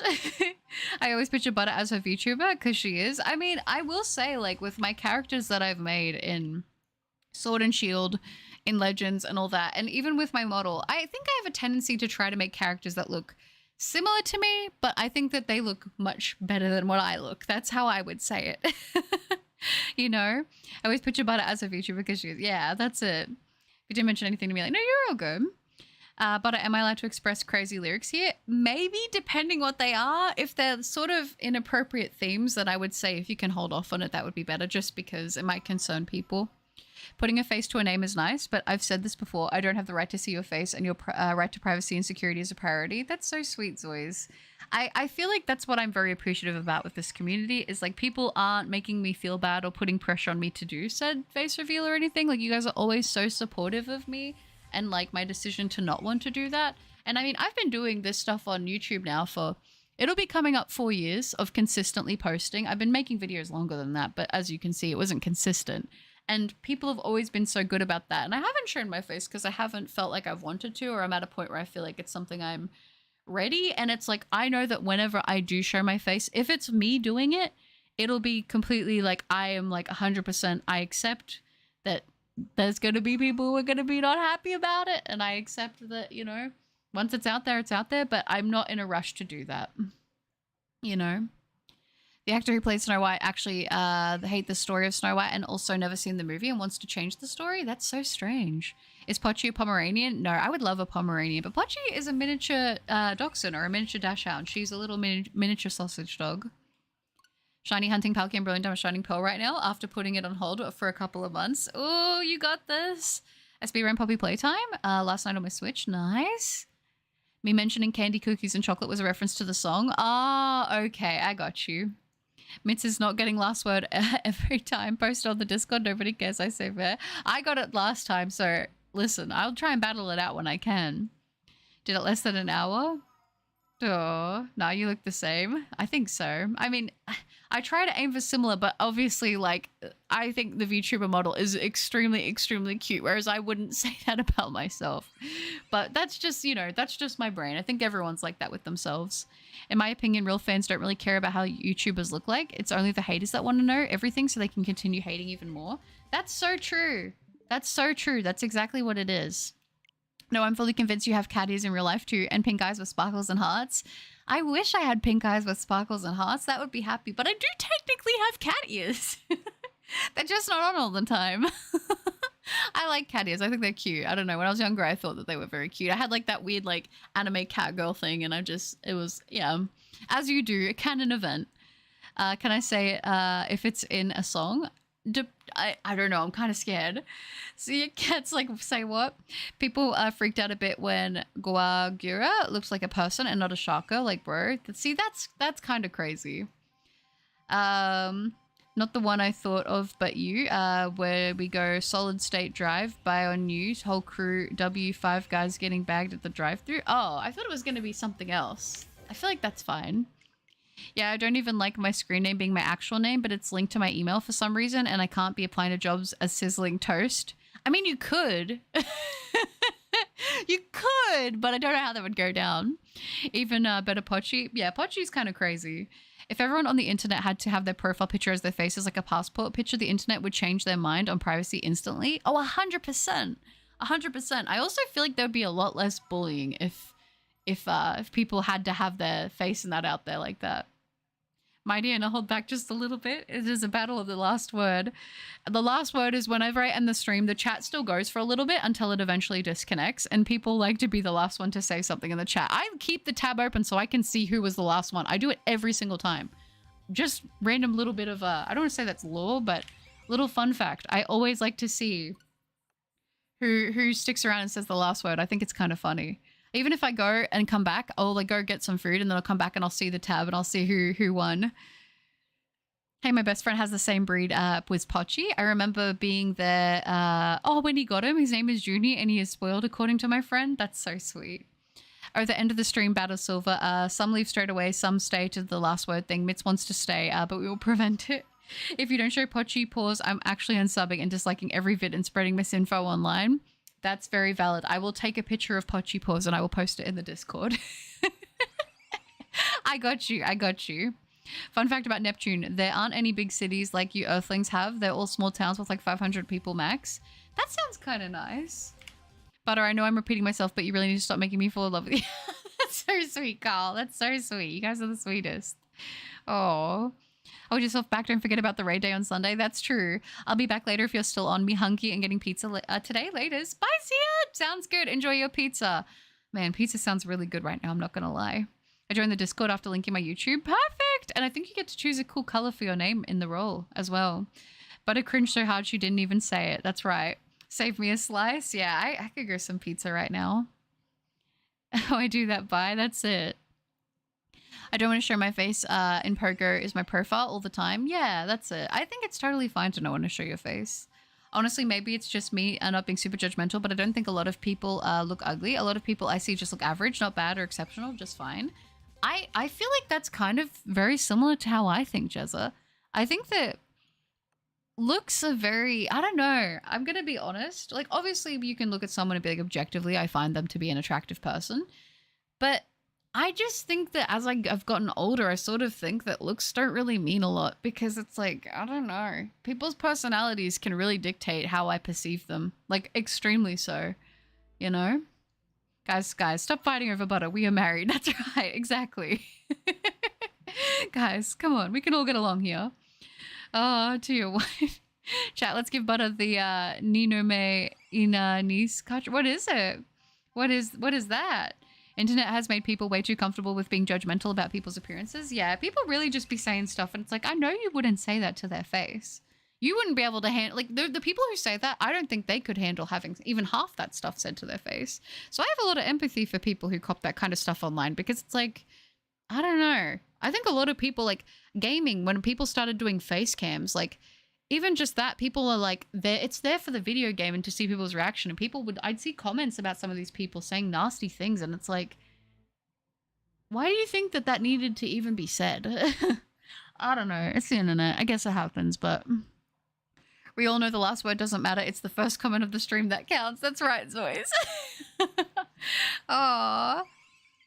I always picture Butter as her VTuber because she is. I mean, I will say, like, with my characters that I've made in Sword and Shield, in Legends and all that, and even with my model, I think I have a tendency to try to make characters that look similar to me, but I think that they look much better than what I look. That's how I would say it. You know, I always picture Butter as a VTuber because she is. Yeah, that's it. If you didn't mention anything to me, like, no, you're all good. Butter, am I allowed to express crazy lyrics here? Maybe, depending what they are. If they're sort of inappropriate themes, then I would say if you can hold off on it, that would be better, just because it might concern people. Putting a face to a name is nice, but I've said this before. I don't have the right to see your face, and your right to privacy and security is a priority. That's so sweet, Zoys. I feel like that's what I'm very appreciative about with this community, is like people aren't making me feel bad or putting pressure on me to do said face reveal or anything. Like, you guys are always so supportive of me and like my decision to not want to do that. And I mean, I've been doing this stuff on YouTube now for, it'll be coming up 4 years of consistently posting. I've been making videos longer than that, but as you can see, it wasn't consistent. And people have always been so good about that. And I haven't shown my face because I haven't felt like I've wanted to, or I'm at a point where I feel like it's something I'm ready. And it's like, I know that whenever I do show my face, if it's me doing it, it'll be completely like, I am like 100%, I accept that there's going to be people who are going to be not happy about it. And I accept that, you know, once it's out there, but I'm not in a rush to do that, you know? The actor who played Snow White actually hate the story of Snow White and also never seen the movie and wants to change the story. That's so strange. Is Pochi a Pomeranian? No, I would love a Pomeranian, but Pochi is a miniature dachshund or a miniature dachshund. She's a little miniature sausage dog. Shiny hunting Palkia and Brilliant. I'm a shining pearl right now after putting it on hold for a couple of months. Oh, you got this. SB Ren Poppy Playtime. Last night on my Switch. Nice. Me mentioning candy, cookies, and chocolate was a reference to the song. Ah, okay. I got you. Mitz is not getting last word every time. Post on the Discord. Nobody cares. I say fair. I got it last time, so listen, I'll try and battle it out when I can. Did it less than an hour? Oh, no, you look the same. I think so. I mean, I try to aim for similar, but obviously, like, I think the VTuber model is extremely, extremely cute, whereas I wouldn't say that about myself. But that's just, you know, that's just my brain. I think everyone's like that with themselves. In my opinion, real fans don't really care about how YouTubers look like. It's only the haters that want to know everything so they can continue hating even more. That's so true. That's so true. That's exactly what it is. No, I'm fully convinced you have cat ears in real life too, and pink eyes with sparkles and hearts. I wish I had pink eyes with sparkles and hearts. That would be happy. But I do technically have cat ears. They're just not on all the time. I like cat ears. I think they're cute. I don't know. When I was younger, I thought that they were very cute. I had like that weird like anime cat girl thing, and it was, yeah, as you do, a canon event. Can I say if it's in a song? I don't know. I'm kind of scared. So your cat's like, say what? People freaked out a bit when Guagura looks like a person and not a sharker. Like, bro, see, that's kind of crazy. Not the one I thought of, but you. Where we go solid state drive, buy on news, whole crew, W5 guys getting bagged at the drive-thru. Oh, I thought it was going to be something else. I feel like that's fine. Yeah, I don't even like my screen name being my actual name, but it's linked to my email for some reason, and I can't be applying to jobs as Sizzling Toast. I mean, you could. You could, but I don't know how that would go down. Even better Pochi. Yeah, Pochi's kind of crazy. If everyone on the internet had to have their profile picture as their face as like a passport picture, the internet would change their mind on privacy instantly. Oh, 100%. 100%. I also feel like there'd be a lot less bullying if people had to have their face and that out there like that. My dear, and I'll hold back just a little bit. It is a battle of the last word. The last word is whenever I end the stream, the chat still goes for a little bit until it eventually disconnects, and people like to be the last one to say something in the chat. I keep the tab open so I can see who was the last one. I do it every single time. Just random little bit of I don't want to say that's lore, but little fun fact. I always like to see who sticks around and says the last word. I think it's kind of funny. Even if I go and come back, I'll like go get some food and then I'll come back and I'll see the tab and I'll see who won. Hey, my best friend has the same breed with Pochi. I remember being there. When he got him, his name is Junie and he is spoiled according to my friend. That's so sweet. Oh, the end of the stream, Battle Silver. Some leave straight away, some stay to the last word thing. Mitz wants to stay, but we will prevent it. If you don't show Pochi pause, I'm actually unsubbing and disliking every vid and spreading misinfo online. That's very valid. I will take a picture of Pochi paws and I will post it in the Discord. I got you. I got you. Fun fact about Neptune. There aren't any big cities like you Earthlings have. They're all small towns with like 500 people max. That sounds kind of nice. Butter, I know I'm repeating myself, but you really need to stop making me fall in love with you. That's so sweet, Carl. That's so sweet. You guys are the sweetest. Oh. Hold yourself back. Don't forget about the raid day on Sunday. That's true. I'll be back later if you're still on me hungry and getting pizza today. Laters. Bye, Zia. Sounds good. Enjoy your pizza. Man, pizza sounds really good right now. I'm not going to lie. I joined the Discord after linking my YouTube. Perfect. And I think you get to choose a cool color for your name in the role as well. But I cringed so hard she didn't even say it. That's right. Save me a slice. Yeah, I could go some pizza right now. Oh, I do that. Bye. That's it. I don't want to show my face in Pogo is my profile all the time. Yeah, that's it. I think it's totally fine to not want to show your face. Honestly, maybe it's just me not being super judgmental, but I don't think a lot of people look ugly. A lot of people I see just look average, not bad or exceptional, just fine. I feel like that's kind of very similar to how I think, Jezza. I think that looks are very, I don't know. I'm going to be honest. Like, obviously, you can look at someone and be like, objectively, I find them to be an attractive person. But I just think that as I've gotten older, I sort of think that looks don't really mean a lot because it's like, I don't know. People's personalities can really dictate how I perceive them. Like, extremely so, you know? Guys, stop fighting over butter. We are married. That's right. Exactly. Guys, come on. We can all get along here. Oh, to your wife. Chat, let's give butter the Ninome Ina Nice. What is it? What is that? Internet has made people way too comfortable with being judgmental about people's appearances. Yeah, people really just be saying stuff and it's like, I know you wouldn't say that to their face. You wouldn't be able to handle, like, the people who say that, I don't think they could handle having even half that stuff said to their face. So I have a lot of empathy for people who cop that kind of stuff online because it's like, I don't know. I think a lot of people, like, gaming, when people started doing face cams, like, even just that, people are like, it's there for the video game and to see people's reaction. And I'd see comments about some of these people saying nasty things. And it's like, why do you think that needed to even be said? I don't know. It's the internet. I guess it happens, but we all know the last word doesn't matter. It's the first comment of the stream that counts. That's right, Zoys. Aww.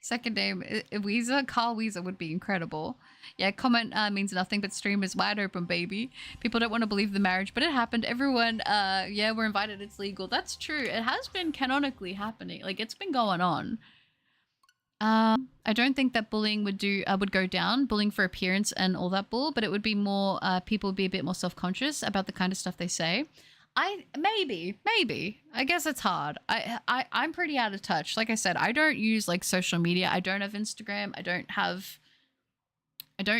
Second name, Weezer. Carl Weezer would be incredible. Yeah, comment means nothing, but stream is wide open, baby. People don't want to believe the marriage, but it happened. Everyone, yeah, we're invited. It's legal. That's true. It has been canonically happening. Like, it's been going on. I don't think that bullying would go down, bullying for appearance and all that bull, but it would be more, people would be a bit more self-conscious about the kind of stuff they say. Maybe. I guess it's hard. I'm pretty out of touch. Like I said, I don't use like social media. I don't have Instagram. I don't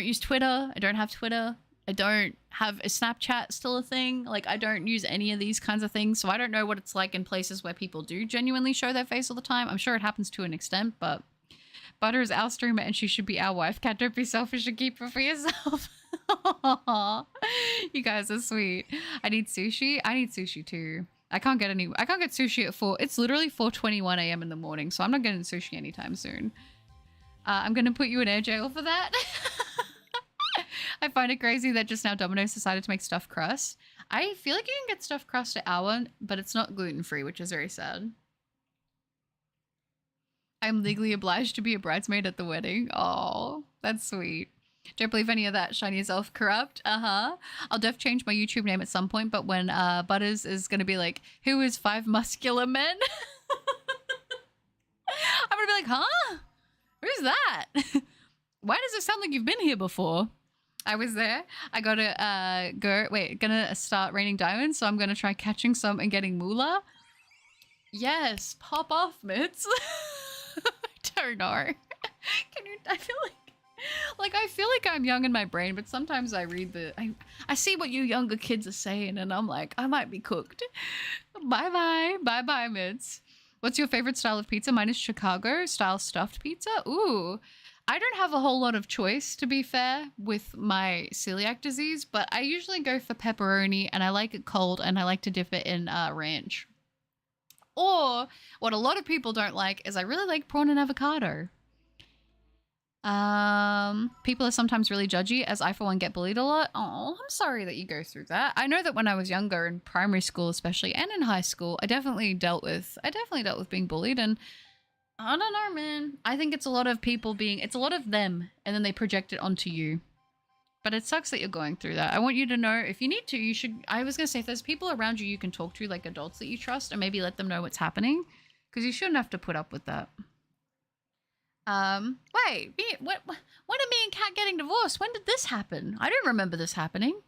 use Twitter. I don't have Twitter. I don't have a Snapchat still a thing. Like, I don't use any of these kinds of things. So I don't know what it's like in places where people do genuinely show their face all the time. I'm sure it happens to an extent, but Butter is our streamer and she should be our wife. Cat, don't be selfish and keep her for yourself. You guys are sweet. I need sushi. I need sushi too. I can't get sushi at 4. It's literally 4:21 a.m. in the morning, so I'm not getting sushi anytime soon. I'm gonna put you in air jail for that. I find it crazy that just now Domino's decided to make stuffed crust. I feel like you can get stuffed crust at our, but it's not gluten-free, which is very sad. I'm legally obliged to be a bridesmaid at the wedding. Oh, that's sweet. Don't believe any of that. Shiny Azelf corrupt. I'll def change my YouTube name at some point, but when Butters is gonna be like, who is 5 muscular men? I'm gonna be like, huh? Who's that? Why does it sound like you've been here before? I was there. I gotta gonna start raining diamonds, so I'm gonna try catching some and getting moolah. Yes, pop off, Mitz. I don't know. I feel like I'm young in my brain, but sometimes I read I see what you younger kids are saying, and I'm like, I might be cooked. Bye bye, Mitz. What's your favorite style of pizza? Mine is Chicago style stuffed pizza. Ooh, I don't have a whole lot of choice, to be fair, with my celiac disease, but I usually go for pepperoni, and I like it cold, and I like to dip it in ranch. Or what a lot of people don't like is I really like prawn and avocado. People are sometimes really judgy, as I for one get bullied a lot. Oh, I'm sorry that you go through that. I know that when I was younger, in primary school especially, and in high school, I definitely dealt with being bullied, and I don't know, man. I think it's a lot of people it's a lot of them, and then they project it onto you. But it sucks that you're going through that. I want you to know, if you need to, you should, I was gonna say, if there's people around you can talk to, like adults that you trust, and maybe let them know what's happening, because you shouldn't have to put up with that. Wait, when are me and Kat getting divorced? When did this happen? I don't remember this happening.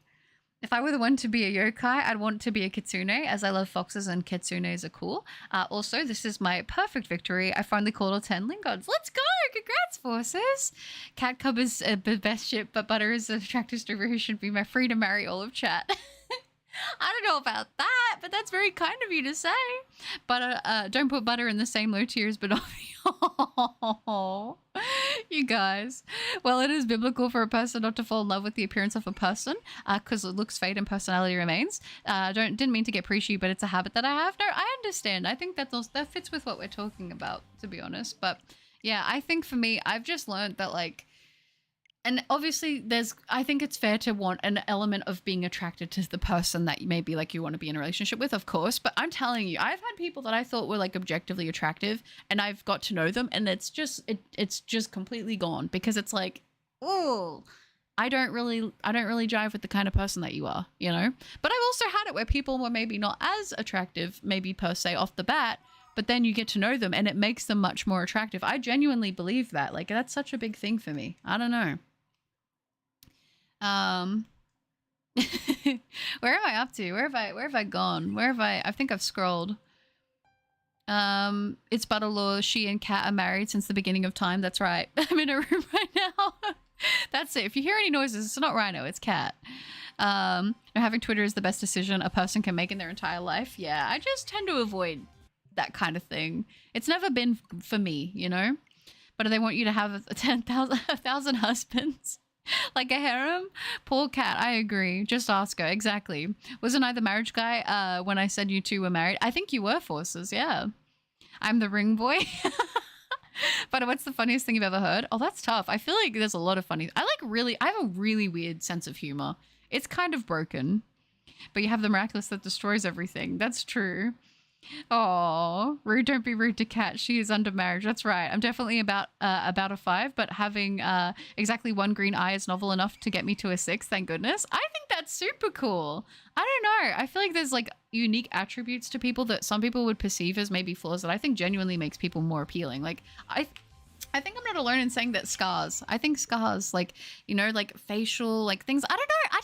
If I were the one to be a yokai, I'd want to be a kitsune, as I love foxes and kitsunes are cool. Also, this is my perfect victory. I finally caught all 10 lingots. Let's go! Congrats, forces! Cat Cub is the best ship, but Butter is an attractive stripper who should be my free to marry all of chat. I don't know about that, but that's very kind of you to say. But don't put Butter in the same low tier as Banoffee. Oh, you guys. Well, it is biblical for a person not to fall in love with the appearance of a person, because looks fade and personality remains. Didn't mean to get preachy, but it's a habit that I have. No, I understand. I think that fits with what we're talking about, to be honest. But yeah, I think for me, I've just learned that, like, and obviously I think it's fair to want an element of being attracted to the person that maybe like you want to be in a relationship with, of course. But I'm telling you, I've had people that I thought were like objectively attractive, and I've got to know them, and it's just completely gone, because it's like, oh, I don't really jive with the kind of person that you are, you know? But I've also had it where people were maybe not as attractive, maybe per se off the bat, but then you get to know them and it makes them much more attractive. I genuinely believe that. Like, that's such a big thing for me. I don't know. Where am I up to? Where have I gone? I think I've scrolled. It's Butterlaw. She and Kat are married since the beginning of time. That's right. I'm in a room right now. That's it. If you hear any noises, it's not Rhino, it's Kat. Having Twitter is the best decision a person can make in their entire life. Yeah, I just tend to avoid that kind of thing. It's never been for me, you know? But they want you to have 1,000 husbands. Like a harem? Poor Cat, I agree. Just ask her. Exactly. Wasn't I the marriage guy when I said you two were married? I think you were, Forces, yeah. I'm the ring boy. But what's the funniest thing you've ever heard? Oh, that's tough. I feel like there's a lot of funny. I have a really weird sense of humor. It's kind of broken. But you have the miraculous that destroys everything. That's true. Oh, rude! Don't be rude to Kat. She is under marriage. That's right. I'm definitely about a 5, but having exactly 1 green eye is novel enough to get me to a 6. Thank goodness. I think that's super cool. I don't know. I feel like there's like unique attributes to people that some people would perceive as maybe flaws that I think genuinely makes people more appealing. Like I think I'm not alone in saying that scars. I think scars, like, you know, like facial, like things. I don't know. I don't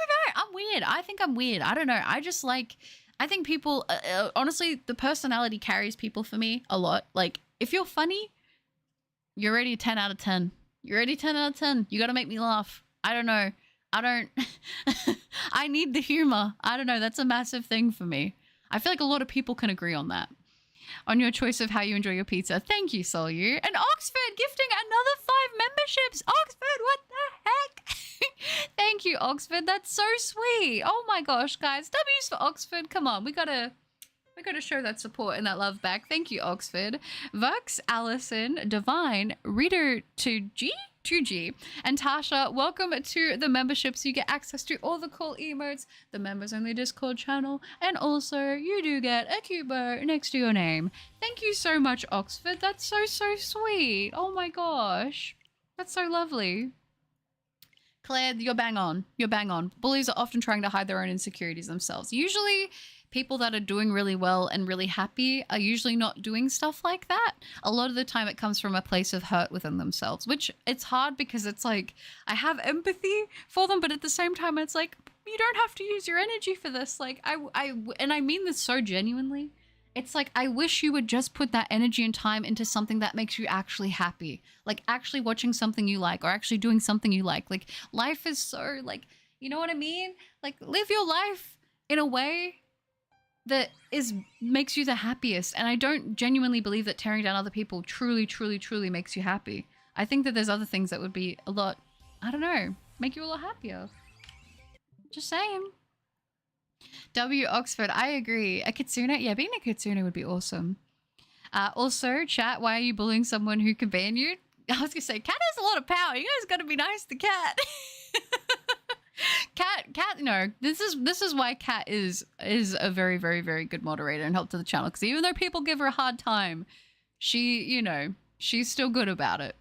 know. I'm weird. I think I'm weird. I don't know. I think people, honestly, the personality carries people for me a lot. Like, if you're funny, you're already 10 out of 10. You're already 10 out of 10. You got to make me laugh. I don't know. I need the humor. I don't know. That's a massive thing for me. I feel like a lot of people can agree on that. On your choice of how you enjoy your pizza. Thank you, Solyu. And Oxford gifting another 5 memberships. Oxford, what the heck? Thank you, Oxford. That's so sweet. Oh my gosh, guys. W's for Oxford. Come on, we gotta show that support and that love back. Thank you, Oxford. Vux, Allison, Divine, Reader to G. 2G. And Tasha, welcome to the memberships. You get access to all the cool emotes, the members only Discord channel, and also you do get a cute bow next to your name. Thank you so much, Oxford. That's so sweet. Oh my gosh. That's so lovely. Claire, you're bang on. You're bang on. Bullies are often trying to hide their own insecurities themselves. Usually, people that are doing really well and really happy are usually not doing stuff like that. A lot of the time it comes from a place of hurt within themselves, which it's hard because it's like, I have empathy for them, but at the same time, it's like, you don't have to use your energy for this. Like, and I mean this so genuinely. It's like, I wish you would just put that energy and time into something that makes you actually happy. Like actually watching something you like or actually doing something you like. Like life is so like, you know what I mean? Like live your life in a way that makes you the happiest. And I don't genuinely believe that tearing down other people truly makes you happy. I think that there's other things that would be a lot, I don't know, make you a lot happier. Just saying. W Oxford, I agree. A kitsune? Yeah, being a kitsune would be awesome. Also, chat, why are you bullying someone who can ban you? I was gonna say, Cat has a lot of power. You guys gotta be nice to Cat. Cat, no. This is why Cat is a very good moderator and help to the channel. Because even though people give her a hard time, she, you know, she's still good about it.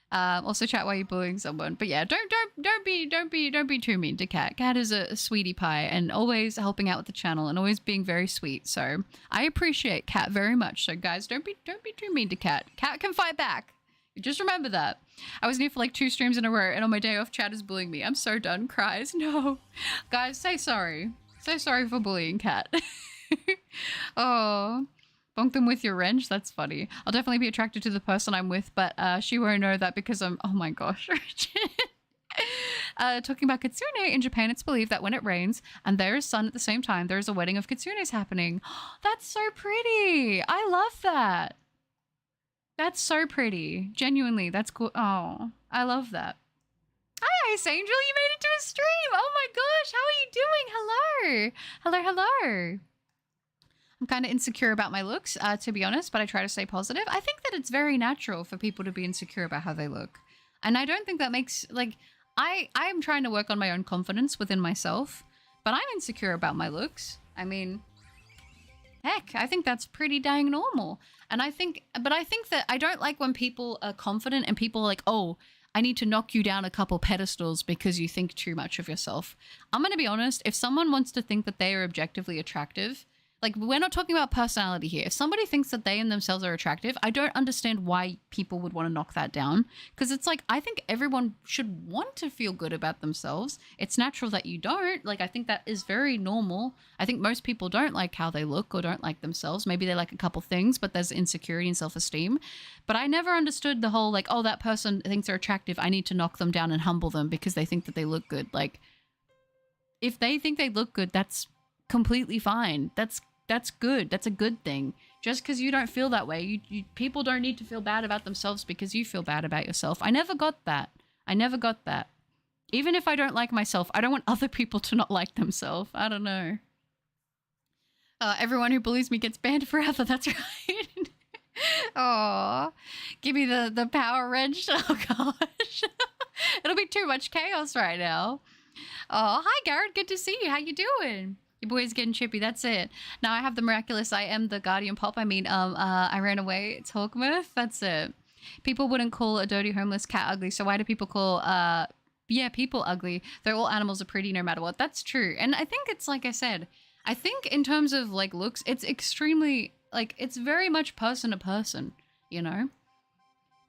Also chat why you're bullying someone, but yeah, don't be too mean to Cat. Cat is a sweetie pie and always helping out with the channel and always being very sweet. So I appreciate Cat very much. So guys, don't be too mean to Cat. Cat can fight back. Just remember that. I was near for like 2 streams in a row, and on my day off, Chat is bullying me. I'm so done. Cries. No, guys, say sorry. Say sorry for bullying Cat. Oh. Bonk them with your wrench? That's funny. I'll definitely be attracted to the person I'm with, but she won't know that because I'm... Oh my gosh, talking about kitsune, in Japan it's believed that when it rains and there is sun at the same time, there is a wedding of kitsunes happening. That's so pretty. I love that. That's so pretty. Genuinely, that's cool. Oh, I love that. Hi, Ice Angel. You made it to a stream. Oh my gosh, how are you doing? Hello. I'm kind of insecure about my looks, to be honest, but I try to stay positive. I think that it's very natural for people to be insecure about how they look. And I don't think that makes, like, I'm trying to work on my own confidence within myself, but I'm insecure about my looks. I mean, heck, I think that's pretty dang normal. And I think that I don't like when people are confident and people are like, oh, I need to knock you down a couple pedestals because you think too much of yourself. I'm going to be honest, if someone wants to think that they are objectively attractive, like, we're not talking about personality here. If somebody thinks that they and themselves are attractive, I don't understand why people would want to knock that down. Because it's like, I think everyone should want to feel good about themselves. It's natural that you don't. Like, I think that is very normal. I think most people don't like how they look or don't like themselves. Maybe they like a couple things, but there's insecurity and self-esteem. But I never understood the whole, like, oh, that person thinks they're attractive. I need to knock them down and humble them because they think that they look good. Like, if they think they look good, that's completely fine. That's good. That's a good thing. Just because you don't feel that way, people don't need to feel bad about themselves because you feel bad about yourself. I never got that. Even if I don't like myself, I don't want other people to not like themselves. I don't know. Everyone who bullies me gets banned forever. That's right. Aw. Give me the power wrench. Oh gosh. It'll be too much chaos right now. Oh, hi Garrett. Good to see you. How you doing? Your boy's getting chippy. That's it. Now I have the miraculous. I am the guardian pop. I mean, I ran away. Talkmouth. That's it. People wouldn't call a dirty homeless cat ugly. So why do people call, people ugly? They're all animals are pretty no matter what. That's true. And I think it's like I said, I think in terms of like looks, it's extremely like, it's very much person to person, you know?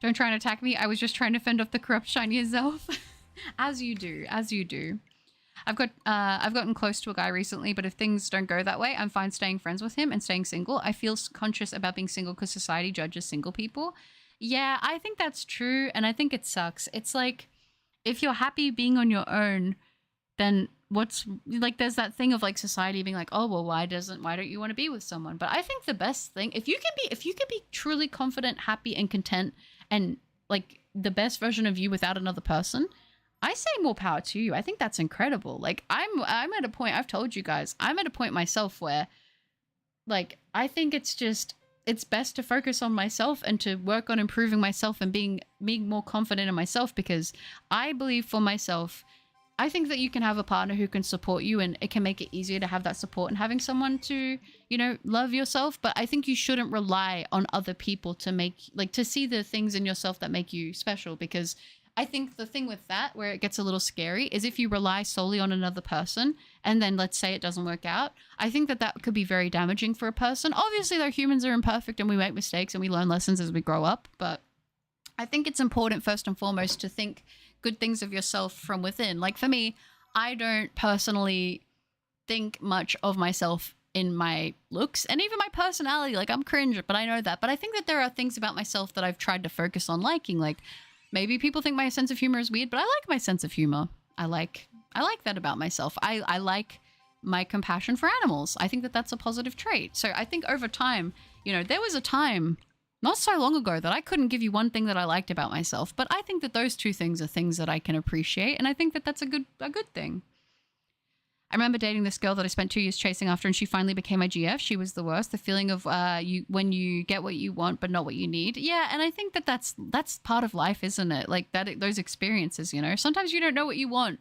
Don't try and attack me. I was just trying to fend off the corrupt shiny Azelf. As you do. I've gotten close to a guy recently, but if things don't go that way, I'm fine staying friends with him and staying single. I feel conscious about being single because society judges single people. Yeah, I think that's true, and I think it sucks. It's like, if you're happy being on your own, then what's, like, there's that thing of, like, society being like, oh, well, why don't you want to be with someone? But I think the best thing, if you can be truly confident, happy, and content, and, like, the best version of you without another person, I say more power to you. I think that's incredible. Like, I'm at a point, I've told you guys, I'm at a point myself where, like, I think it's it's best to focus on myself and to work on improving myself and being more confident in myself, because I believe for myself, I think that you can have a partner who can support you, and it can make it easier to have that support and having someone to, you know, love yourself. But I think you shouldn't rely on other people to make, like, to see the things in yourself that make you special, because I think the thing with that, where it gets a little scary, is if you rely solely on another person and then let's say it doesn't work out. I think that that could be very damaging for a person. Obviously, though, humans are imperfect and we make mistakes and we learn lessons as we grow up. But I think it's important, first and foremost, to think good things of yourself from within. Like for me, I don't personally think much of myself in my looks and even my personality. Like I'm cringe, but I know that. But I think that there are things about myself that I've tried to focus on liking. Like maybe people think my sense of humor is weird, but I like my sense of humor. I like that about myself. I like my compassion for animals. I think that that's a positive trait. So I think over time, you know, there was a time not so long ago that I couldn't give you one thing that I liked about myself, but I think that those two things are things that I can appreciate, and I think that that's a good thing. I remember dating this girl that I spent 2 years chasing after, and she finally became my GF. She was the worst. The feeling of when you get what you want but not what you need. Yeah, and I think that that's part of life, isn't it? Like that, those experiences, you know. Sometimes you don't know what you want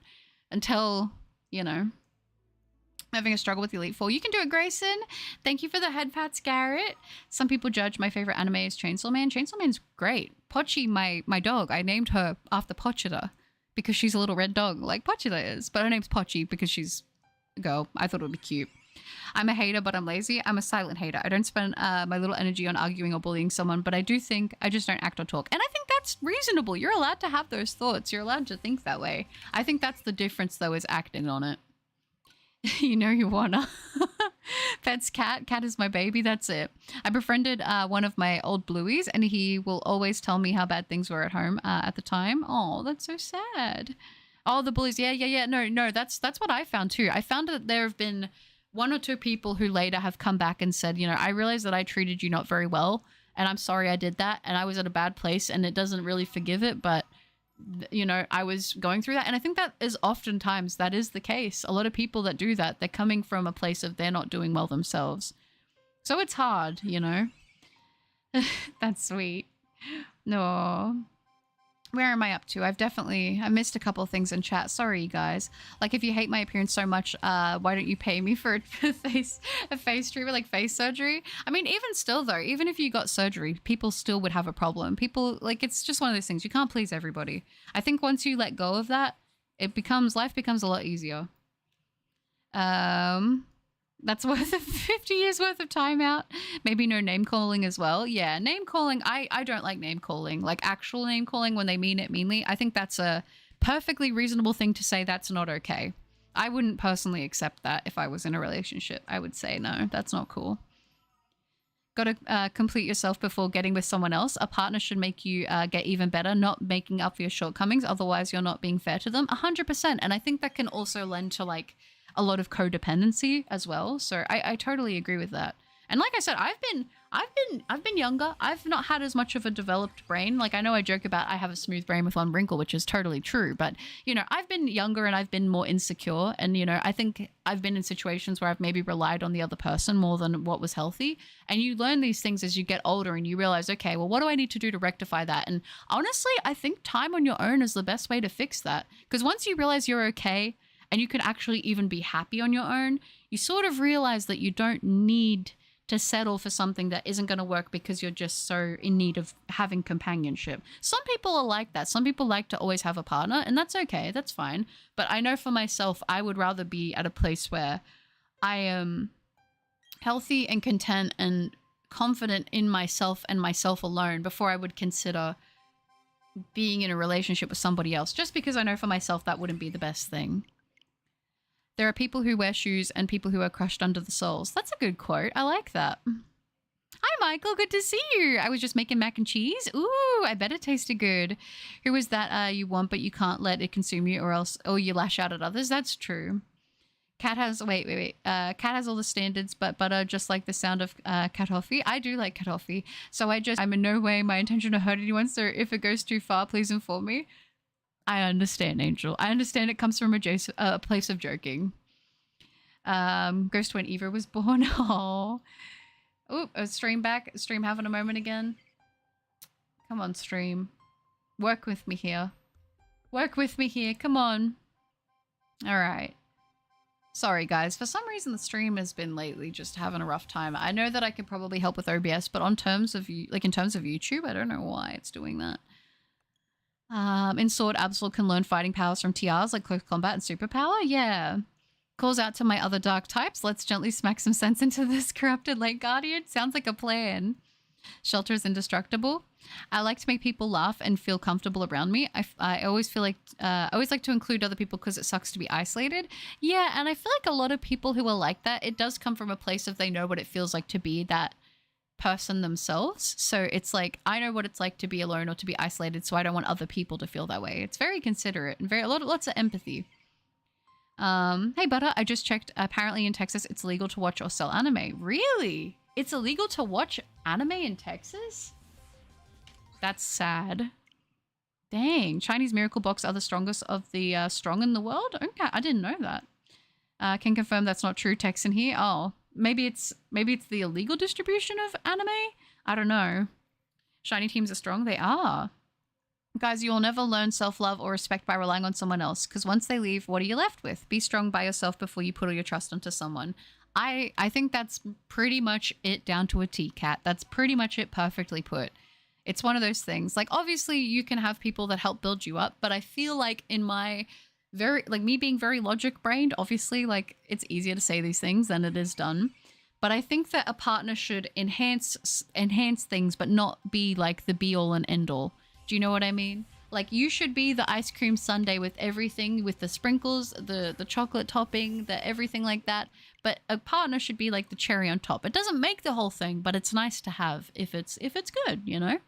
until, you know, having a struggle with Elite Four. You can do it, Grayson. Thank you for the head pats, Garrett. Some people judge my favorite anime is Chainsaw Man. Chainsaw Man's great. Pochi, my dog, I named her after Pochita because she's a little red dog like Pochita is. But her name's Pochi because she's a girl. I thought it would be cute. I'm a hater, but I'm lazy. I'm a silent hater. I don't spend my little energy on arguing or bullying someone, but I do think I just don't act or talk. And I think that's reasonable. You're allowed to have those thoughts. You're allowed to think that way. I think that's the difference, though, is acting on it. You know you wanna. Pet's cat. Cat is my baby. That's it. I befriended one of my old blueies, and he will always tell me how bad things were at home at the time. Oh, that's so sad. Oh, the bullies. Yeah. No. That's what I found too. I found that there have been one or two people who later have come back and said, you know, I realized that I treated you not very well, and I'm sorry I did that, and I was at a bad place, and it doesn't really forgive it, but you know, I was going through that. And I think that is oftentimes that is the case. A lot of people that do that, they're coming from a place of they're not doing well themselves. So it's hard, you know. That's sweet. No. Where am I up to? I missed a couple of things in chat. Sorry, you guys. Like, if you hate my appearance so much, why don't you pay me for a face treatment, like face surgery? I mean, even still, though, even if you got surgery, people still would have a problem. People, like, it's just one of those things. You can't please everybody. I think once you let go of that, life becomes a lot easier. That's worth 50 years worth of timeout. Maybe no name calling as well. Yeah, name calling. I don't like name calling, like actual name calling when they mean it meanly. I think that's a perfectly reasonable thing to say. That's not okay. I wouldn't personally accept that if I was in a relationship. I would say, no, that's not cool. Got to complete yourself before getting with someone else. A partner should make you get even better, not making up for your shortcomings. Otherwise, you're not being fair to them. 100%. And I think that can also lend to like a lot of codependency as well. So I totally agree with that. And like I said, I've been younger. I've not had as much of a developed brain. Like I know I joke about I have a smooth brain with one wrinkle, which is totally true. But, you know, I've been younger and I've been more insecure. And, you know, I think I've been in situations where I've maybe relied on the other person more than what was healthy. And you learn these things as you get older and you realize, okay, well, what do I need to do to rectify that? And honestly, I think time on your own is the best way to fix that. Because once you realize you're okay, and you can actually even be happy on your own, you sort of realize that you don't need to settle for something that isn't going to work because you're just so in need of having companionship. Some people are like that. Some people like to always have a partner, and that's okay. That's fine. But I know for myself, I would rather be at a place where I am healthy and content and confident in myself and myself alone before I would consider being in a relationship with somebody else, just because I know for myself that wouldn't be the best thing. There are people who wear shoes and people who are crushed under the soles. That's a good quote. I like that. Hi, Michael. Good to see you. I was just making mac and cheese. Ooh, I bet it tasted good. Who is that you want, but you can't let it consume you or you lash out at others? That's true. Cat has, wait. Cat has all the standards, but butter just like the sound of katofi. I do like katofi. So I'm in no way my intention to hurt anyone. So if it goes too far, please inform me. I understand, Angel. I understand it comes from a place of joking. Ghost when Eva was born. Oh, Oop, a stream back. Stream having a moment again. Come on, stream. Work with me here. Work with me here. Come on. All right. Sorry, guys. For some reason, the stream has been lately just having a rough time. I know that I could probably help with OBS, but in terms of YouTube, I don't know why it's doing that. In Sword, Absol can learn fighting powers from TRs like Close Combat and Superpower. Yeah. Calls out to my other dark types. Let's gently smack some sense into this corrupted Lake Guardian. Sounds like a plan. Shelter is indestructible. I like to make people laugh and feel comfortable around me. I always feel like I always like to include other people because it sucks to be isolated. Yeah, and I feel like a lot of people who are like that, it does come from a place of they know what it feels like to be that person themselves. So it's like, I know what it's like to be alone or to be isolated, so I don't want other people to feel that way. It's very considerate and lots of empathy. Hey Butter, I just checked. Apparently in Texas, it's illegal to watch or sell anime. Really? It's illegal to watch anime in Texas? That's sad. Dang. Chinese Miracle Box are the strongest of the strong in the world? Okay, I didn't know that. Can confirm that's not true. Texan here. Oh, maybe it's the illegal distribution of anime? I don't know. Shiny teams are strong? They are. Guys, you will never learn self-love or respect by relying on someone else, because once they leave, what are you left with? Be strong by yourself before you put all your trust onto someone. I think that's pretty much it down to a T, Cat. That's pretty much it, perfectly put. It's one of those things. Like, obviously, you can have people that help build you up, but I feel like in my me being very logic-brained, obviously, like, it's easier to say these things than it is done. But I think that a partner should enhance things, but not be, like, the be-all and end-all. Do you know what I mean? Like, you should be the ice cream sundae with everything, with the sprinkles, the chocolate topping, the everything like that. But a partner should be like the cherry on top. It doesn't make the whole thing, but it's nice to have if it's good, you know?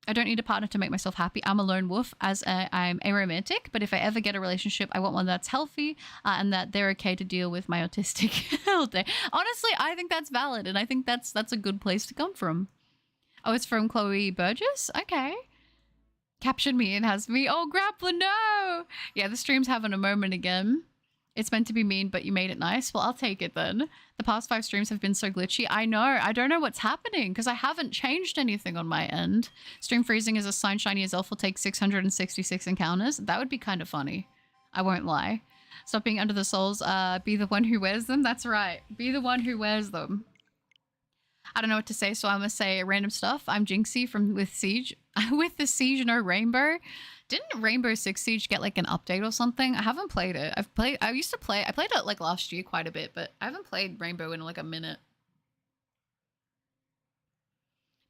I don't need a partner to make myself happy. I'm a lone wolf as I'm aromantic, but if I ever get a relationship, I want one that's healthy and that they're okay to deal with my autistic all day. Honestly, I think that's valid, and I think that's a good place to come from. Oh, it's from Chloe Burgess? Okay. Captured me and has me. Oh, Grappler, no! Yeah, the stream's having a moment again. It's meant to be mean, but you made it nice. Well, I'll take it then. The past 5 streams have been so glitchy. I know. I don't know what's happening because I haven't changed anything on my end. Stream freezing is a sign Shiny Azelf will take 666 encounters. That would be kind of funny. I won't lie. Stop being under the souls. Be the one who wears them. That's right. Be the one who wears them. I don't know what to say, so I'm going to say random stuff. I'm Jinxie from with Siege. With the Siege No Rainbow. Didn't Rainbow Six Siege get like an update or something? I haven't played it. I played it like last year quite a bit, but I haven't played Rainbow in like a minute.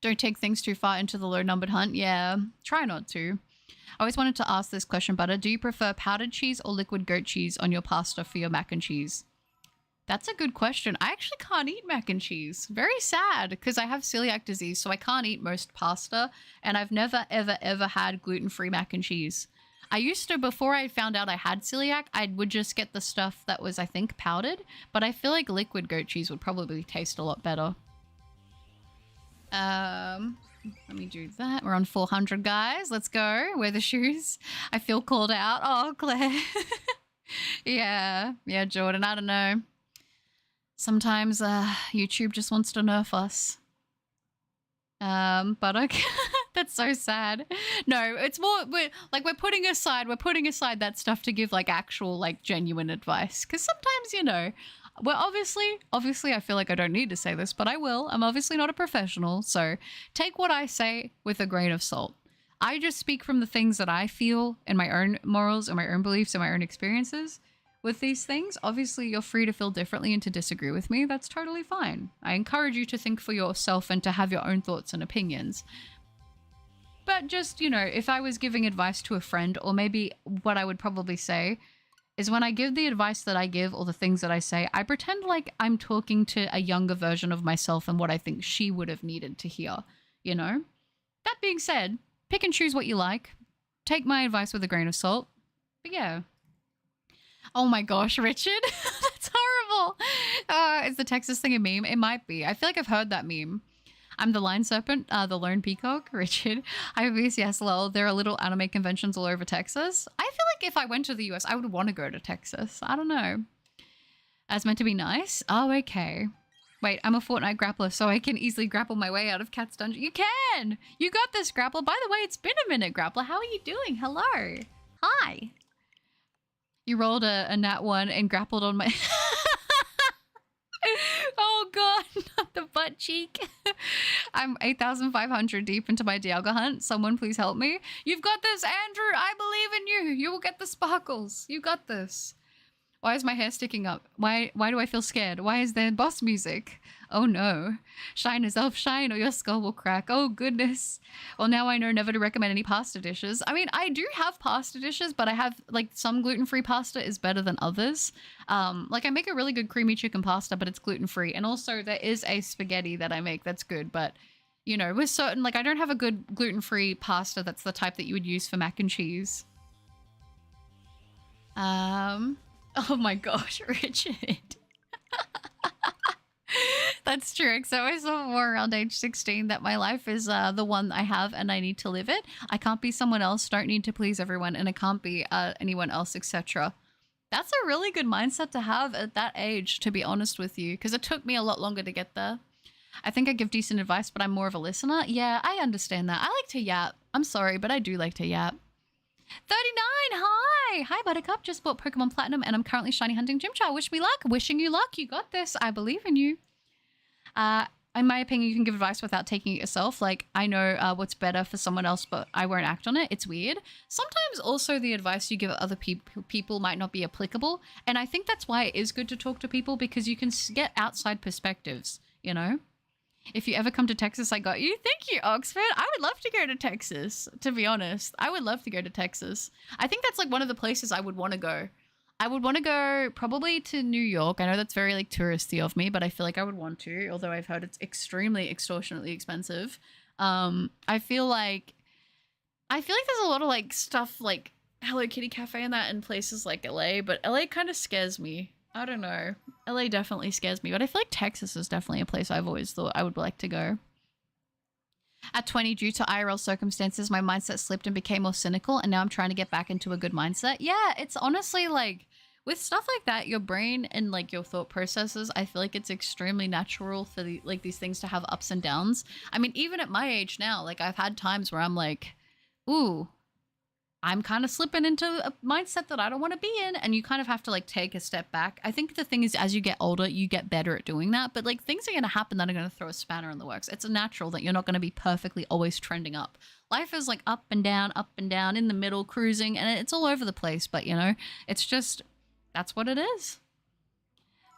Don't take things too far into the low-numbered hunt. Yeah, try not to. I always wanted to ask this question, Butter. Do you prefer powdered cheese or liquid goat cheese on your pasta for your mac and cheese? That's a good question. I actually can't eat mac and cheese. Very sad, because I have celiac disease, so I can't eat most pasta, and I've never, ever, ever had gluten-free mac and cheese. I used to, before I found out I had celiac, I would just get the stuff that was, I think, powdered, but I feel like liquid goat cheese would probably taste a lot better. Let me do that. We're on 400, guys. Let's go. Wear the shoes. I feel called out. Oh, Claire. Yeah, Jordan, I don't know. Sometimes YouTube just wants to nerf us. But okay. That's so sad. No, it's more we're putting aside that stuff to give like actual like genuine advice, because sometimes, you know, well, obviously I feel like I don't need to say this, but I will. I'm obviously not a professional, so take what I say with a grain of salt. I just speak from the things that I feel and my own morals and my own beliefs and my own experiences with these things. Obviously, you're free to feel differently and to disagree with me. That's totally fine. I encourage you to think for yourself and to have your own thoughts and opinions. But just, you know, if I was giving advice to a friend, or maybe what I would probably say is when I give the advice that I give or the things that I say, I pretend like I'm talking to a younger version of myself and what I think she would have needed to hear, you know? That being said, pick and choose what you like. Take my advice with a grain of salt. But yeah. Oh my gosh, Richard. That's horrible. Is the Texas thing a meme? It might be. I feel like I've heard that meme. I'm the Line Serpent, the Lone Peacock, Richard. I yes, lol. There are little anime conventions all over Texas. I feel like if I went to the US, I would want to go to Texas. I don't know. It's meant to be nice. Oh, okay. Wait, I'm a Fortnite grappler, so I can easily grapple my way out of Cat's dungeon. You can! You got this, grappler. By the way, it's been a minute, grappler. How are you doing? Hello. Hi. You rolled a nat 1 and grappled on my... Oh god, not the butt cheek. I'm 8,500 deep into my Dialga hunt. Someone please help me. You've got this, Andrew. I believe in you. You will get the sparkles. You got this. Why is my hair sticking up? Why do I feel scared? Why is there boss music? Oh no. Shine, Azelf, shine, or your skull will crack. Oh goodness. Well, now I know never to recommend any pasta dishes. I mean, I do have pasta dishes, but I have, like, some gluten-free pasta is better than others. Like, I make a really good creamy chicken pasta, but it's gluten-free. And also, there is a spaghetti that I make that's good, but, you know, with certain, like, I don't have a good gluten-free pasta that's the type that you would use for mac and cheese. Oh my gosh, Richard. That's true. So I saw more around age 16 that my life is the one I have and I need to live it. I can't be someone else, don't need to please everyone, and I can't be anyone else, etc. That's a really good mindset to have at that age, to be honest with you, because it took me a lot longer to get there. I think I give decent advice, but I'm more of a listener. Yeah, I understand that. I like to yap. I'm sorry, but I do like to yap. 39, hi! Hi, Buttercup. Just bought Pokemon Platinum and I'm currently shiny hunting Gymchar. Wish me luck. Wishing you luck. You got this. I believe in you. In my opinion, you can give advice without taking it yourself. Like, I know what's better for someone else, but I won't act on it. It's weird. Sometimes also the advice you give other people might not be applicable. And I think that's why it is good to talk to people, because you can get outside perspectives, you know? If you ever come to Texas, I got you. Thank you, Oxford. I would love to go to Texas, to be honest. I would love to go to Texas. I think that's like one of the places I would want to go. I would want to go probably to New York. I know that's very like touristy of me, but I feel like I would want to, although I've heard it's extremely extortionately expensive. I feel like there's a lot of like stuff like Hello Kitty Cafe and that in places like LA, but LA kind of scares me. I don't know. LA definitely scares me, but I feel like Texas is definitely a place I've always thought I would like to go. At 20, due to IRL circumstances, my mindset slipped and became more cynical, and now I'm trying to get back into a good mindset. Yeah, it's honestly like, with stuff like that, your brain and like your thought processes, I feel like it's extremely natural for like these things to have ups and downs. I mean, even at my age now, like I've had times where I'm like, ooh, I'm kind of slipping into a mindset that I don't want to be in, and you kind of have to like take a step back. I think the thing is, as you get older, you get better at doing that, but like things are going to happen that are going to throw a spanner in the works. It's natural that you're not going to be perfectly always trending up. Life is like up and down, in the middle, cruising, and it's all over the place, but you know, it's just, that's what it is.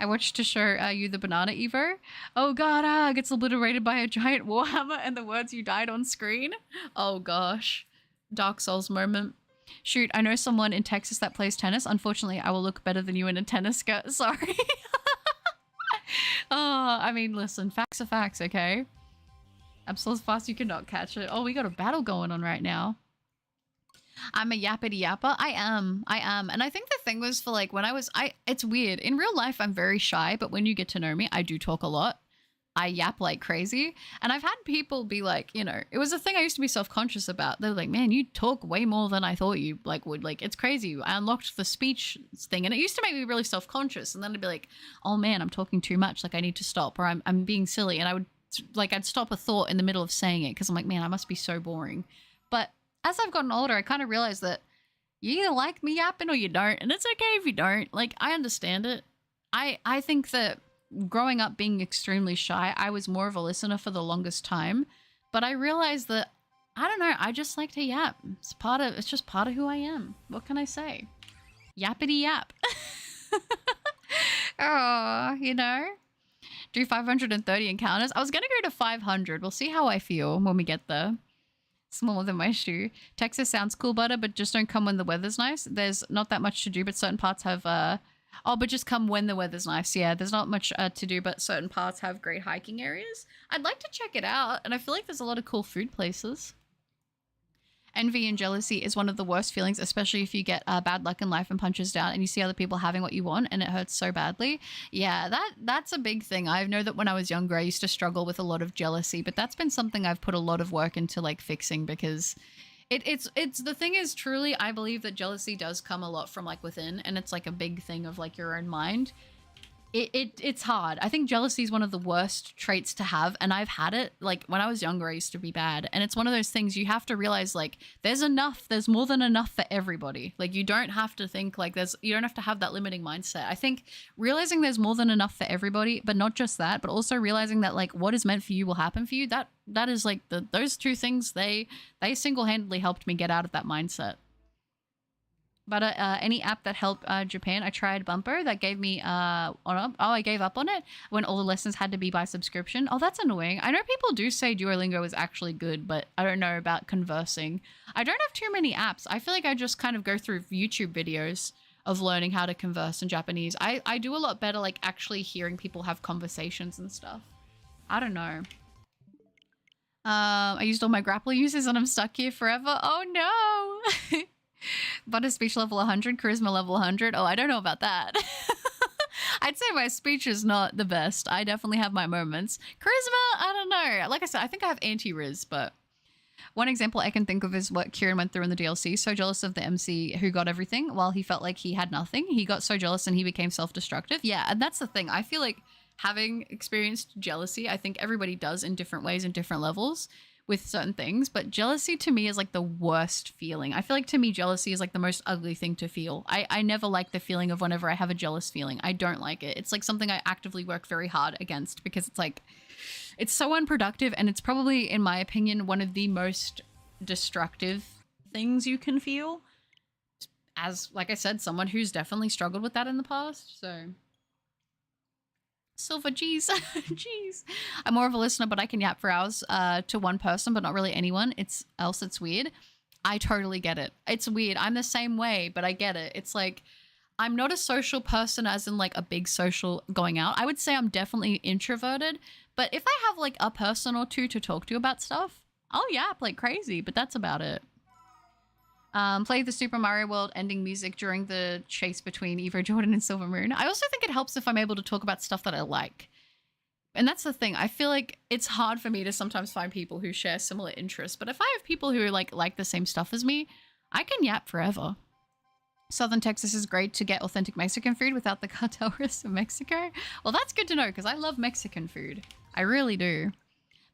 I watched to show you the banana Evo. Oh god, gets obliterated by a giant warhammer and the words "you died" on screen. Oh gosh. Dark Souls moment. Shoot, I know someone in Texas that plays tennis. Unfortunately, I will look better than you in a tennis skirt. Sorry. I mean, listen, facts are facts, okay? I'm so fast you cannot catch it. Oh, we got a battle going on right now. I'm a yappity yapper. I am. And I think the thing was for like when it's weird. In real life, I'm very shy, but when you get to know me, I do talk a lot. I yap like crazy. And I've had people be like, you know, it was a thing I used to be self-conscious about. They're like, man, you talk way more than I thought you like would. Like, it's crazy. I unlocked the speech thing, and it used to make me really self-conscious. And then I'd be like, oh man, I'm talking too much. Like, I need to stop, or I'm being silly. And I would like, I'd stop a thought in the middle of saying it because I'm like, man, I must be so boring. But as I've gotten older, I kind of realized that you either like me yapping or you don't. And it's okay if you don't. Like, I understand it. I think that growing up being extremely shy, I was more of a listener for the longest time, but I realized that, I don't know, I just like to yap. It's just part of who I am. What can I say? Yappity yap. Oh, you know, do 530 encounters. I was going to go to 500. We'll see how I feel when we get there. Smaller than my shoe. Texas sounds cool, butter, but just don't come when the weather's nice. There's not that much to do, but certain parts have, oh, but just come when the weather's nice. Yeah, there's not much to do, but certain parts have great hiking areas. I'd like to check it out, and I feel like there's a lot of cool food places. Envy and jealousy is one of the worst feelings, especially if you get bad luck in life and punches down and you see other people having what you want and it hurts so badly. Yeah, that's a big thing. I know that when I was younger, I used to struggle with a lot of jealousy, but that's been something I've put a lot of work into like fixing, because it's the thing is, truly, I believe that jealousy does come a lot from like within, and it's like a big thing of like your own mind. It's hard. I think jealousy is one of the worst traits to have, and I've had it. Like when I was younger, I used to be bad, and it's one of those things you have to realize, like, there's more than enough for everybody. Like you don't have to think like you don't have to have that limiting mindset. I think realizing there's more than enough for everybody, but not just that, but also realizing that like what is meant for you will happen for you. That is like those two things, they single-handedly helped me get out of that mindset. But any app that helped Japan, I tried Bumper. That gave me I gave up on it when all the lessons had to be by subscription. Oh, that's annoying. I know people do say Duolingo is actually good, but I don't know about conversing. I don't have too many apps. I feel like I just kind of go through YouTube videos of learning how to converse in Japanese. I do a lot better like actually hearing people have conversations and stuff. I don't know. I used all my grapple uses and I'm stuck here forever. Oh no. Butter speech level 100, charisma level 100. Oh, I don't know about that. I'd say my speech is not the best. I definitely have my moments. Charisma, I don't know. Like I said, I think I have anti-riz, but one example I can think of is what Kieran went through in the DLC. So jealous of the MC who got everything while he felt like he had nothing. He got so jealous and he became self-destructive. Yeah, and that's the thing. I feel like having experienced jealousy, I think everybody does in different ways and different levels with certain things, but jealousy to me is like the worst feeling. I feel like to me jealousy is like the most ugly thing to feel. I never like the feeling of whenever I have a jealous feeling. I don't like it. It's like something I actively work very hard against because it's like it's so unproductive, and it's probably, in my opinion, one of the most destructive things you can feel, as like I said, someone who's definitely struggled with that in the past. So Silver, jeez. Jeez. I'm more of a listener, but I can yap for hours to one person, but not really anyone. It's weird. I totally get it. It's weird. I'm the same way, but I get it. It's like, I'm not a social person as in like a big social going out. I would say I'm definitely introverted, but if I have like a person or two to talk to about stuff, I'll yap like crazy, but that's about it. Play the Super Mario World ending music during the chase between Evo Jordan and Silver Moon. I also think it helps if I'm able to talk about stuff that I like. And that's the thing. I feel like it's hard for me to sometimes find people who share similar interests. But if I have people who like the same stuff as me, I can yap forever. Southern Texas is great to get authentic Mexican food without the cartel risks of Mexico. Well, that's good to know because I love Mexican food. I really do.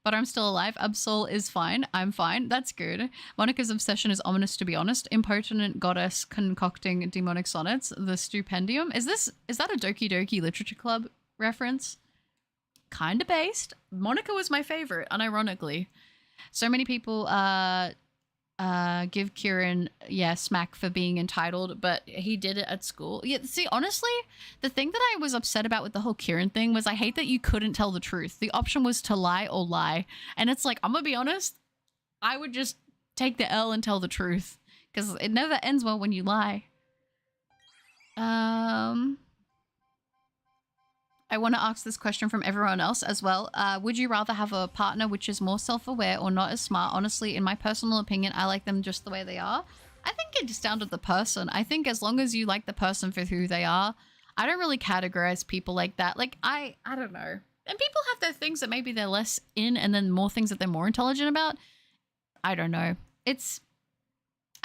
But I'm still alive. Absol is fine. I'm fine. That's good. Monica's obsession is ominous, to be honest. Impotent goddess concocting demonic sonnets. The stupendium. Is that a Doki Doki Literature Club reference? Kinda based. Monica was my favorite, unironically. So many people give Kieran smack for being entitled, but he did it at school. Yeah, see, honestly, the thing that I was upset about with the whole Kieran thing was I hate that you couldn't tell the truth. The option was to lie or lie, and it's like, I'm gonna be honest, I would just take the L and tell the truth because it never ends well when you lie. I want to ask this question from everyone else as well. Would you rather have a partner which is more self-aware or not as smart? Honestly, in my personal opinion, I like them just the way they are. I think it's down to the person. I think as long as you like the person for who they are, I don't really categorize people like that. Like, I don't know. And people have their things that maybe they're less in and then more things that they're more intelligent about. I don't know.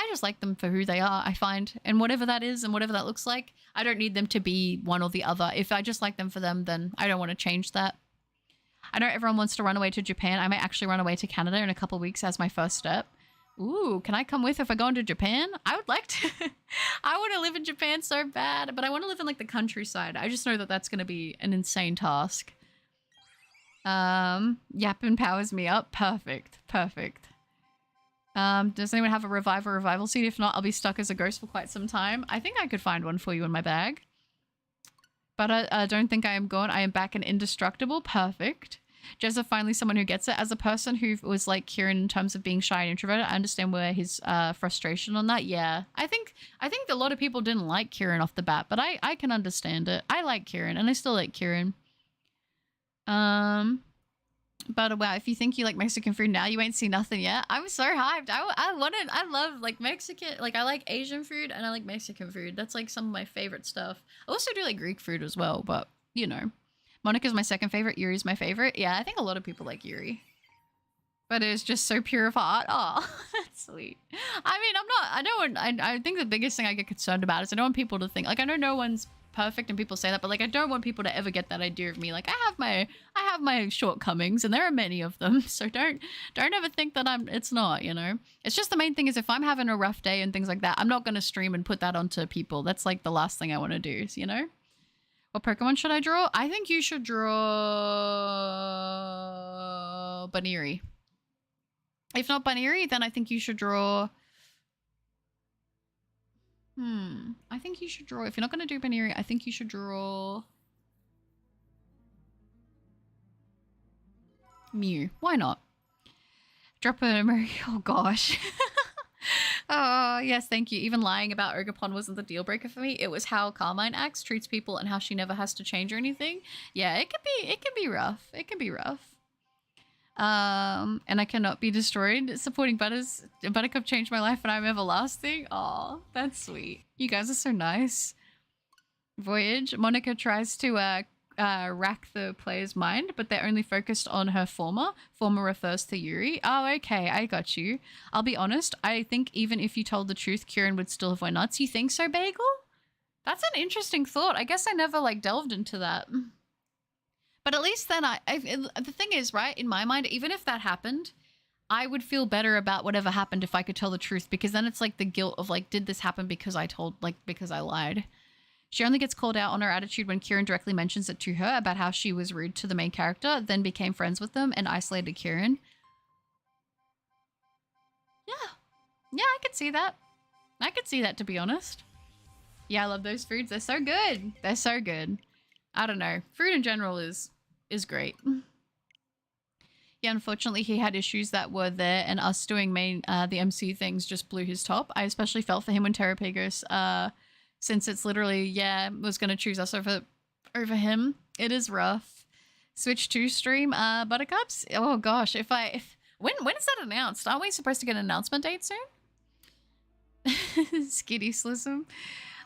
I just like them for who they are, I find. And whatever that is and whatever that looks like, I don't need them to be one or the other. If I just like them for them, then I don't want to change that. I know everyone wants to run away to Japan. I might actually run away to Canada in a couple of weeks as my first step. Ooh, can I come with if I go into Japan? I would like to. I want to live in Japan so bad, but I want to live in like the countryside. I just know that that's going to be an insane task. Yappin powers me up. Perfect. Perfect. Does anyone have a revival seed? If not, I'll be stuck as a ghost for quite some time. I think I could find one for you in my bag. But I don't think I am gone. I am back and indestructible. Perfect. Jezza finally someone who gets it. As a person who was like Kieran in terms of being shy and introverted, I understand where his frustration on that. Yeah. I think a lot of people didn't like Kieran off the bat, but I can understand it. I like Kieran and I still like Kieran. But wow, if you think you like Mexican food now, you ain't seen nothing yet. I'm so hyped. I love like Mexican, like I like Asian food and I like Mexican food. That's like some of my favorite stuff. I also do like Greek food as well, but you know. Monica's my second favorite. Yuri's my favorite. Yeah, I think a lot of people like Yuri. but it's just so pure of heart. Oh, that's sweet. I mean, I think the biggest thing I get concerned about is I don't want people to think, like, I know no one's perfect and people say that, but like I don't want people to ever get that idea of me. Like I have my shortcomings and there are many of them. So don't ever think that it's not, you know. It's just the main thing is if I'm having a rough day and things like that, I'm not going to stream and put that onto people. That's like the last thing I want to do, you know. What Pokemon should I draw? I think you should draw Baniri. If not Baniri, then I think you should draw... I think you should draw... If you're not going to do Baniri, I think you should draw... Mew. Why not? Drop a Murray. Oh, gosh. Oh, yes, thank you. Even lying about Ogerpon wasn't the deal breaker for me. It was how Carmine acts, treats people, and how she never has to change or anything. Yeah, it can be rough. It can be rough. And I cannot be destroyed. Supporting Buttercup changed my life and I'm everlasting. Aw, that's sweet. You guys are so nice. Voyage. Monica tries to rack the player's mind, but they're only focused on her former. Former refers to Yuri. Oh, okay, I got you. I'll be honest, I think even if you told the truth, Kieran would still have went nuts. You think so, Bagel? That's an interesting thought. I guess I never like delved into that. But at least then the thing is, right, in my mind, even if that happened, I would feel better about whatever happened if I could tell the truth, because then it's like the guilt of like, did this happen because because I lied? She only gets called out on her attitude when Kieran directly mentions it to her about how she was rude to the main character, then became friends with them and isolated Kieran. Yeah, I could see that. I could see that, to be honest. Yeah, I love those foods. They're so good. They're so good. I don't know. Fruit in general is great. Yeah, unfortunately, he had issues that were there, and us doing the MC things just blew his top. I especially felt for him when Terrapagos, since it's literally, was going to choose us over him. It is rough. Switch to stream Buttercups. Oh gosh, when is that announced? Aren't we supposed to get an announcement date soon? Skitty Slism.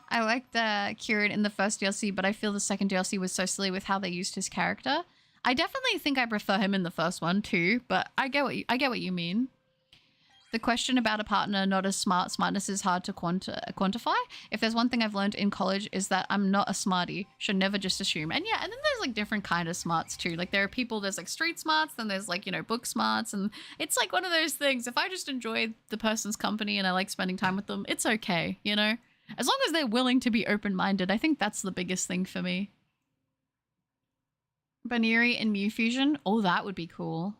I liked Kieran in the first DLC, but I feel the second DLC was so silly with how they used his character. I definitely think I prefer him in the first one too, but I get what you mean. The question about a partner not as smart. Smartness is hard to quantify. If there's one thing I've learned in college is that I'm not a smarty. Should never just assume. And yeah, and then there's like different kind of smarts too. Like there are people, there's like street smarts, then there's like, you know, book smarts, and it's like one of those things. If I just enjoy the person's company and I like spending time with them, it's okay, you know? As long as they're willing to be open-minded, I think that's the biggest thing for me. Baniri and Mew Fusion. Oh, that would be cool.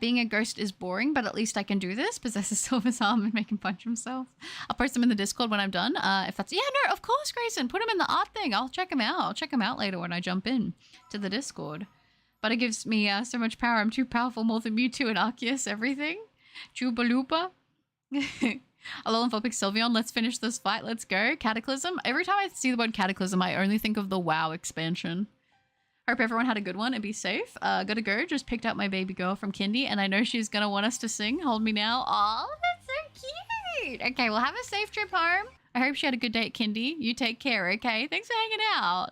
Being a ghost is boring, but at least I can do this. Possess a Silver's arm and make him punch himself. I'll post them in the Discord when I'm done. If that's... Yeah, no, of course, Grayson. Put him in the art thing. I'll check him out. I'll check him out later when I jump in to the Discord. But it gives me so much power. I'm too powerful, more than Mewtwo and Arceus, everything. Chubalupa. Alolan Sylveon, let's finish this fight. Let's go. Cataclysm. Every time I see the word Cataclysm, I only think of the WoW expansion. Hope everyone had a good one and be safe. Gotta go. Just picked up my baby girl from Kindy, and I know she's gonna want us to sing Hold Me Now. Aw, that's so cute. Okay, well, have a safe trip home. I hope she had a good day at Kindy. You take care, okay? Thanks for hanging out.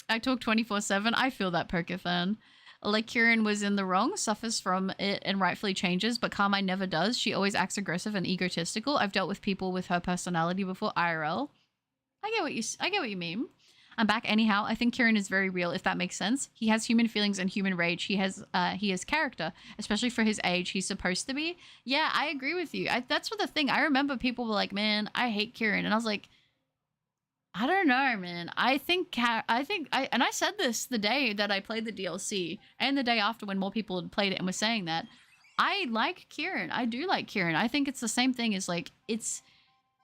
I talk 24/7. I feel that, Pokefan. Like Kieran was in the wrong, suffers from it and rightfully changes, but Carmine never does. She always acts aggressive and egotistical. I've dealt with people with her personality before. IRL. I get what you mean. I'm back anyhow. I think Kieran is very real, if that makes sense. He has human feelings and human rage. He has character, especially for his age. He's supposed to be. Yeah, I agree with you. That's what the thing. I remember people were like, "Man, I hate Kieran," and I was like, I don't know, man. I said this the day that I played the DLC and the day after when more people had played it and were saying that. I like Kieran. I do like Kieran. I think it's the same thing as like, it's,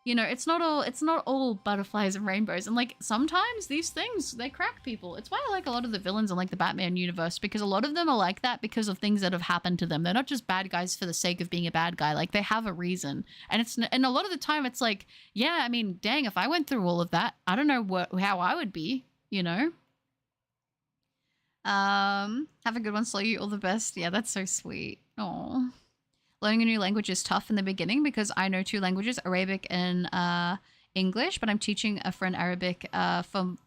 you know, it's not all butterflies and rainbows. And like, sometimes these things, they crack people. It's why I like a lot of the villains in like the Batman universe, because a lot of them are like that because of things that have happened to them. They're not just bad guys for the sake of being a bad guy. Like they have a reason. And a lot of the time it's like, yeah, I mean, dang, if I went through all of that, I don't know how I would be, you know? Have a good one, Slow You. All the best. Yeah, that's so sweet. Aw. Learning a new language is tough in the beginning because I know 2 languages, Arabic and English, but I'm teaching a friend Arabic for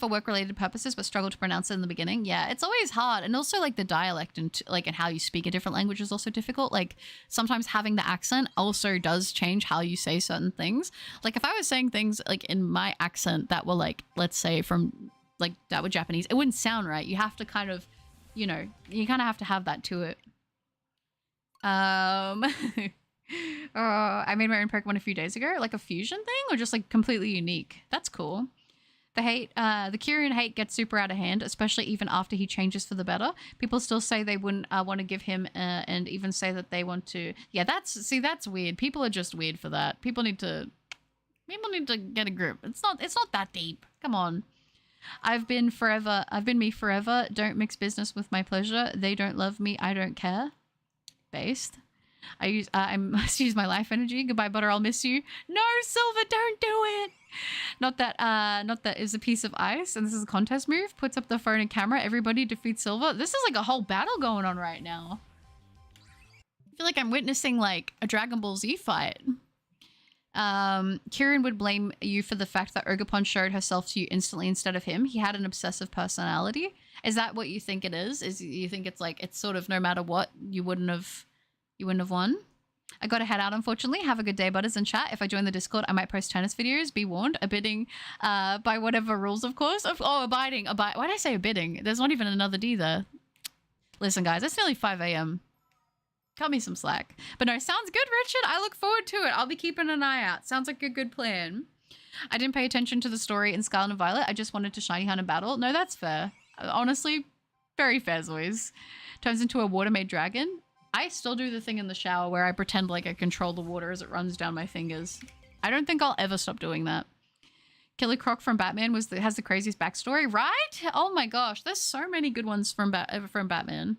work-related purposes, but struggle to pronounce it in the beginning. Yeah, it's always hard. And also like the dialect and and how you speak a different language is also difficult. Like sometimes having the accent also does change how you say certain things. Like if I was saying things like in my accent that were like, let's say from like that were Japanese, it wouldn't sound right. You have to kind of, you know, you kind of have to have that to it. I made my own Pokemon a few days ago, like a fusion thing or just like completely unique. That's cool. The Kyrian hate gets super out of hand, especially even after he changes for the better. People still say they wouldn't want to give him and even say that they want to. Yeah, that's weird. People are just weird for that. People need to get a grip. It's not that deep. Come on. I've been me forever. Don't mix business with my pleasure. They don't love me. I don't care. Based. I must use my life energy. Goodbye, Butter. I'll miss you. No, Silver, don't do it. Not that is a piece of ice, and this is a contest move. Puts up the phone and camera. Everybody defeats Silver. This is like a whole battle going on right now. I feel like I'm witnessing like a Dragon Ball Z fight. Kieran would blame you for the fact that Ogerpon showed herself to you instantly instead of him. He had an obsessive personality. Is that what you think it is? Is you think it's like it's sort of no matter what you wouldn't have won? I got to head out, unfortunately. Have a good day, Butters, and chat. If I join the Discord, I might post tennis videos. Be warned. Abiding by whatever rules, of course. Abiding. Why did I say abiding? There's not even another D there. Listen, guys, it's nearly 5 a.m. Cut me some slack. But no, sounds good, Richard. I look forward to it. I'll be keeping an eye out. Sounds like a good plan. I didn't pay attention to the story in Scarlet and Violet. I just wanted to shiny hunt and battle. No, that's fair. Honestly, very fair, Zoys. Turns into a water-made dragon. I still do the thing in the shower where I pretend like I control the water as it runs down my fingers. I don't think I'll ever stop doing that. Killer Croc from Batman has the craziest backstory, right? Oh my gosh, there's so many good ones from Batman.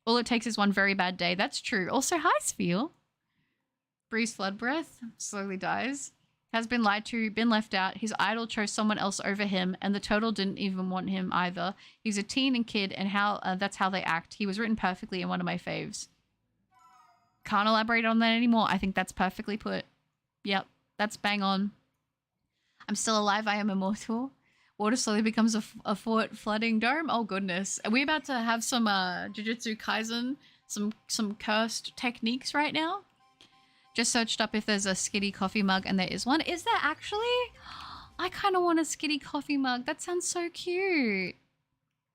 All it takes is one very bad day. That's true. Also, hi, Sphere. Breeze Flood Breath slowly dies. Has been lied to, been left out. His idol chose someone else over him, and the turtle didn't even want him either. He's a teen and kid, and that's how they act. He was written perfectly in one of my faves. Can't elaborate on that anymore. I think that's perfectly put. Yep, that's bang on. I'm still alive. I am immortal. Water slowly becomes a flooding dome. Oh goodness, are we about to have some Jujutsu Kaisen, some cursed techniques right now? Just searched up if there's a Skitty coffee mug, and there is one. Is there actually? I kind of want a Skitty coffee mug. That sounds so cute.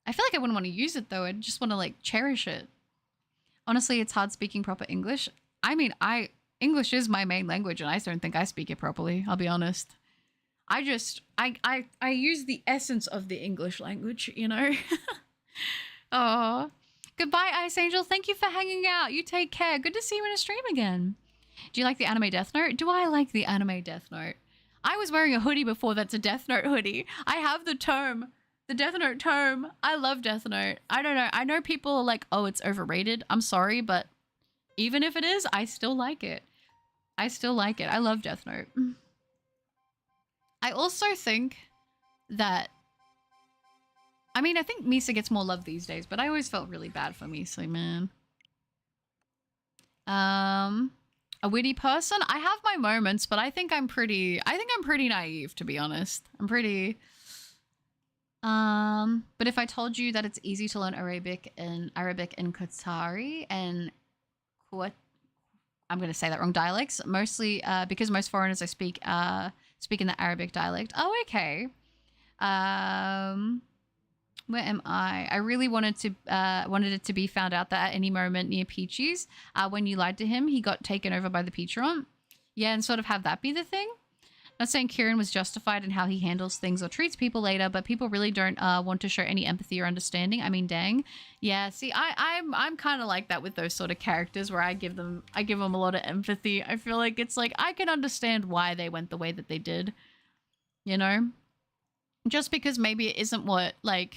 I feel like I wouldn't want to use it though. I'd just want to like cherish it. Honestly, it's hard speaking proper English. I mean, English is my main language, and I don't think I speak it properly. I'll be honest. I use the essence of the English language, you know? Oh, goodbye, Ice Angel. Thank you for hanging out. You take care. Good to see you in a stream again. Do you like the anime Death Note? Do I like the anime Death Note? I was wearing a hoodie before that's a Death Note hoodie. I have the tome. The Death Note tome. I love Death Note. I don't know. I know people are like, oh, it's overrated. I'm sorry, but even if it is, I still like it. I still like it. I love Death Note. I also think that, I mean, I think Misa gets more love these days, but I always felt really bad for Misa, man. A witty person? I have my moments, but I think I'm pretty naive, to be honest. But if I told you that it's easy to learn Arabic in Qatari and what, I'm going to say that wrong, dialects, mostly because most foreigners I speak in the Arabic dialect. Oh, okay. Where am I? I really wanted it to be found out that at any moment near Peachy's, when you lied to him, he got taken over by the Peachron. Yeah, and sort of have that be the thing. Not saying Kieran was justified in how he handles things or treats people later, but people really don't want to show any empathy or understanding. I mean, dang. Yeah, see, I'm kind of like that with those sort of characters where I give them a lot of empathy. I feel like it's like I can understand why they went the way that they did. You know? Just because maybe it isn't what like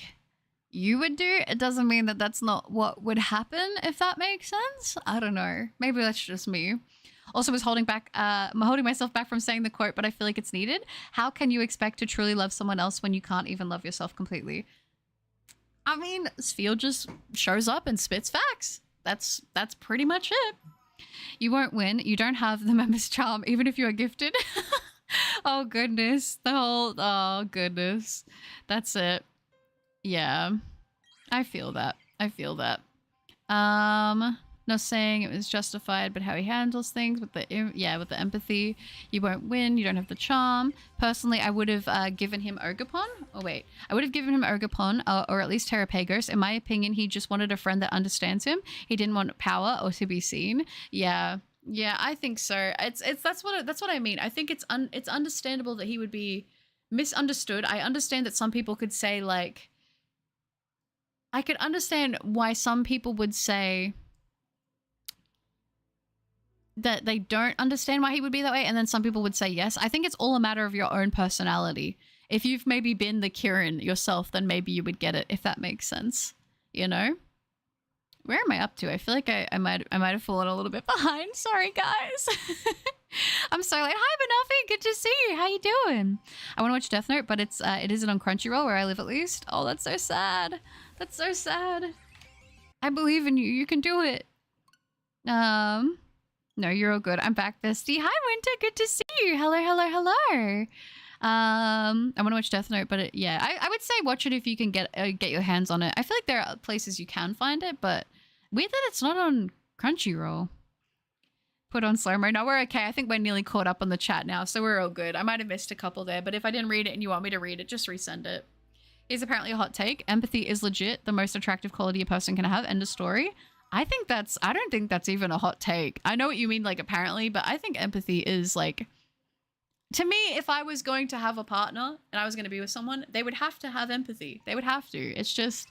you would do, it doesn't mean that that's not what would happen, if that makes sense. I don't know. Maybe that's just me. Also was holding myself back from saying the quote, but I feel like it's needed. How can you expect to truly love someone else when you can't even love yourself completely? I mean, Sphere just shows up and spits facts. That's pretty much it. You won't win. You don't have the member's charm, even if you are gifted. Oh goodness. The whole oh goodness. That's it. Yeah. I feel that. I feel that. Not saying it was justified, but how he handles things with the with the empathy. You won't win. You don't have the charm. Personally, I would have given him Ogapon. Oh wait, I would have given him Ogapon, or at least Terrapagos. In my opinion, he just wanted a friend that understands him. He didn't want power or to be seen. Yeah, yeah, I think so. It's that's what I mean. I think it's understandable that he would be misunderstood. I understand that some people could say like. I could understand why some people would say that they don't understand why he would be that way, and then some people would say yes. I think it's all a matter of your own personality. If you've maybe been the Kieran yourself, then maybe you would get it, if that makes sense. You know? Where am I up to? I feel like I might have fallen a little bit behind. Sorry, guys. I'm so like, hi, Banoffee. Good to see you. How you doing? I want to watch Death Note, but it isn't on Crunchyroll where I live at least. Oh, that's so sad. That's so sad. I believe in you. You can do it. No, you're all good. I'm back, bestie. Hi, Winter. Good to see you. Hello, hello, hello. I want to watch Death Note, but I would say watch it if you can get your hands on it. I feel like there are places you can find it, but weird that it's not on Crunchyroll. Put on slow mo. No, we're okay. I think we're nearly caught up on the chat now, so we're all good. I might have missed a couple there, but if I didn't read it and you want me to read it, just resend it. Here's apparently a hot take. Empathy is legit the most attractive quality a person can have. End of story. I don't think that's even a hot take. I know what you mean, like, apparently, but I think empathy is, like, to me, if I was going to have a partner and I was going to be with someone, they would have to have empathy. They would have to. It's just,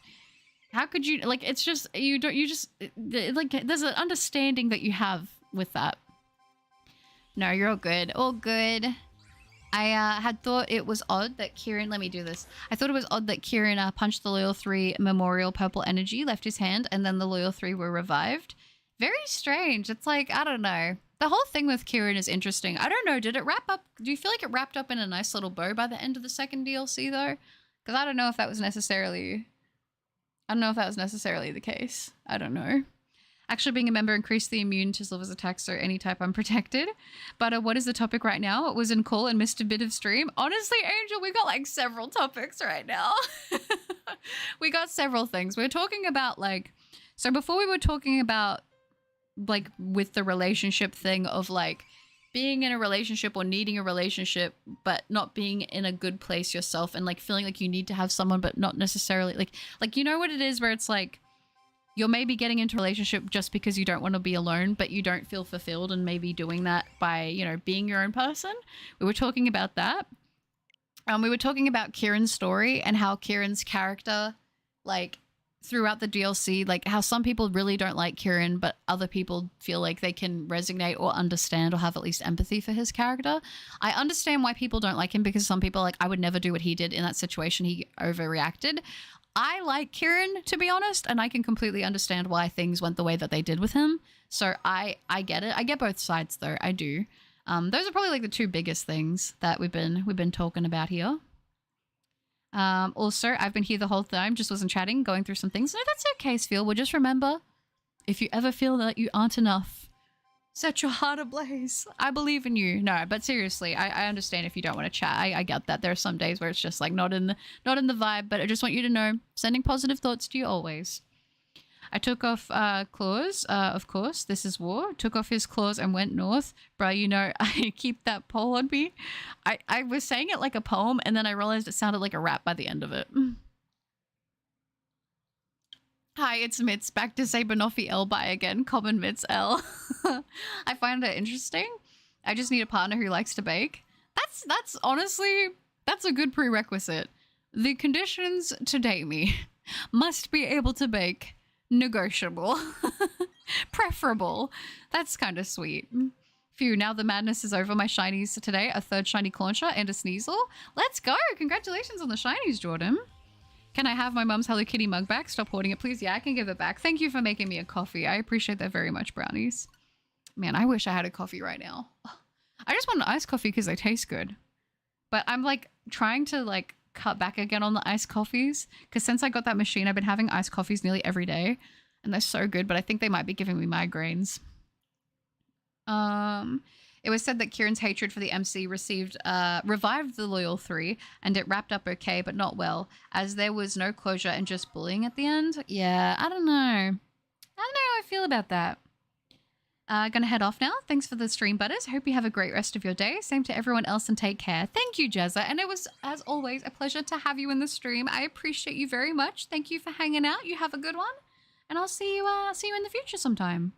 how could you, like, it's just, like, there's an understanding that you have with that. No, you're all good. All good. I had thought it was odd that Kieran, let me do this. I thought it was odd that Kieran punched the Loyal 3 Memorial Purple Energy, left his hand, and then the Loyal 3 were revived. Very strange. It's like, I don't know. The whole thing with Kieran is interesting. I don't know, did it wrap up? Do you feel like it wrapped up in a nice little bow by the end of the second DLC, though? Because I don't know if that was necessarily the case. I don't know. Actually, being a member increased the immune to Silver's attacks, so any type unprotected. But what is the topic right now? It was in call and missed a bit of stream. Honestly, Angel, we got like several topics right now. We got several things. We're talking about like, so before we were talking about like with the relationship thing of like being in a relationship or needing a relationship, but not being in a good place yourself and like feeling like you need to have someone, but not necessarily like, you know what it is where it's like, you're maybe getting into a relationship just because you don't want to be alone, but you don't feel fulfilled and maybe doing that by, you know, being your own person. We were talking about that. We were talking about Kieran's story and how Kieran's character, like, throughout the DLC, like how some people really don't like Kieran, but other people feel like they can resonate or understand or have at least empathy for his character. I understand why people don't like him because some people are like, I would never do what he did in that situation. He overreacted. I like Kieran, to be honest, and I can completely understand why things went the way that they did with him. So I get it. I get both sides, though. I do. Those are probably like the two biggest things that we've been talking about here. Also, I've been here the whole time, just wasn't chatting, going through some things. No, that's okay, Sphil. Well, just remember, if you ever feel that you aren't enough, set your heart ablaze. I believe in you. No, but seriously, I understand if you don't want to chat. I get that. There are some days where it's just like not in the vibe, but I just want you to know, sending positive thoughts to you always. I took off claws, of course. This is war. Took off his claws and went north. Bruh, you know, I keep that pole on me. I was saying it like a poem, and then I realized it sounded like a rap by the end of it. Hi, it's Mitz. Back to say Banoffee L by again. Common Mitz L. I find it interesting. I just need a partner who likes to bake. That's honestly, that's a good prerequisite. The conditions to date me must be able to bake. Negotiable. Preferable. That's kind of sweet. Phew, now the madness is over. My shinies today. A third shiny Clauncher and a Sneasel. Let's go. Congratulations on the shinies, Jordan. Can I have my mum's Hello Kitty mug back? Stop hoarding it, please. Yeah, I can give it back. Thank you for making me a coffee. I appreciate that very much, brownies. Man, I wish I had a coffee right now. I just want an iced coffee because they taste good. But I'm like trying to like cut back again on the iced coffees because since I got that machine, I've been having iced coffees nearly every day and they're so good, but I think they might be giving me migraines. It was said that Kieran's hatred for the MC revived the Loyal Three, and it wrapped up okay, but not well, as there was no closure and just bullying at the end. Yeah, I don't know. I don't know how I feel about that. Gonna head off now. Thanks for the stream, butters. Hope you have a great rest of your day. Same to everyone else and take care. Thank you, Jezza. And it was, as always, a pleasure to have you in the stream. I appreciate you very much. Thank you for hanging out. You have a good one. And I'll see you in the future sometime.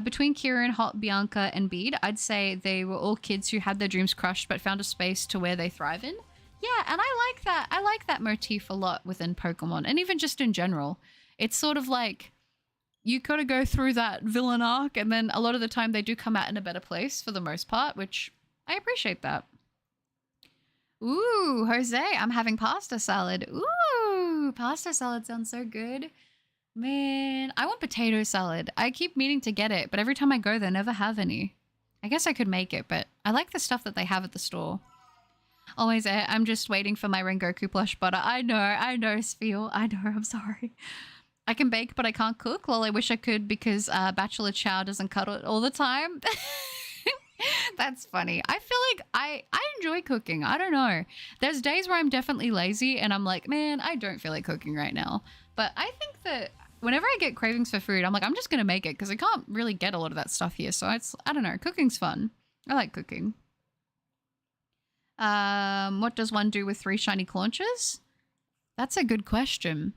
Between Kieran, Hot, Bianca, and Bede, I'd say they were all kids who had their dreams crushed but found a space to where they thrive in. Yeah, and I like that. I like that motif a lot within Pokemon, and even just in general. It's sort of like you gotta go through that villain arc, and then a lot of the time they do come out in a better place for the most part, which I appreciate that. Ooh, Jose, I'm having pasta salad. Ooh, pasta salad sounds so good. Man, I want potato salad. I keep meaning to get it, but every time I go, they never have any. I guess I could make it, but I like the stuff that they have at the store. Always, I'm just waiting for my Rengoku plush butter. I know, Spheel. I know, I'm sorry. I can bake, but I can't cook. Well, I wish I could because Bachelor Chow doesn't cut it all the time. That's funny. I feel like I enjoy cooking. I don't know. There's days where I'm definitely lazy and I'm like, man, I don't feel like cooking right now. But I think that whenever I get cravings for food, I'm like, I'm just going to make it because I can't really get a lot of that stuff here. So it's, I don't know, cooking's fun. I like cooking. What does one do with 3 shiny claunches? That's a good question.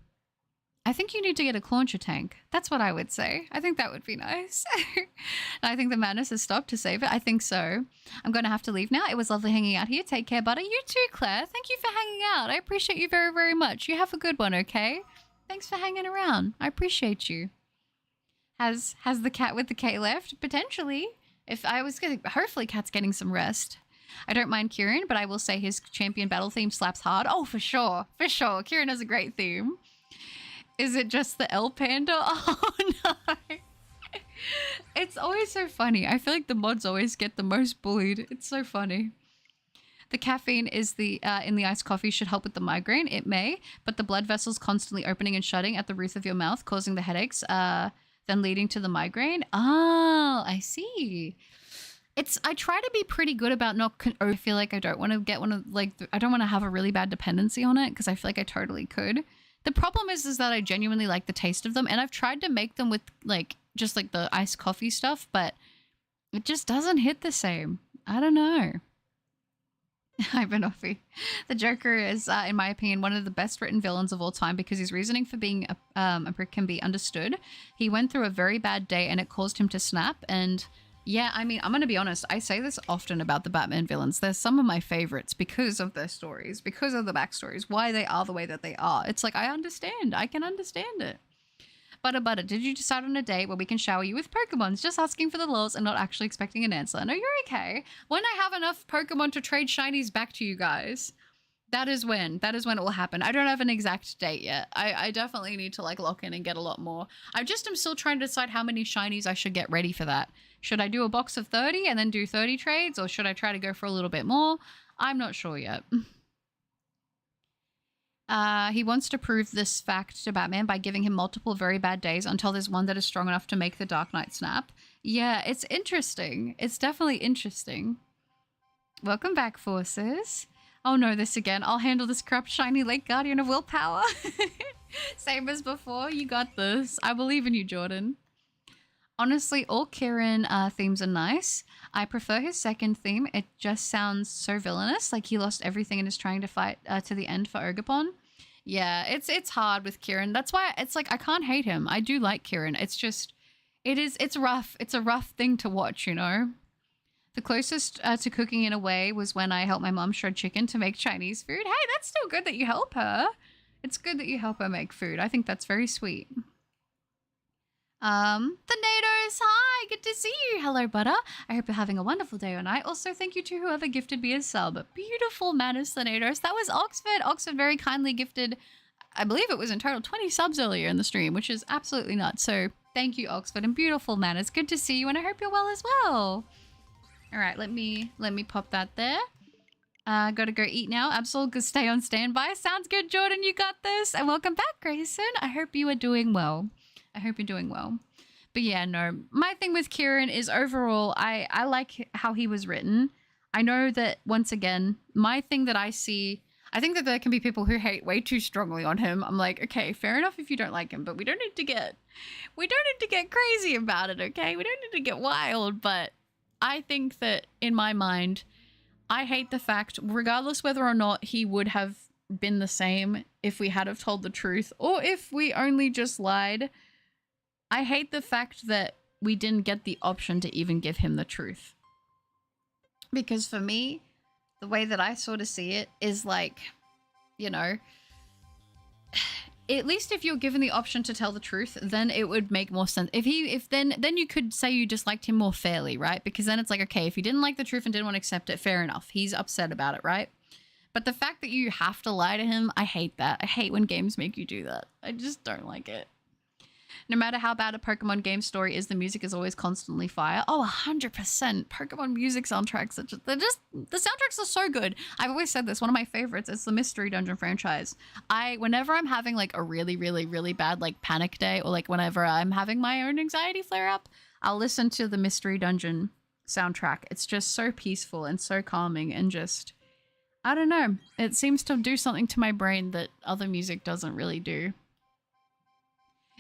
I think you need to get a clauncher tank. That's what I would say. I think that would be nice. I think the madness has stopped to save it. I think so. I'm going to have to leave now. It was lovely hanging out here. Take care, butter. You too, Claire. Thank you for hanging out. I appreciate you very, very much. You have a good one, okay? Thanks for hanging around. I appreciate you. Has the cat with the K left? Potentially. If I was getting, hopefully Cat's getting some rest. I don't mind Kieran, but I will say his champion battle theme slaps hard. Oh, for sure. For sure. Kieran has a great theme. Is it just the L Panda? Oh, no. It's always so funny. I feel like the mods always get the most bullied. It's so funny. The caffeine is in the iced coffee should help with the migraine. It may, but the blood vessels constantly opening and shutting at the roof of your mouth, causing the headaches, then leading to the migraine. Oh, I see. I try to be pretty good about I feel like I don't want to get one of, like, I don't want to have a really bad dependency on it because I feel like I totally could. The problem is that I genuinely like the taste of them, and I've tried to make them with, like, just like the iced coffee stuff, but it just doesn't hit the same. I don't know. Hi, Benoffy. The Joker is, in my opinion, one of the best written villains of all time because his reasoning for being a prick can be understood. He went through a very bad day, and it caused him to snap, and yeah, I mean, I'm going to be honest. I say this often about the Batman villains. They're some of my favorites because of their stories, because of the backstories, why they are the way that they are. It's like, I understand. I can understand it. Butter, did you decide on a date where we can shower you with Pokemons? Just asking for the lulz and not actually expecting an answer. No, you're okay. When I have enough Pokemon to trade shinies back to you guys, that is when it will happen. I don't have an exact date yet. I definitely need to, like, lock in and get a lot more. I just am still trying to decide how many shinies I should get ready for that. Should I do a box of 30 and then do 30 trades, or should I try to go for a little bit more? I'm not sure yet. He wants to prove this fact to Batman by giving him multiple very bad days until there's one that is strong enough to make the Dark Knight snap. Yeah, it's interesting. It's definitely interesting. Welcome back, Forces. Oh no, this again. I'll handle this corrupt shiny Lake Guardian of Willpower. Same as before. You got this. I believe in you, Jordan. Honestly, all Kieran themes are nice. I prefer his second theme. It just sounds so villainous, like he lost everything and is trying to fight to the end for Ogerpon. Yeah, it's hard with Kieran. That's why it's like I can't hate him. I do like Kieran. It's just, it's rough. It's a rough thing to watch, you know? The closest to cooking in a way was when I helped my mom shred chicken to make Chinese food. Hey, that's still good that you help her. It's good that you help her make food. I think that's very sweet. The Nados, hi, good to see you. Hello, butter. I hope you're having a wonderful day or night. Also, thank you to whoever gifted me a sub. Beautiful Manus, the Nados. That was Oxford. Oxford very kindly gifted, I believe it was in total 20 subs earlier in the stream, which is absolutely nuts. So thank you, Oxford, and beautiful Manus. Good to see you, and I hope you're well as well. All right, let me pop that there. Gotta go eat now. Absol, good, stay on standby. Sounds good, Jordan. You got this. And welcome back, Grayson. I hope you are doing well. I hope you're doing well. But yeah, no. My thing with Kieran is overall, I like how he was written. I know that, once again, my thing that I see, I think that there can be people who hate way too strongly on him. I'm like, okay, fair enough if you don't like him, but we don't need to get crazy about it, okay? We don't need to get wild, but I think that in my mind, I hate the fact, regardless whether or not he would have been the same if we had have told the truth or if we only just lied, I hate the fact that we didn't get the option to even give him the truth. Because for me, the way that I sort of see it is like, you know, at least if you're given the option to tell the truth, then it would make more sense. Then you could say you just liked him more fairly, right? Because then it's like, okay, if he didn't like the truth and didn't want to accept it, fair enough. He's upset about it, right? But the fact that you have to lie to him, I hate that. I hate when games make you do that. I just don't like it. No matter how bad a Pokemon game story is, the music is always constantly fire. Oh, 100%. Pokemon music soundtracks, the soundtracks are so good. I've always said this, one of my favorites, it's the Mystery Dungeon franchise. Whenever I'm having like a really, really, really bad like panic day, or like whenever I'm having my own anxiety flare up, I'll listen to the Mystery Dungeon soundtrack. It's just so peaceful and so calming and just, I don't know. It seems to do something to my brain that other music doesn't really do.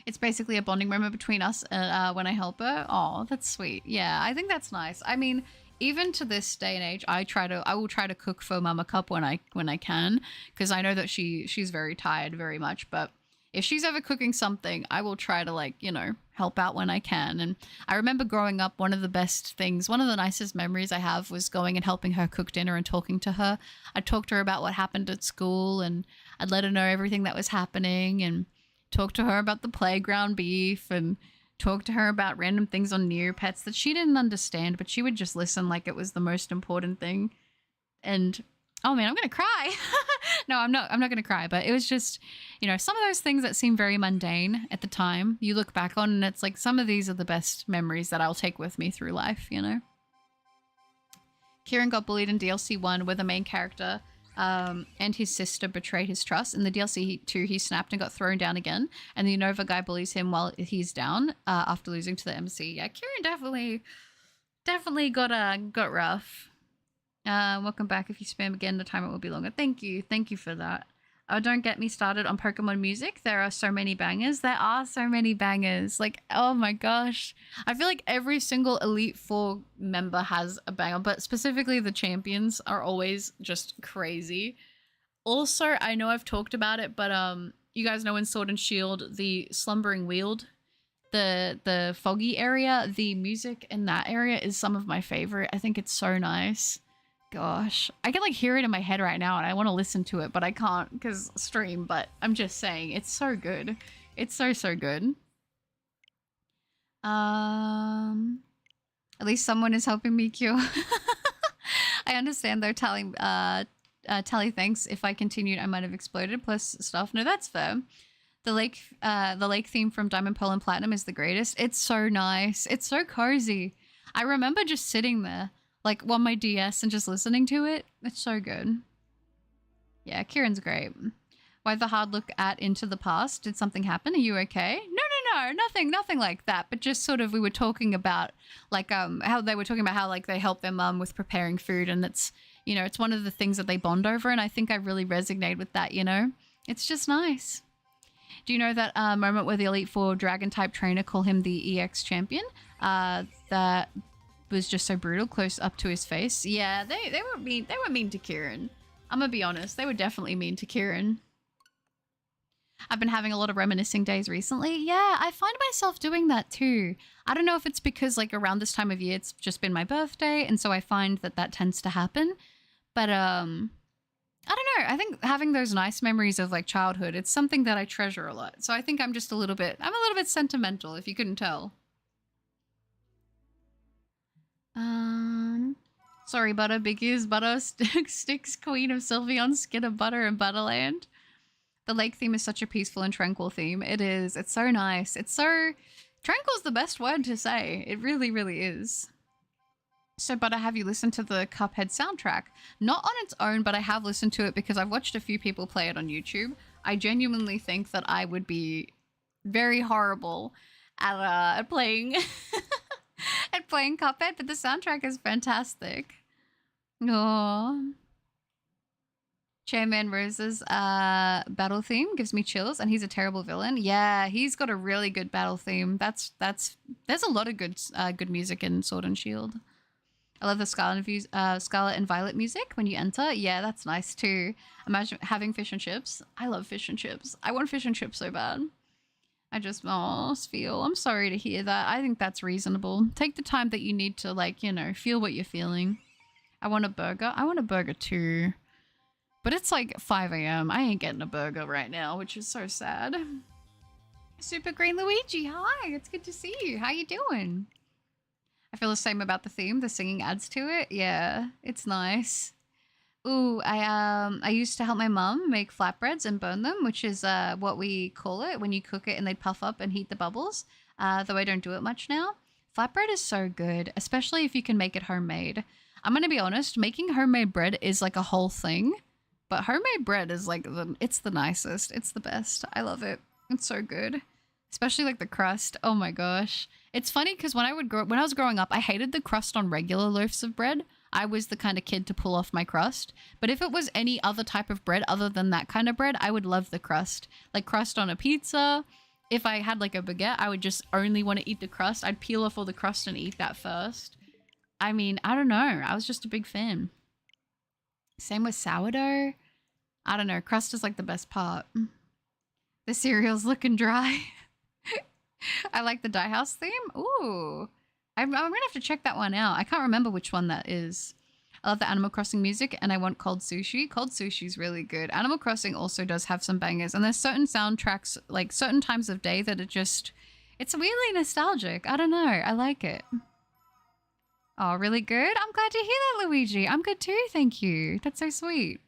It's basically a bonding moment between us when I help her. Oh, that's sweet. Yeah, I think that's nice. I mean, even to this day and age, I will try to cook for Mama Cup when I can, because I know that she's very tired very much. But if she's ever cooking something, I will try to, like, you know, help out when I can. And I remember growing up, one of the best things, one of the nicest memories I have was going and helping her cook dinner and talking to her. I'd talk to her about what happened at school, and I'd let her know everything that was happening, and talk to her about the playground beef, and talk to her about random things on Neopets that she didn't understand, but she would just listen like it was the most important thing. And oh man, I'm gonna cry. No, I'm not gonna cry, but it was just, you know, some of those things that seem very mundane at the time, you look back on and it's like, some of these are the best memories that I'll take with me through life, you know? Kieran got bullied in DLC 1 where the main character and his sister betrayed his trust. In the DLC 2, he snapped and got thrown down again, and the Unova guy bullies him while he's down after losing to the MC. Yeah, Kieran definitely got rough. Welcome back. If you spam again, the timer will be longer. Thank you for that. Don't get me started on Pokemon music. There are so many bangers. Like, oh my gosh. I feel like every single Elite Four member has a banger, but specifically the champions are always just crazy. Also, I know I've talked about it, but you guys know in Sword and Shield, the Slumbering Weald, the foggy area, the music in that area is some of my favorite. I think it's so nice. Gosh, I can like hear it in my head right now and I want to listen to it, but I can't because stream. But I'm just saying, it's so good. It's so good. At least someone is helping me cure. I understand though, Tally thanks. If I continued, I might have exploded plus stuff. No, that's fair. The lake theme from Diamond, Pearl and Platinum is the greatest. It's so nice. It's so cozy. I remember just sitting there like on my DS and just listening to it. It's so good. Yeah, Kieran's great. Why the hard look at Into the Past? Did something happen? Are you okay? No, nothing like that. But just sort of, we were talking about like how they were talking about how like they help their mum with preparing food, and it's, you know, it's one of the things that they bond over, and I think I really resonate with that, you know? It's just nice. Do you know that moment where the Elite Four Dragon type trainer call him the EX champion? That was just so brutal, close up to his face. Yeah, they were mean. They were mean to Kieran. I'm gonna be honest. They were definitely mean to Kieran. I've been having a lot of reminiscing days recently. Yeah, I find myself doing that too. I don't know if it's because like around this time of year, it's just been my birthday, and so I find that tends to happen. But I don't know. I think having those nice memories of like childhood, it's something that I treasure a lot. So I think I'm a little bit sentimental, if you couldn't tell. Sorry, Butter. Big ears, Butter. Sticks, Queen of Sylveon, Skin of Butter, and Butterland. The lake theme is such a peaceful and tranquil theme. It is. It's so nice. It's so... Tranquil's the best word to say. It really, really is. So, Butter, have you listened to the Cuphead soundtrack? Not on its own, but I have listened to it because I've watched a few people play it on YouTube. I genuinely think that I would be very horrible at playing at playing Cuphead, but the soundtrack is fantastic. Oh. Chairman Rose's battle theme gives me chills, and he's a terrible villain. Yeah, he's got a really good battle theme. There's a lot of good music in Sword and Shield. I love the Scarlet and Violet music when you enter. Yeah, that's nice too. Imagine having fish and chips. I love fish and chips. I want fish and chips so bad. I just feel. I'm sorry to hear that. I think that's reasonable. Take the time that you need to, like, you know, feel what you're feeling. I want a burger. I want a burger too. But it's like 5 a.m. I ain't getting a burger right now, which is so sad. Super Green Luigi, hi. It's good to see you. How you doing? I feel the same about the theme. The singing adds to it. Yeah, it's nice. Ooh, I used to help my mum make flatbreads and burn them, which is what we call it when you cook it and they puff up and heat the bubbles. Though I don't do it much now. Flatbread is so good, especially if you can make it homemade. I'm gonna be honest, making homemade bread is like a whole thing. But homemade bread is like, it's the nicest. It's the best. I love it. It's so good. Especially like the crust. Oh my gosh. It's funny because when I was growing up, I hated the crust on regular loaves of bread. I was the kind of kid to pull off my crust. But if it was any other type of bread other than that kind of bread, I would love the crust. Like crust on a pizza. If I had like a baguette, I would just only want to eat the crust. I'd peel off all the crust and eat that first. I mean, I don't know. I was just a big fan. Same with sourdough. I don't know. Crust is like the best part. The cereal's looking dry. I like the Die House theme. Ooh. I'm going to have to check that one out. I can't remember which one that is. I love the Animal Crossing music, and I want cold sushi. Cold sushi's really good. Animal Crossing also does have some bangers, and there's certain soundtracks, like certain times of day that it's really nostalgic. I don't know. I like it. Oh, really good? I'm glad to hear that, Luigi. I'm good too, thank you. That's so sweet.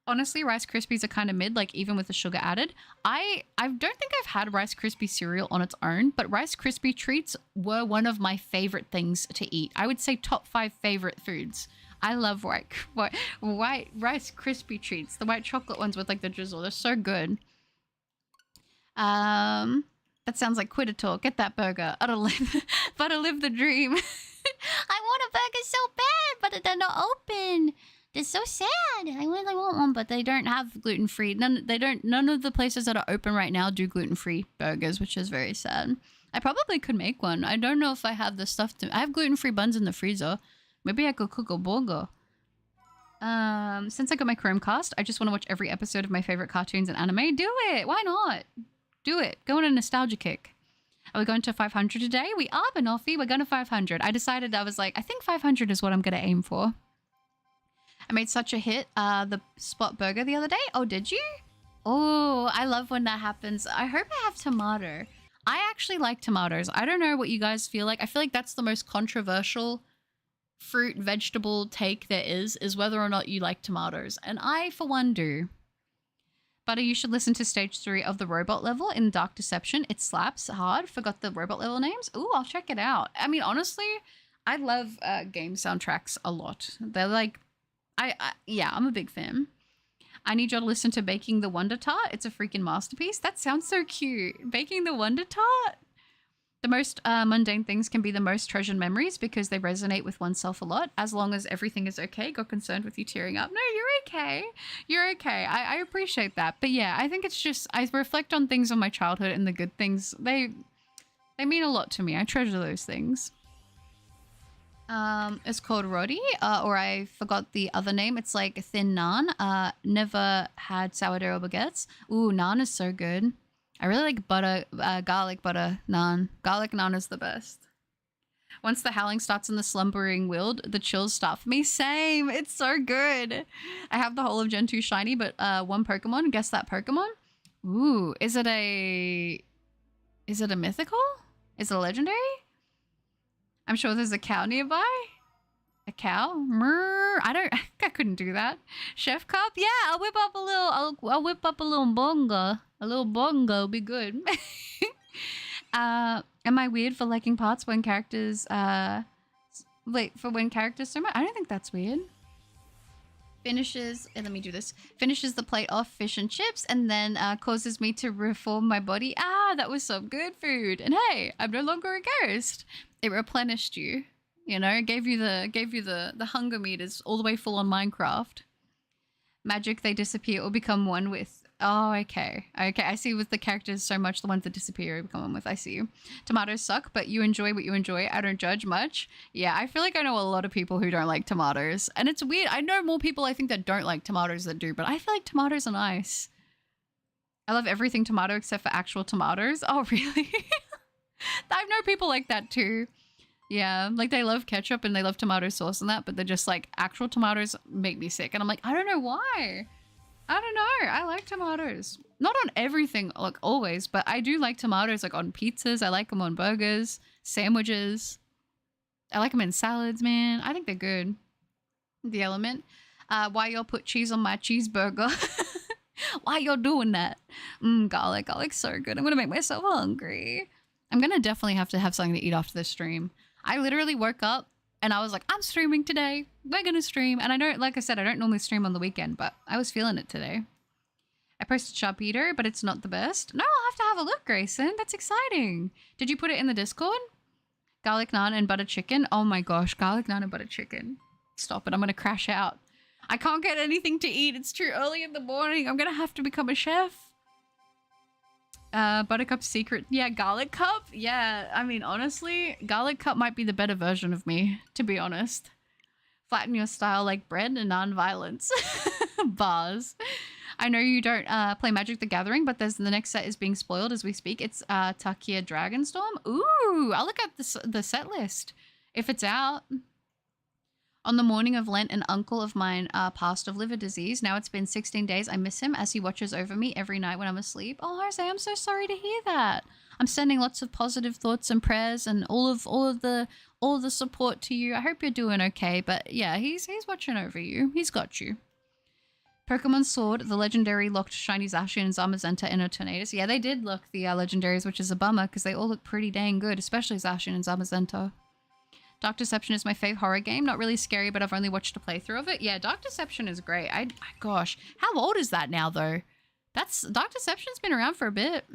Honestly, Rice Krispies are kind of mid, like even with the sugar added. I don't think I've had Rice Krispie cereal on its own, but Rice Krispie treats were one of my favorite things to eat. I would say top 5 favorite foods. I love white Rice Krispie treats, the white chocolate ones with like the drizzle. They're so good. That sounds like quitter talk. Get that burger. But I live the dream. I want a burger so bad, but they're not open. They're so sad. I really want one, but they don't have gluten-free. None of the places that are open right now do gluten-free burgers, which is very sad. I probably could make one. I don't know if I have the stuff I have gluten-free buns in the freezer. Maybe I could cook a burger. Since I got my Chromecast, I just want to watch every episode of my favorite cartoons and anime. Do it. Why not? Do it. Go on a nostalgia kick. Are we going to 500 today? We are, Banoffee. We're going to 500. I decided, I was like, I think 500 is what I'm going to aim for. I made such a hit, the Spot Burger the other day. Oh, did you? Oh, I love when that happens. I hope I have tomato. I actually like tomatoes. I don't know what you guys feel like. I feel like that's the most controversial fruit, vegetable take there is whether or not you like tomatoes. And I, for one, do. Butter, you should listen to stage 3 of the robot level in Dark Deception. It slaps hard. Forgot the robot level names. Ooh, I'll check it out. I mean, honestly, I love game soundtracks a lot. They're like, yeah, I'm a big fan. I need you to listen to Baking the Wonder Tart. It's a freaking masterpiece. That sounds so cute. Baking the Wonder Tart. The most mundane things can be the most treasured memories because they resonate with oneself a lot. As long as everything is okay. Got concerned with you tearing up. No, you're okay. You're okay. I appreciate that. But yeah, I think it's just, I reflect on things of my childhood and the good things. They mean a lot to me. I treasure those things. It's called roti, or I forgot the other name. It's like thin naan. Never had sourdough baguettes. Ooh, naan is so good. I really like butter, garlic butter naan. Garlic naan is the best. Once the howling starts in the slumbering world, the chills start for me. Same. It's so good. I have the whole of Gen 2 shiny, but one Pokemon. Guess that Pokemon. Ooh, is it a mythical? Is it a legendary? I'm sure there's a cow nearby. A cow? Mrr. I couldn't do that. Chef Cup? Yeah, I'll whip up a little bongo. A little bongo be good. Am I weird for liking parts when characters, when characters so much? I don't think that's weird. Finishes, and let me do this. Finishes the plate off fish and chips and then causes me to reform my body. that was some good food. And hey, I'm no longer a ghost. It replenished you. You know, it gave you the hunger meters all the way full on Minecraft. Magic, they disappear or become one with. Oh, okay. Okay, I see with the characters so much, the ones that disappear become one with. I see you. Tomatoes suck, but you enjoy what you enjoy. I don't judge much. Yeah, I feel like I know a lot of people who don't like tomatoes. And it's weird. I know more people I think that don't like tomatoes that do, but I feel like tomatoes are nice. I love everything tomato except for actual tomatoes. Oh, really? I know people like that too. Yeah, like they love ketchup and they love tomato sauce and that, but they're just like, actual tomatoes make me sick. And I'm like, I don't know why. I don't know. I like tomatoes. Not on everything, like always, but I do like tomatoes like on pizzas. I like them on burgers, sandwiches. I like them in salads, man. I think they're good. The Element. Why y'all put cheese on my cheeseburger? Why y'all doing that? Garlic. Garlic's so good. I'm going to make myself hungry. I'm going to definitely have to have something to eat after this stream. I literally woke up and I was like, I'm streaming today. We're going to stream. And I don't, like I said, I don't normally stream on the weekend, but I was feeling it today. I posted Sharp Eater, but it's not the best. No, I'll have to have a look, Grayson. That's exciting. Did you put it in the Discord? Garlic naan and butter chicken. Oh my gosh, garlic naan and butter chicken. Stop it. I'm going to crash out. I can't get anything to eat. It's too early in the morning. I'm going to have to become a chef. Buttercup secret. Yeah, garlic cup. Yeah, I mean, honestly, garlic cup might be the better version of me, to be honest. Flatten your style like bread and non-violence. Bars. I know you don't play Magic the Gathering, but there's the next set is being spoiled as we speak. It's Takia Dragonstorm. Ooh, I'll look at the set list if it's out. On the morning of Lent, an uncle of mine passed of liver disease. Now it's been 16 days. I miss him as he watches over me every night when I'm asleep. Oh, Jose, I'm so sorry to hear that. I'm sending lots of positive thoughts and prayers and all of the support to you. I hope you're doing okay. But yeah, he's watching over you. He's got you. Pokemon Sword, the legendary locked shiny Zacian and Zamazenta in a Tornadus. Yeah, they did look the legendaries, which is a bummer because they all look pretty dang good, especially Zacian and Zamazenta. Dark Deception is my fave horror game. Not really scary, but I've only watched a playthrough of it. Yeah, Dark Deception is great. Gosh, how old is that now, though? Dark Deception's been around for a bit.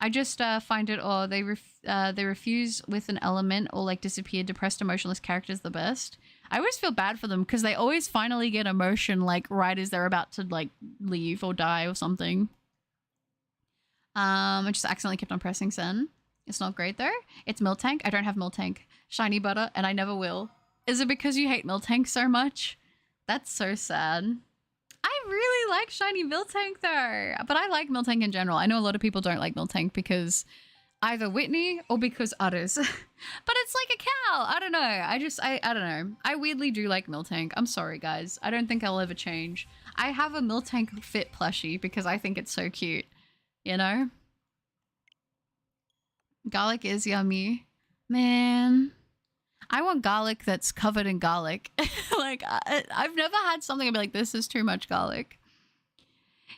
I just find it, they refuse with an element or like disappeared, depressed, emotionless characters the best. I always feel bad for them because they always finally get emotion like right as they're about to like leave or die or something. I just accidentally kept on pressing send. It's not great though. It's Miltank. I don't have Miltank. Shiny butter, and I never will. Is it because you hate Miltank so much? That's so sad. I really like shiny Miltank though, but I like Miltank in general. I know a lot of people don't like Miltank because either Whitney or because udders. But it's like a cow. I don't know. I don't know. I weirdly do like Miltank. I'm sorry guys. I don't think I'll ever change. I have a Miltank fit plushie because I think it's so cute. You know? Garlic is yummy. Man. I want garlic that's covered in garlic. Like, I've never had something I'd be like, this is too much garlic.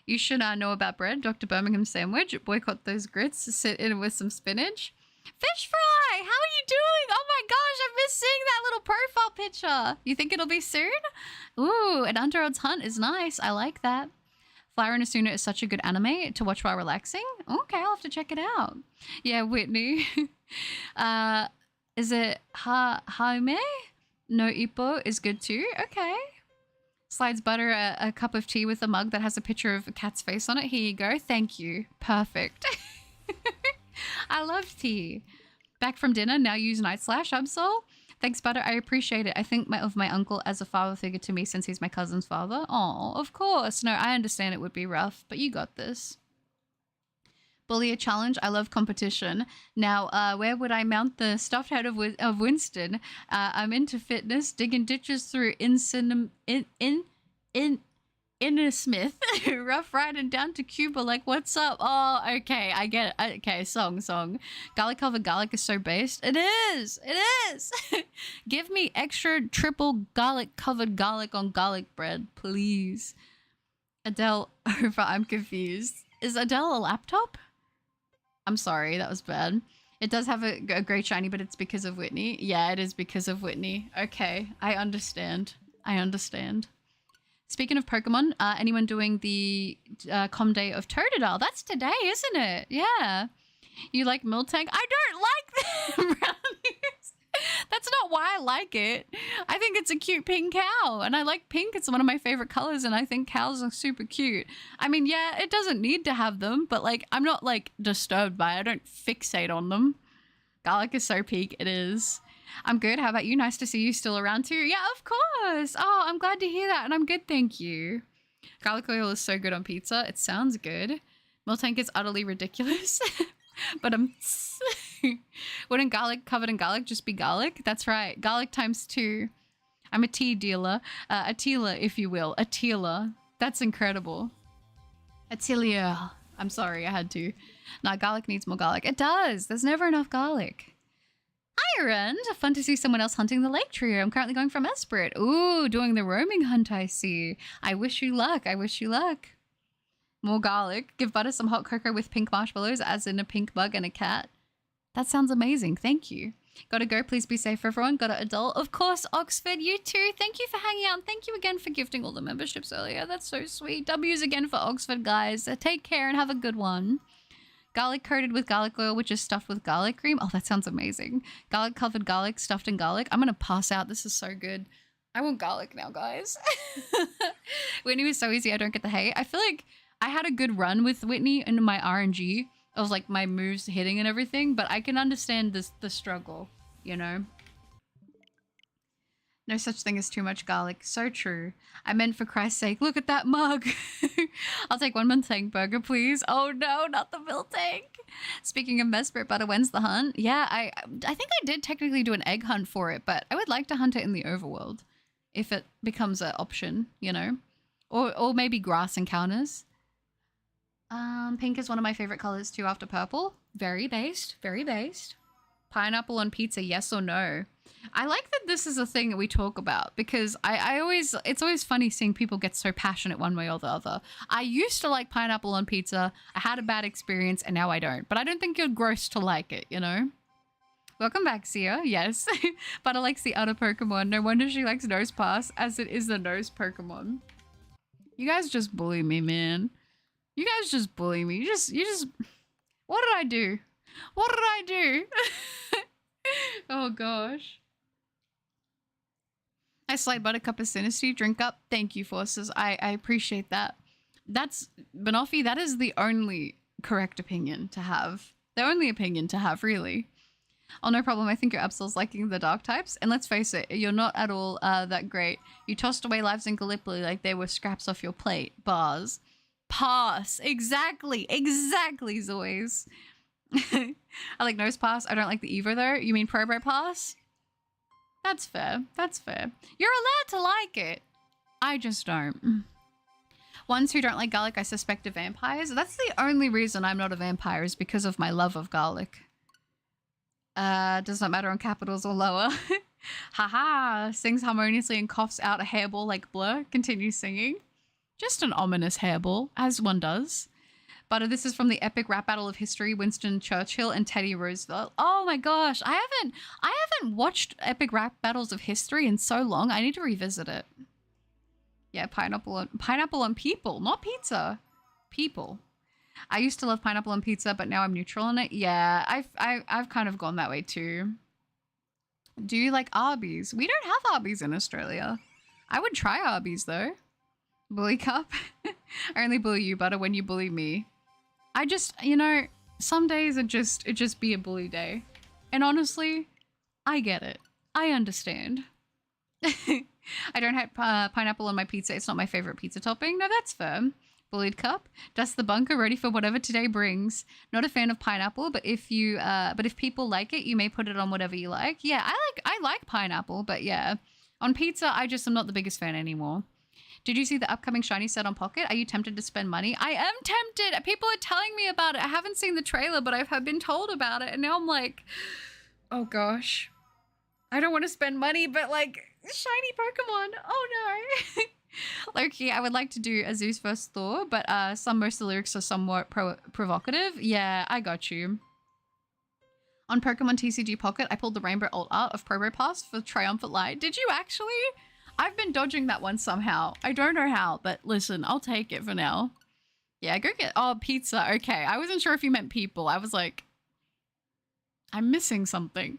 You should know about bread. Dr. Birmingham sandwich. Boycott those grits. Sit in with some spinach. Fish fry! How are you doing? Oh my gosh, I miss seeing that little profile picture. You think it'll be soon? Ooh, an Underodds Hunt is nice. I like that. Flower and Asuna is such a good anime to watch while relaxing. Okay, I'll have to check it out. Yeah, Whitney. Is it Haume? No Ippo is good too. Okay. Slides butter a cup of tea with a mug that has a picture of a cat's face on it. Here you go. Thank you. Perfect. I love tea. Back from dinner. Now use Night Slash. Absol. Thanks, Butter. I appreciate it. I think of my uncle as a father figure to me since he's my cousin's father. Oh, of course. No, I understand it would be rough, but you got this. Bully a challenge. I love competition. Now, where would I mount the stuffed head of Winston? I'm into fitness, digging ditches through Innersmith, rough riding down to Cuba. Like, what's up? Oh, okay, I get it. Okay, song. Garlic covered garlic is so based. It is. Give me extra triple garlic covered garlic on garlic bread, please. Adele over. I'm confused. Is Adele a laptop? I'm sorry, that was bad. It does have a great shiny, but it's because of Whitney. Yeah, it is because of Whitney. Okay, I understand. Speaking of Pokemon, anyone doing the Com Day of Totodile? That's today, isn't it? Yeah. You like Miltank? I don't like the brownies. That's not why I like it. I think it's a cute pink cow, and I like pink. It's one of my favorite colors, and I think cows are super cute. I mean, yeah, it doesn't need to have them, but like, I'm not like disturbed by it. I don't fixate on them. Garlic is so peak. It is. I'm good. How about you? Nice to see you still around too. Yeah, of course. Oh, I'm glad to hear that, and I'm good, thank you. Garlic oil is so good on pizza. It sounds good. Miltank is utterly ridiculous. But wouldn't garlic covered in garlic just be garlic? That's right. Garlic times 2. I'm a tea dealer. A tealer, if you will. A tealer. That's incredible. A tealer. I'm sorry, I had to. Nah, garlic needs more garlic. It does. There's never enough garlic. Ireland. Fun to see someone else hunting the lake trio. I'm currently going from Esprit. Ooh, doing the roaming hunt, I see. I wish you luck. I wish you luck. More garlic. Give butter some hot cocoa with pink marshmallows, as in a pink bug and a cat. That sounds amazing. Thank you. Gotta go. Please be safe, everyone. Gotta adult. Of course, Oxford. You too. Thank you for hanging out. And thank you again for gifting all the memberships earlier. That's so sweet. W's again for Oxford, guys. Take care and have a good one. Garlic coated with garlic oil, which is stuffed with garlic cream. Oh, that sounds amazing. Garlic covered garlic stuffed in garlic. I'm gonna pass out. This is so good. I want garlic now, guys. Whitney was so easy. I don't get the hate. I feel like I had a good run with Whitney in my RNG. It was like my moves hitting and everything, but I can understand the struggle, you know? No such thing as too much garlic. So true. I meant for Christ's sake, look at that mug. I'll take one Miltank burger, please. Oh no, not the Miltank. Speaking of Mesprit butter, when's the hunt? Yeah, I think I did technically do an egg hunt for it, but I would like to hunt it in the overworld if it becomes an option, you know? Or maybe grass encounters. Pink is one of my favorite colors too after purple. Very based, very based. Pineapple on pizza, yes or no? I like that this is a thing that we talk about because it's always funny seeing people get so passionate one way or the other. I used to like pineapple on pizza. I had a bad experience and now I don't. But I don't think you're gross to like it, you know? Welcome back, Sia. Yes. Butter likes the other Pokemon. No wonder she likes Nosepass, as it is the nose Pokemon. You guys just bully me, man. You guys just bully me. You just... What did I do? What did I do? Oh, gosh. I slide buttercup of Sinistry. Drink up. Thank you, Forces. I appreciate that. That's... Banoffee, that is the only correct opinion to have. The only opinion to have, really. Oh, no problem. I think your Absol's liking the dark types. And let's face it, you're not at all that great. You tossed away lives in Gallipoli like they were scraps off your plate. Bars. Pass. Exactly. Exactly, Zoys. I like Nosepass. I don't like the Evo, though. You mean Probro Pass? That's fair. That's fair. You're allowed to like it. I just don't. Ones who don't like garlic, I suspect, are vampires. That's the only reason I'm not a vampire is because of my love of garlic. Does not matter on capitals or lower. Haha. Sings harmoniously and coughs out a hairball like Blur. Continues singing. Just an ominous hairball, as one does. But this is from the epic rap battle of history, Winston Churchill and Teddy Roosevelt. Oh my gosh, I haven't watched epic rap battles of history in so long. I need to revisit it. Yeah, pineapple on people, not pizza. People. I used to love pineapple on pizza, but now I'm neutral on it. Yeah, I've kind of gone that way too. Do you like Arby's? We don't have Arby's in Australia. I would try Arby's though. Bully cup. I only bully you, Butter, when you bully me. I just, you know, some days it just be a bully day. And honestly, I get it. I understand. I don't have pineapple on my pizza. It's not my favorite pizza topping. No, that's firm. Bullied cup. Dust the bunker, ready for whatever today brings. Not a fan of pineapple, but if people like it, you may put it on whatever you like. Yeah, I like pineapple, but yeah. On pizza, I just am not the biggest fan anymore. Did you see the upcoming shiny set on Pocket? Are you tempted to spend money? I am tempted. People are telling me about it. I haven't seen the trailer, but I've been told about it. And now I'm like, oh gosh. I don't want to spend money, but like, shiny Pokemon. Oh no. Loki, I would like to do a Zeus vs Thor, but most of the lyrics are somewhat provocative. Yeah, I got you. On Pokemon TCG Pocket, I pulled the Rainbow Alt Art of Probro Pass for Triumphant Light. Did you actually? I've been dodging that one somehow. I don't know how, but listen, I'll take it for now. Yeah, go get... Oh, pizza. Okay, I wasn't sure if you meant people. I was like, I'm missing something.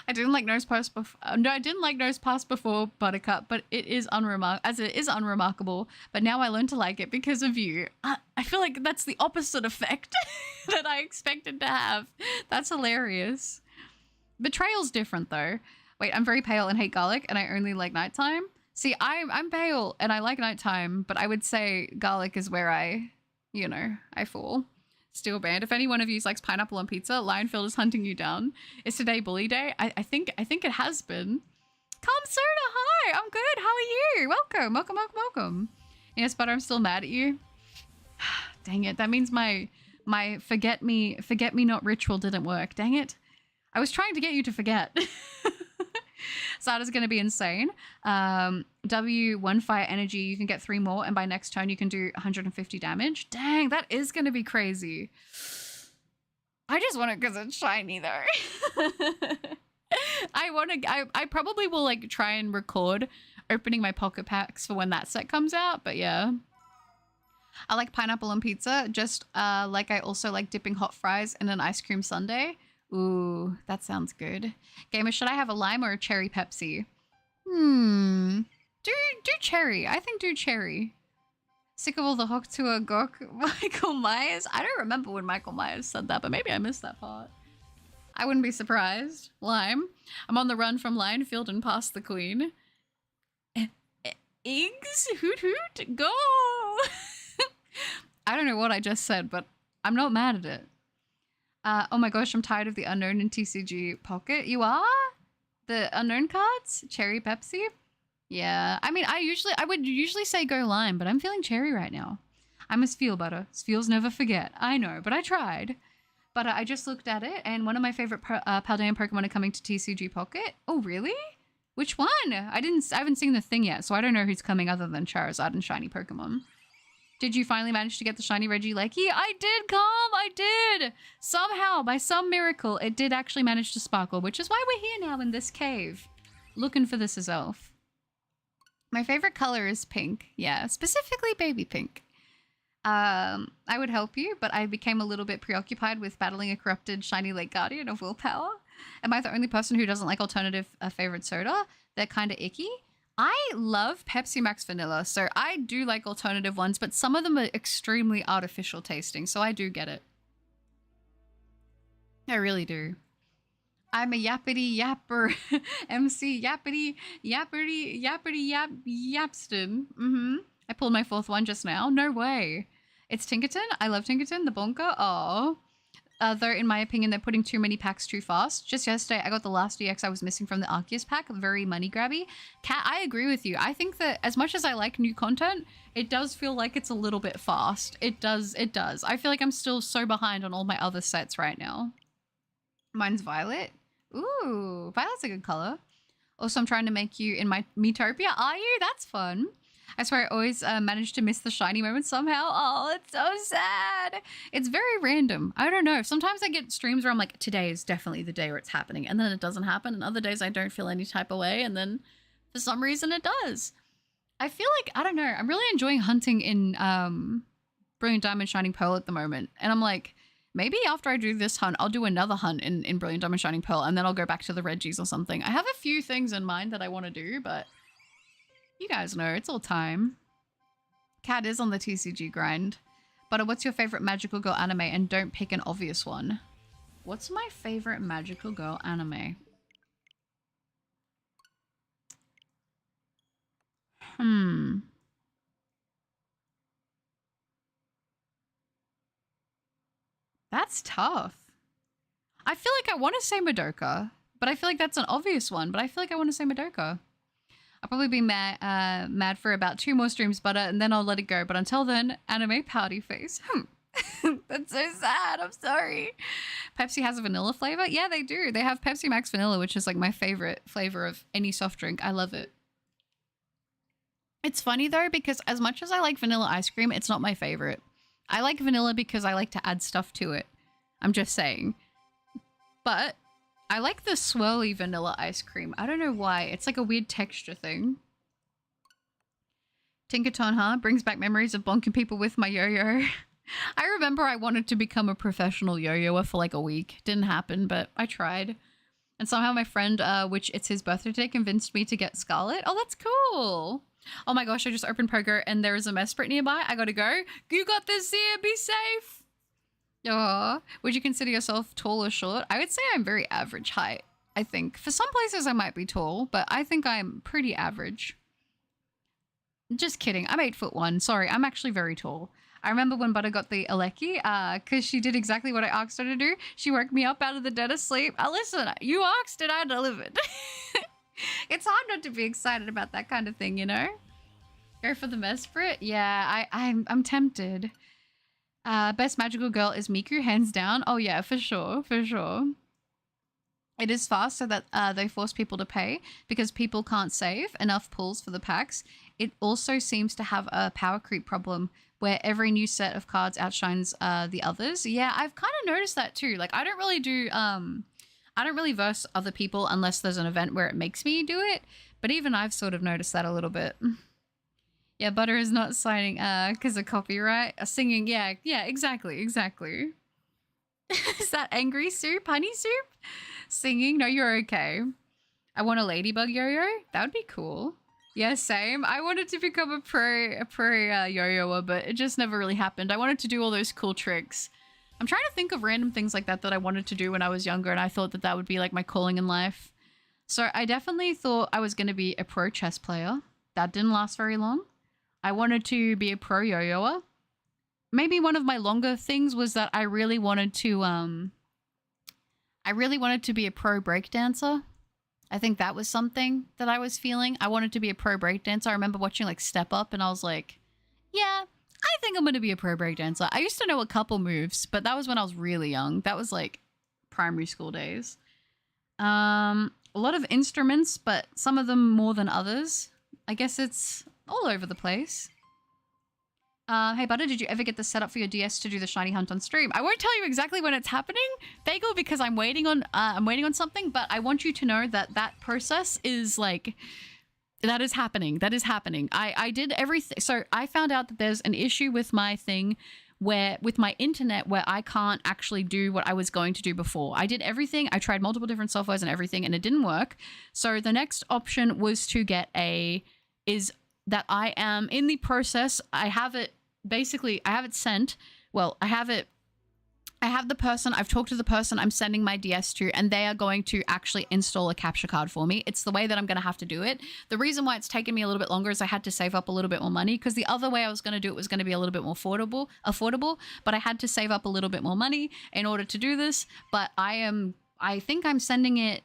I didn't like Nose Pass before. No, I didn't like Nose Pass before Buttercup, but it is unremarkable. But now I learned to like it because of you. I feel like that's the opposite effect that I expected to have. That's hilarious. Betrayal's different though. Wait, I'm very pale and hate garlic, and I only like nighttime. See, I'm pale and I like nighttime, but I would say garlic is where I fall. Steel band. If any one of you likes pineapple on pizza, Lionfield is hunting you down. Is today bully day? I think it has been. Calm Soda, hi! I'm good. How are you? Welcome. Yes, but I'm still mad at you. Dang it. That means my forget me not ritual didn't work. Dang it. I was trying to get you to forget. Sada's going to be insane. W1 fire energy, you can get 3 more, and by next turn you can do 150 damage. Dang, that is going to be crazy. I just want it because it's shiny though. I probably will like try and record opening my pocket packs for when that set comes out, but yeah. I like pineapple on pizza, just like I also like dipping hot fries in an ice cream sundae. Ooh, that sounds good. Gamer, should I have a lime or a cherry Pepsi? Do cherry. I think do cherry. Sick of all the hook to a gok. Michael Myers? I don't remember when Michael Myers said that, but maybe I missed that part. I wouldn't be surprised. Lime. I'm on the run from Lionfield and past the Queen. Eggs? Hoot hoot. Go! I don't know what I just said, but I'm not mad at it. Oh my gosh, I'm tired of the unknown in TCG Pocket. You are? The unknown cards? Cherry Pepsi? Yeah. I mean, I would usually say go lime, but I'm feeling cherry right now. I must feel butter. Feels never forget. I know, but I tried. But I just looked at it, and one of my favorite Paldean Pokemon are coming to TCG Pocket. Oh, really? Which one? I haven't seen the thing yet, so I don't know who's coming other than Charizard and Shiny Pokemon. Did you finally manage to get the shiny Regieleki? I did, Calm! I did! Somehow, by some miracle, it did actually manage to sparkle, which is why we're here now in this cave. Looking for this Azelf. My favorite color is pink. Yeah, specifically baby pink. I would help you, but I became a little bit preoccupied with battling a corrupted shiny Lake Guardian of Willpower. Am I the only person who doesn't like alternative favorite soda? They're kind of icky. I love Pepsi Max Vanilla, so I do like alternative ones, but some of them are extremely artificial tasting, so I do get it. I really do. I'm a yappity yapper, MC yappity yapston. I pulled my 4th one just now. No way. It's Tinkerton. I love Tinkerton, the bonker. Oh. Though, in my opinion, they're putting too many packs too fast. Just yesterday, I got the last EX I was missing from the Arceus pack. Very money grabby. Kat, I agree with you. I think that as much as I like new content, it does feel like it's a little bit fast. It does. I feel like I'm still so behind on all my other sets right now. Mine's Violet. Ooh, Violet's a good color. Also, I'm trying to make you in my Miitopia. Are you? That's fun. I swear I always manage to miss the shiny moment somehow. Oh, it's so sad. It's very random. I don't know. Sometimes I get streams where I'm like, today is definitely the day where it's happening. And then it doesn't happen. And other days I don't feel any type of way. And then for some reason it does. I feel like, I don't know. I'm really enjoying hunting in Brilliant Diamond Shining Pearl at the moment. And I'm like, maybe after I do this hunt, I'll do another hunt in Brilliant Diamond Shining Pearl. And then I'll go back to the Reggies or something. I have a few things in mind that I want to do, but... you guys know, it's all time. Kat is on the TCG grind. But what's your favorite magical girl anime? And don't pick an obvious one. What's my favorite magical girl anime? That's tough. I feel like I want to say Madoka. But I feel like that's an obvious one. But I feel like I want to say Madoka. I'll probably be mad for about 2 more streams, butter, and then I'll let it go. But until then, anime pouty face. That's so sad. I'm sorry. Pepsi has a vanilla flavor? Yeah, they do. They have Pepsi Max Vanilla, which is like my favorite flavor of any soft drink. I love it. It's funny though, because as much as I like vanilla ice cream, it's not my favorite. I like vanilla because I like to add stuff to it. I'm just saying. But I like the swirly vanilla ice cream. I don't know why. It's like a weird texture thing. Tinkerton, huh? Brings back memories of bonking people with my yo-yo. I remember I wanted to become a professional yo-yoer for like a week. Didn't happen, but I tried. And somehow my friend, which it's his birthday today, convinced me to get Scarlet. Oh, that's cool. Oh my gosh, I just opened Pogo and there is a Mesprit nearby. I gotta go. You got this here. Be safe. Oh, would you consider yourself tall or short? I would say I'm very average height, I think. For some places I might be tall, but I think I'm pretty average. Just kidding. I'm 8'1". Sorry, I'm actually very tall. I remember when Butter got the Aleki, because she did exactly what I asked her to do. She woke me up out of the dead of sleep. Listen, you asked and I delivered. It's hard not to be excited about that kind of thing, you know? Go for the Mesprit? Yeah, I'm tempted. Best magical girl is Miku, hands down. Oh yeah, for sure, for sure. It is fast so that they force people to pay because people can't save enough pulls for the packs. It also seems to have a power creep problem where every new set of cards outshines the others. Yeah, I've kind of noticed that too. Like I don't really verse other people unless there's an event where it makes me do it. But even I've sort of noticed that a little bit. Yeah, Butter is not signing because of copyright. Singing, yeah, exactly. Is that angry soup? Honey soup? Singing? No, you're okay. I want a ladybug yo-yo. That would be cool. Yeah, same. I wanted to become a pro yo-yoer, but it just never really happened. I wanted to do all those cool tricks. I'm trying to think of random things like that I wanted to do when I was younger, and I thought that would be like my calling in life. So I definitely thought I was going to be a pro chess player. That didn't last very long. I wanted to be a pro yo-yoer. Maybe one of my longer things was that I really wanted to be a pro breakdancer. I think that was something that I was feeling. I wanted to be a pro breakdancer. I remember watching like Step Up and I was like, yeah, I think I'm going to be a pro breakdancer. I used to know a couple moves, but that was when I was really young. That was like primary school days. A lot of instruments, but some of them more than others. I guess it's all over the place. Hey Butter, did you ever get the setup for your DS to do the shiny hunt on stream? I won't tell you exactly when it's happening, Bagel, because I'm waiting on something, but I want you to know that process is like, that is happening. I did everything. So I found out that there's an issue with my thing with my internet where I can't actually do what I was going to do before. I did everything. I tried multiple different softwares and everything and it didn't work. So the next option was to get that I am in the process. I have it sent. Well, I have the person, I've talked to the person I'm sending my DS to, and they are going to actually install a capture card for me. It's the way that I'm going to have to do it. The reason why it's taken me a little bit longer is I had to save up a little bit more money, because the other way I was going to do it was going to be a little bit more affordable, but I had to save up a little bit more money in order to do this. But I think I'm sending it,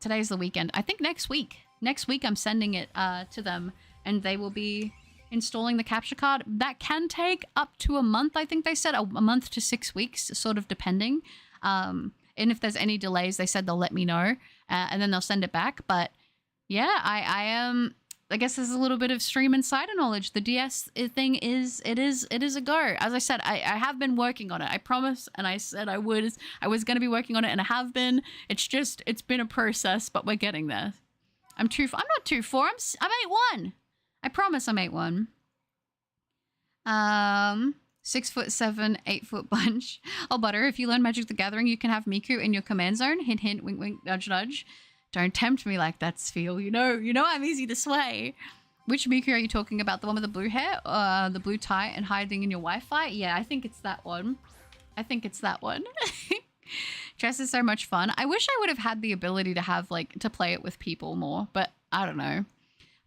today's the weekend. I think next week I'm sending it to them, and they will be installing the capture card. That can take up to a month. I think they said a month to 6 weeks, sort of depending. And if there's any delays, they said they'll let me know, and then they'll send it back. But yeah, I guess there's a little bit of stream insider knowledge. The DS thing is a go. As I said, I have been working on it. I promise, and I said I was going to be working on it, and I have been. It's been a process, but we're getting there. I'm not 2'4". I'm 8'1". I promise I'm 8'1". 6'7", 8-foot bunch. Oh, Butter, if you learn Magic the Gathering, you can have Miku in your command zone. Hint, hint, wink, wink, nudge, nudge. Don't tempt me like that, Sfeel. You know I'm easy to sway. Which Miku are you talking about? The one with the blue hair? The blue tie and hiding in your Wi-Fi? Yeah, I think it's that one. Chess is so much fun. I wish I would have had the ability to have, to play it with people more, but I don't know.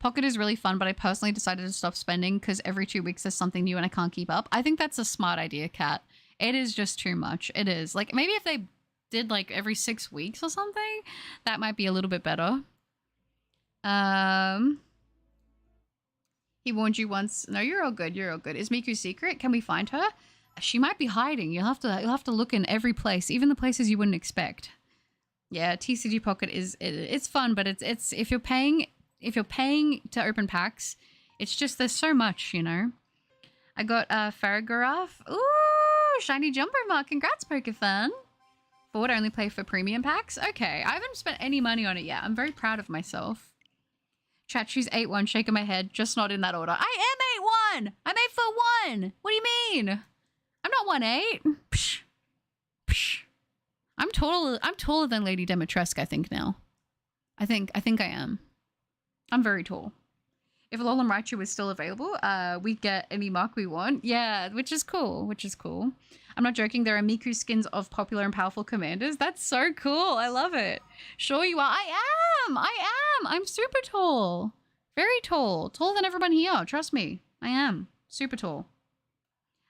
Pocket is really fun, but I personally decided to stop spending because every 2 weeks there's something new and I can't keep up. I think that's a smart idea, Kat. It is just too much. It is. Maybe if they did, every 6 weeks or something, that might be a little bit better. He warned you once. No, you're all good. Is Miku secret? Can we find her? She might be hiding. You'll have to look in every place, even the places you wouldn't expect. Yeah, TCG Pocket it's fun, but it's if you're paying to open packs, it's just there's so much, you know. I got Faragarath. Ooh, shiny jumper mark. Congrats, Poker fan. But would only play for premium packs? Okay, I haven't spent any money on it yet. I'm very proud of myself. Chat, she's 8-1, shaking my head, just not in that order. I am 8-1! I'm 8'1". What do you mean? I'm not 1'8". Psh. Psh. I'm taller than Lady Dimitrescu, I think now. I think I am. I'm very tall. If Alolan Raichu was still available, we get any mark we want. Yeah, which is cool, I'm not joking, there are Miku skins of popular and powerful commanders. That's so cool, I love it. Sure you are. I am! I'm super tall. Very tall. Taller than everyone here, trust me. I am. Super tall.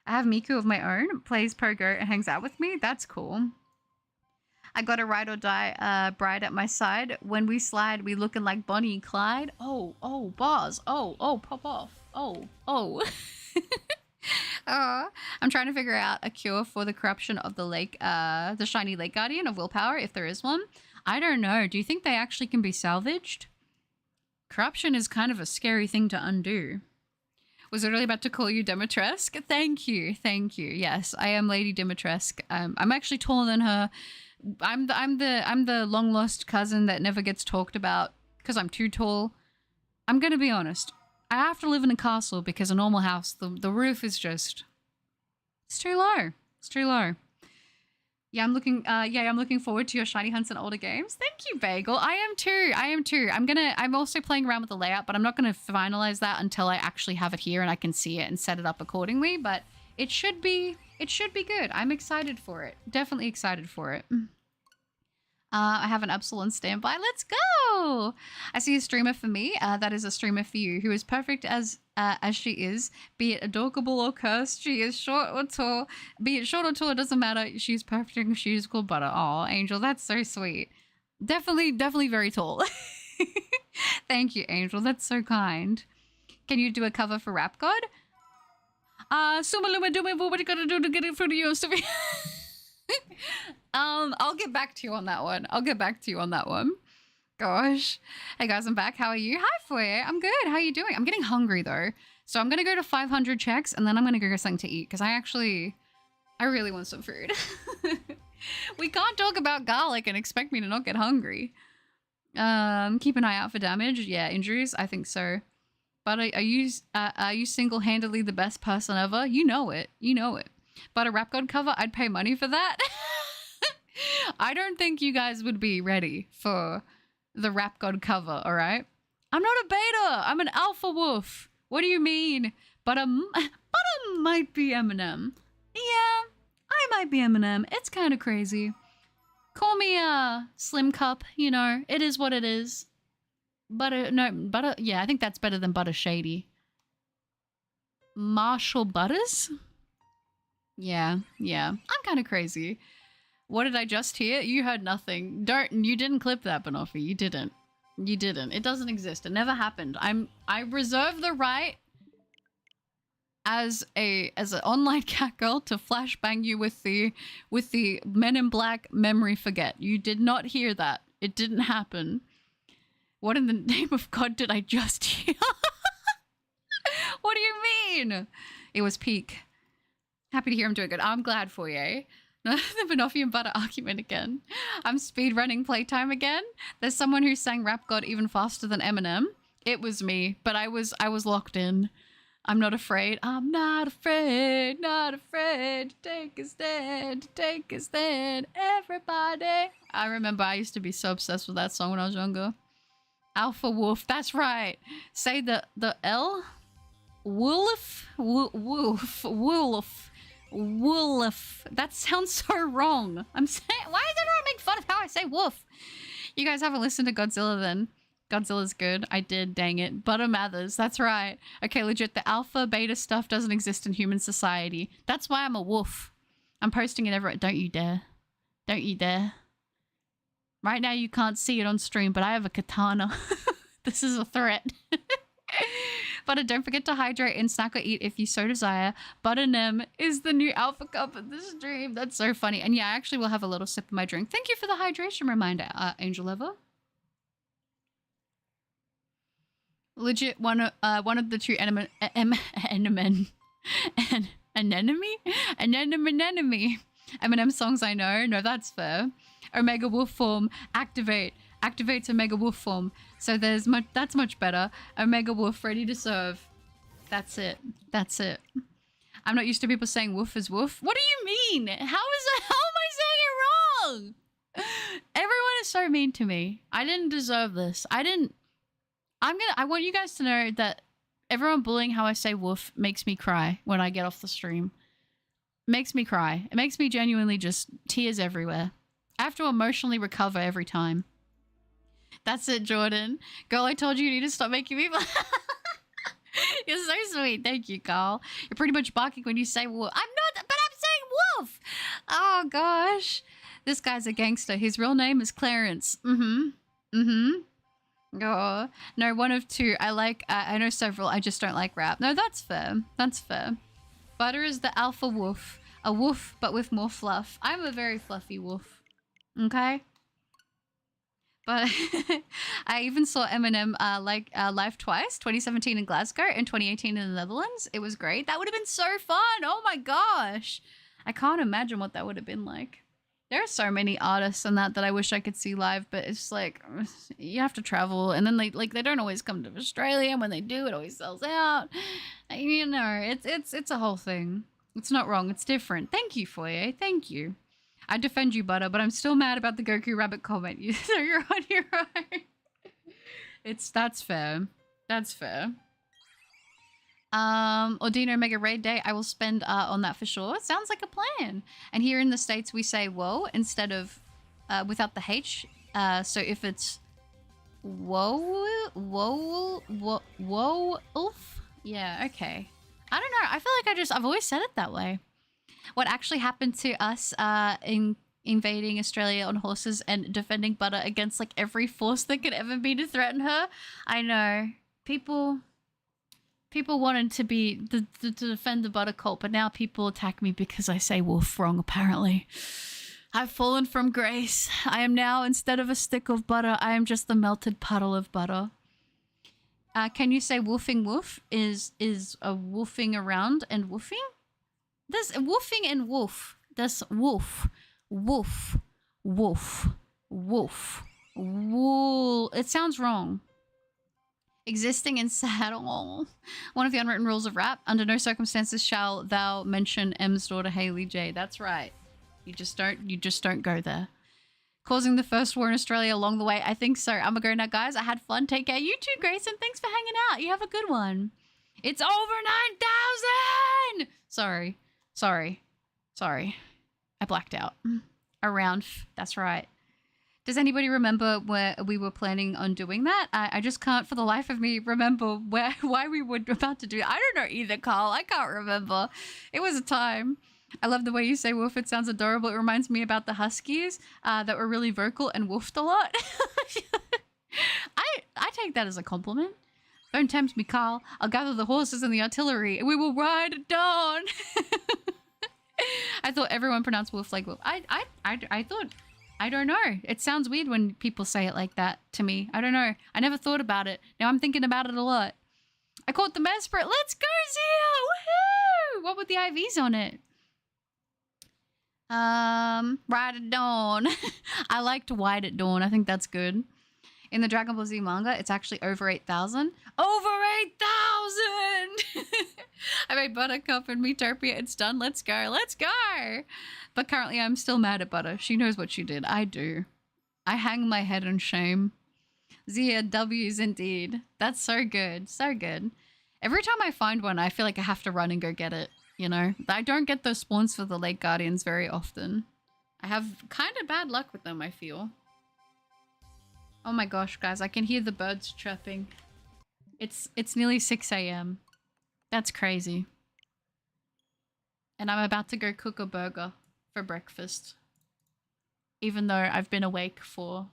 I have Miku of my own, plays Pogo and hangs out with me. That's cool. I got a ride or die bride at my side. When we slide, we looking like Bonnie and Clyde. Oh, bars. Oh, pop off. Oh. I'm trying to figure out a cure for the corruption of the lake, the shiny lake guardian of willpower, if there is one. I don't know. Do you think they actually can be salvaged? Corruption is kind of a scary thing to undo. Was literally about to call you Dimitrescu. Thank you. Yes, I am Lady Dimitrescu. I'm actually taller than her. I'm the long lost cousin that never gets talked about because I'm too tall. I'm gonna be honest. I have to live in a castle because a normal house, the roof is just, it's too low. It's too low. Yeah, I'm looking forward to your shiny hunts and older games. Thank you, Bagel. I am too. I'm also playing around with the layout, but I'm not gonna finalize that until I actually have it here and I can see it and set it up accordingly. But it should be good. I'm excited for it. Definitely excited for it. I have an Upsil on standby. Let's go! I see a streamer for me. That is a streamer for you, who is perfect as she is. Be it adorable or cursed, she is short or tall. Be it short or tall, it doesn't matter. She's perfect and she's called Butter. Oh, Angel, that's so sweet. Definitely very tall. Thank you, Angel. That's so kind. Can you do a cover for Rap God? Suma Luma Duma, what you gotta do to get it for you? I'll get back to you on that one. Gosh. Hey guys, I'm back. How are you? Hi, Foyer. I'm good. How are you doing? I'm getting hungry though. So I'm gonna go to 500 checks and then I'm gonna go get something to eat because I really want some food. We can't talk about garlic and expect me to not get hungry. Keep an eye out for damage. Yeah, injuries. I think so. But are you single-handedly the best person ever? You know it. But a Rap God cover, I'd pay money for that. I don't think you guys would be ready for the Rap God cover, all right? I'm not a beta. I'm an alpha wolf. What do you mean? But I might be Eminem. Yeah, I might be Eminem. It's kind of crazy. Call me a Slim Cup, you know. It is what it is. Butter, yeah, I think that's better than Butter Shady. Marshall Butters? Yeah. I'm kind of crazy. What did I just hear? You heard nothing. You didn't clip that, Banoffee. You didn't. It doesn't exist. It never happened. I reserve the right as an online cat girl to flashbang you with the Men in Black memory forget. You did not hear that. It didn't happen. What in the name of God did I just hear? What do you mean? It was peak. Happy to hear him doing good. I'm glad for you. The Banoffee and Butter argument again. I'm speedrunning playtime again. There's someone who sang Rap God even faster than Eminem. It was me, but I was locked in. I'm not afraid. I'm not afraid to take a stand, everybody. I remember I used to be so obsessed with that song when I was younger. Alpha Wolf, that's right. Say the L? Wolf. That sounds so wrong. I'm saying, why does everyone make fun of how I say wolf? You guys haven't listened to Godzilla then. Godzilla's good. I did, dang it. Butter Mathers, that's right. Okay, legit, the alpha, beta stuff doesn't exist in human society. That's why I'm a wolf. I'm posting it everywhere. Don't you dare. Right now you can't see it on stream, but I have a katana. This is a threat. Butter, don't forget to hydrate and snack or eat if you so desire. Butter Nem is the new alpha cup of the stream. That's so funny. And yeah, I actually will have a little sip of my drink. Thank you for the hydration reminder, Angel Lover. Legit, one of the two anemone. An enemy? Eminem songs I know. No, that's fair. Omega Wolf form, activate. Activates Omega Wolf form. So there's much. That's much better. Omega Wolf ready to serve. That's it. That's it. I'm not used to people saying woof as woof. What do you mean? How am I saying it wrong? Everyone is so mean to me. I didn't deserve this. I want you guys to know that everyone bullying how I say woof makes me cry when I get off the stream. Makes me cry. It makes me genuinely just tears everywhere. I have to emotionally recover every time. That's it, Jordan. Girl, I told you you need to stop making me You're so sweet. Thank you, Carl. You're pretty much barking when you say woof. I'm not, but I'm saying woof. Oh, gosh. This guy's a gangster. His real name is Clarence. Oh, no, one of two. I know several. I just don't like rap. No, that's fair. That's fair. Butter is the alpha wolf. A wolf, but with more fluff. I'm a very fluffy wolf. Okay? But I even saw Eminem live twice, 2017 in Glasgow and 2018 in the Netherlands. It was great. That would have been so fun. Oh my gosh. I can't imagine what that would have been like. There are so many artists and that I wish I could see live, but it's like you have to travel, and then they don't always come to Australia, and when they do, it always sells out. You know, it's a whole thing. It's not wrong. It's different. Thank you, Foye. Thank you. I defend you, Butter, but I'm still mad about the Goku Rabbit comment. So you're on your own. That's fair. That's fair. Or Dino Mega Raid Day, I will spend on that for sure. Sounds like a plan. And here in the States, we say whoa instead of without the H. So if it's whoa, oof. Yeah, okay. I don't know. I feel like I've always said it that way. What actually happened to us in invading Australia on horses and defending Butter against like every force that could ever be to threaten her? I know. People wanted to be to defend the Butter cult, but now people attack me because I say wolf wrong, apparently. I've fallen from grace. I am now, instead of a stick of butter, I am just the melted puddle of butter. Can you say woofing woof? Is a woofing around and woofing? There's woofing and woof. There's woof, woof, woof, woof, wool. It sounds wrong. Existing in saddle. One of the unwritten rules of rap. Under no circumstances shall thou mention M's daughter Haley J. That's right. You just don't go there. Causing the first war in Australia along the way. I think so. I'm gonna go now, guys. I had fun. Take care. You too, Grayson. Thanks for hanging out. You have a good one. It's over 9,000! Sorry. I blacked out. Around. That's right. Does anybody remember where we were planning on doing that? I just can't for the life of me remember why we were about to do it. I don't know either, Carl. I can't remember. It was a time. I love the way you say woof. It sounds adorable. It reminds me about the Huskies that were really vocal and woofed a lot. I take that as a compliment. Don't tempt me, Carl. I'll gather the horses and the artillery, and we will ride at dawn. I thought everyone pronounced wolf like wolf. I thought... I don't know. It sounds weird when people say it like that to me. I don't know. I never thought about it. Now I'm thinking about it a lot. I caught the Mesprit. Let's go, Zia! Woohoo! What were the IVs on it? Ride at dawn. I liked Wide at Dawn. I think that's good. In the Dragon Ball Z manga, it's actually over 8,000. Over 8,000! I made Buttercup and Metopia. It's done. Let's go. Let's go! But currently I'm still mad at Butter. She knows what she did. I do. I hang my head in shame. Zia W's indeed. That's so good. So good. Every time I find one, I feel like I have to run and go get it. You know? I don't get those spawns for the Lake Guardians very often. I have kind of bad luck with them, I feel. Oh my gosh, guys. I can hear the birds chirping. It's nearly 6 a.m. That's crazy. And I'm about to go cook a burger for breakfast. Even though I've been awake for...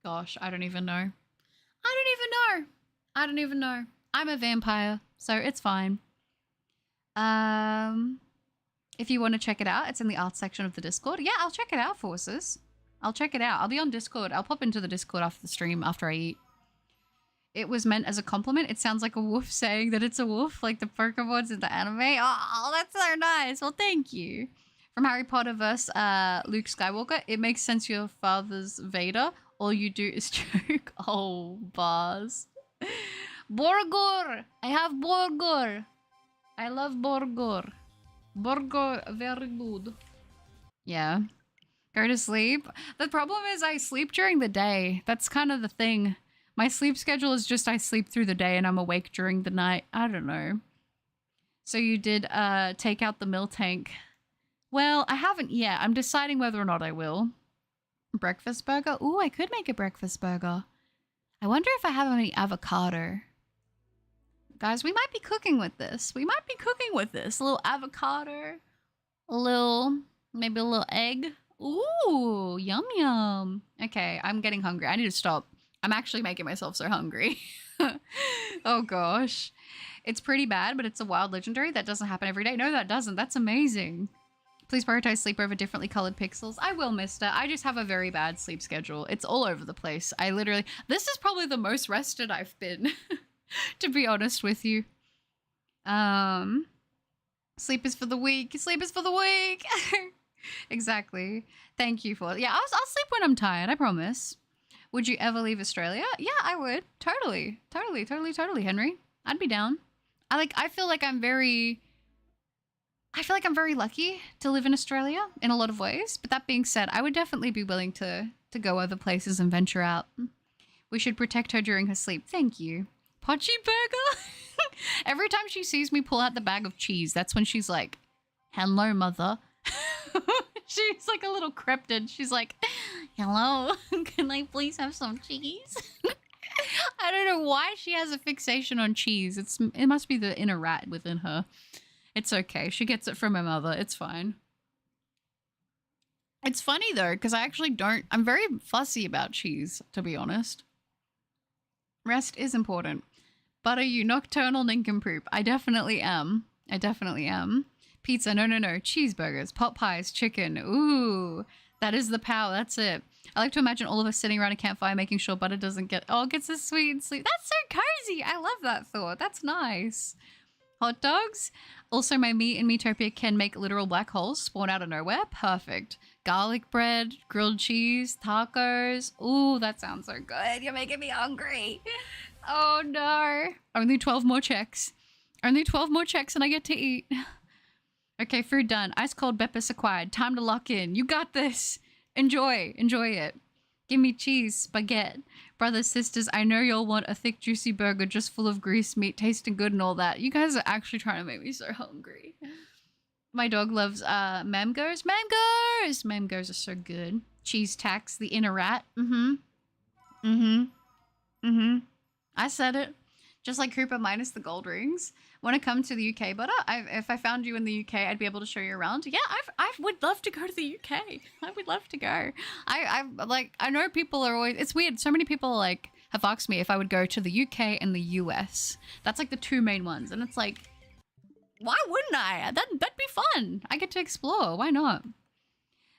Gosh, I don't even know. I don't even know. I'm a vampire, so it's fine. If you want to check it out, it's in the art section of the Discord. Yeah, I'll check it out, Forces. I'll check it out. I'll be on Discord. I'll pop into the Discord after the stream, after I eat. It was meant as a compliment. It sounds like a wolf saying that it's a wolf, like the Pokémons in the anime. Oh, that's so nice. Well, thank you. From Harry Potter versus Luke Skywalker, it makes sense your father's Vader. All you do is joke. Oh, bars. Borgor! I have Borgor. I love Borgor. Borgor, very good. Yeah. Go to sleep. The problem is I sleep during the day. That's kind of the thing. My sleep schedule is just I sleep through the day and I'm awake during the night. I don't know. So you did take out the milk tank. Well, I haven't yet. I'm deciding whether or not I will. Breakfast burger? Ooh, I could make a breakfast burger. I wonder if I have any avocado. Guys, we might be cooking with this. A little avocado. Maybe a little egg. Ooh, yum yum. Okay, I'm getting hungry. I need to stop. I'm actually making myself so hungry. Oh gosh. It's pretty bad, but it's a wild legendary. That doesn't happen every day. No, that doesn't. That's amazing. Please prioritize sleep over differently colored pixels. I will, mister. I just have a very bad sleep schedule. It's all over the place. This is probably the most rested I've been, to be honest with you. Sleep is for the weak. Exactly. Thank you for, yeah, I'll sleep when I'm tired, I promise. Would you ever leave Australia? Yeah, I would. Totally, Henry. I'd be down. I feel like I'm very lucky to live in Australia in a lot of ways. But that being said, I would definitely be willing to go other places and venture out. We should protect her during her sleep. Thank you. Pochi burger? Every time she sees me pull out the bag of cheese, that's when she's like, hello, mother. She's like a little cryptid. She's like, hello, can I please have some cheese? I don't know why she has a fixation on cheese. It must be the inner rat within her. It's okay. She gets it from her mother. It's fine. It's funny though, because I'm very fussy about cheese, to be honest. Rest is important. But are you nocturnal nincompoop? I definitely am. Pizza, no. Cheeseburgers, pot pies, chicken. Ooh, that is the power. That's it. I like to imagine all of us sitting around a campfire making sure butter doesn't gets a sweet and sleep. That's so cozy. I love that thought. That's nice. Hot dogs. Also, my meat in Metopia can make literal black holes spawn out of nowhere. Perfect. Garlic bread, grilled cheese, tacos. Ooh, that sounds so good. You're making me hungry. Oh no. Only 12 more checks. And I get to eat. Okay, food done. Ice cold Beppis acquired. Time to lock in. You got this. Enjoy it. Give me cheese, baguette. Brothers, sisters, I know y'all want a thick, juicy burger just full of grease, meat, tasting good and all that. You guys are actually trying to make me so hungry. My dog loves mangoes. Mangoes are so good. Cheese tax, the inner rat. I said it. Just like Cooper minus the gold rings. Want to come to the UK, Butter? If I found you in the UK, I'd be able to show you around. Yeah, I would love to go to the UK. I would love to go. I know people are always, it's weird. So many people have asked me if I would go to the UK and the US. That's like the two main ones. And it's like, why wouldn't I? That'd be fun. I get to explore. Why not?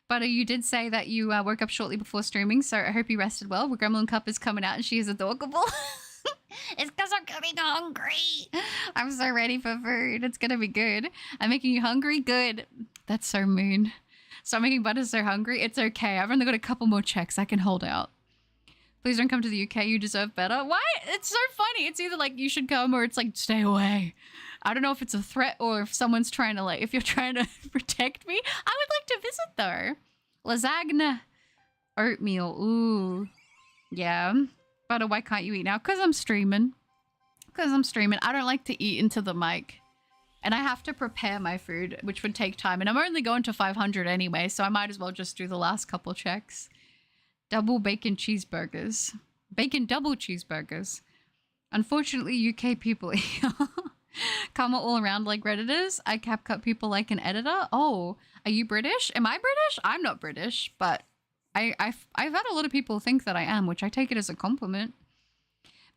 Butter, you did say that you woke up shortly before streaming, so I hope you rested well. Gremlin Cup is coming out and she is adorable. It's because I'm getting hungry. I'm so ready for food. It's gonna be good. I'm making you hungry? Good. That's so mean. Stop making Butter so hungry. It's okay. I've only got a couple more checks. I can hold out. Please don't come to the UK. You deserve better. Why? It's so funny. It's either like you should come or it's like stay away. I don't know if it's a threat or if someone's trying to if you're trying to protect me. I would like to visit though. Lasagna. Oatmeal. Ooh. Yeah. Butter, why can't you eat now? Because I'm streaming. I don't like to eat into the mic. And I have to prepare my food, which would take time. And I'm only going to 500 anyway, so I might as well just do the last couple checks. Double bacon cheeseburgers. Bacon double cheeseburgers. Unfortunately, UK people comment all around like Redditors. I CapCut people like an editor. Oh, are you British? Am I British? I'm not British, but I've had a lot of people think that I am, which I take it as a compliment.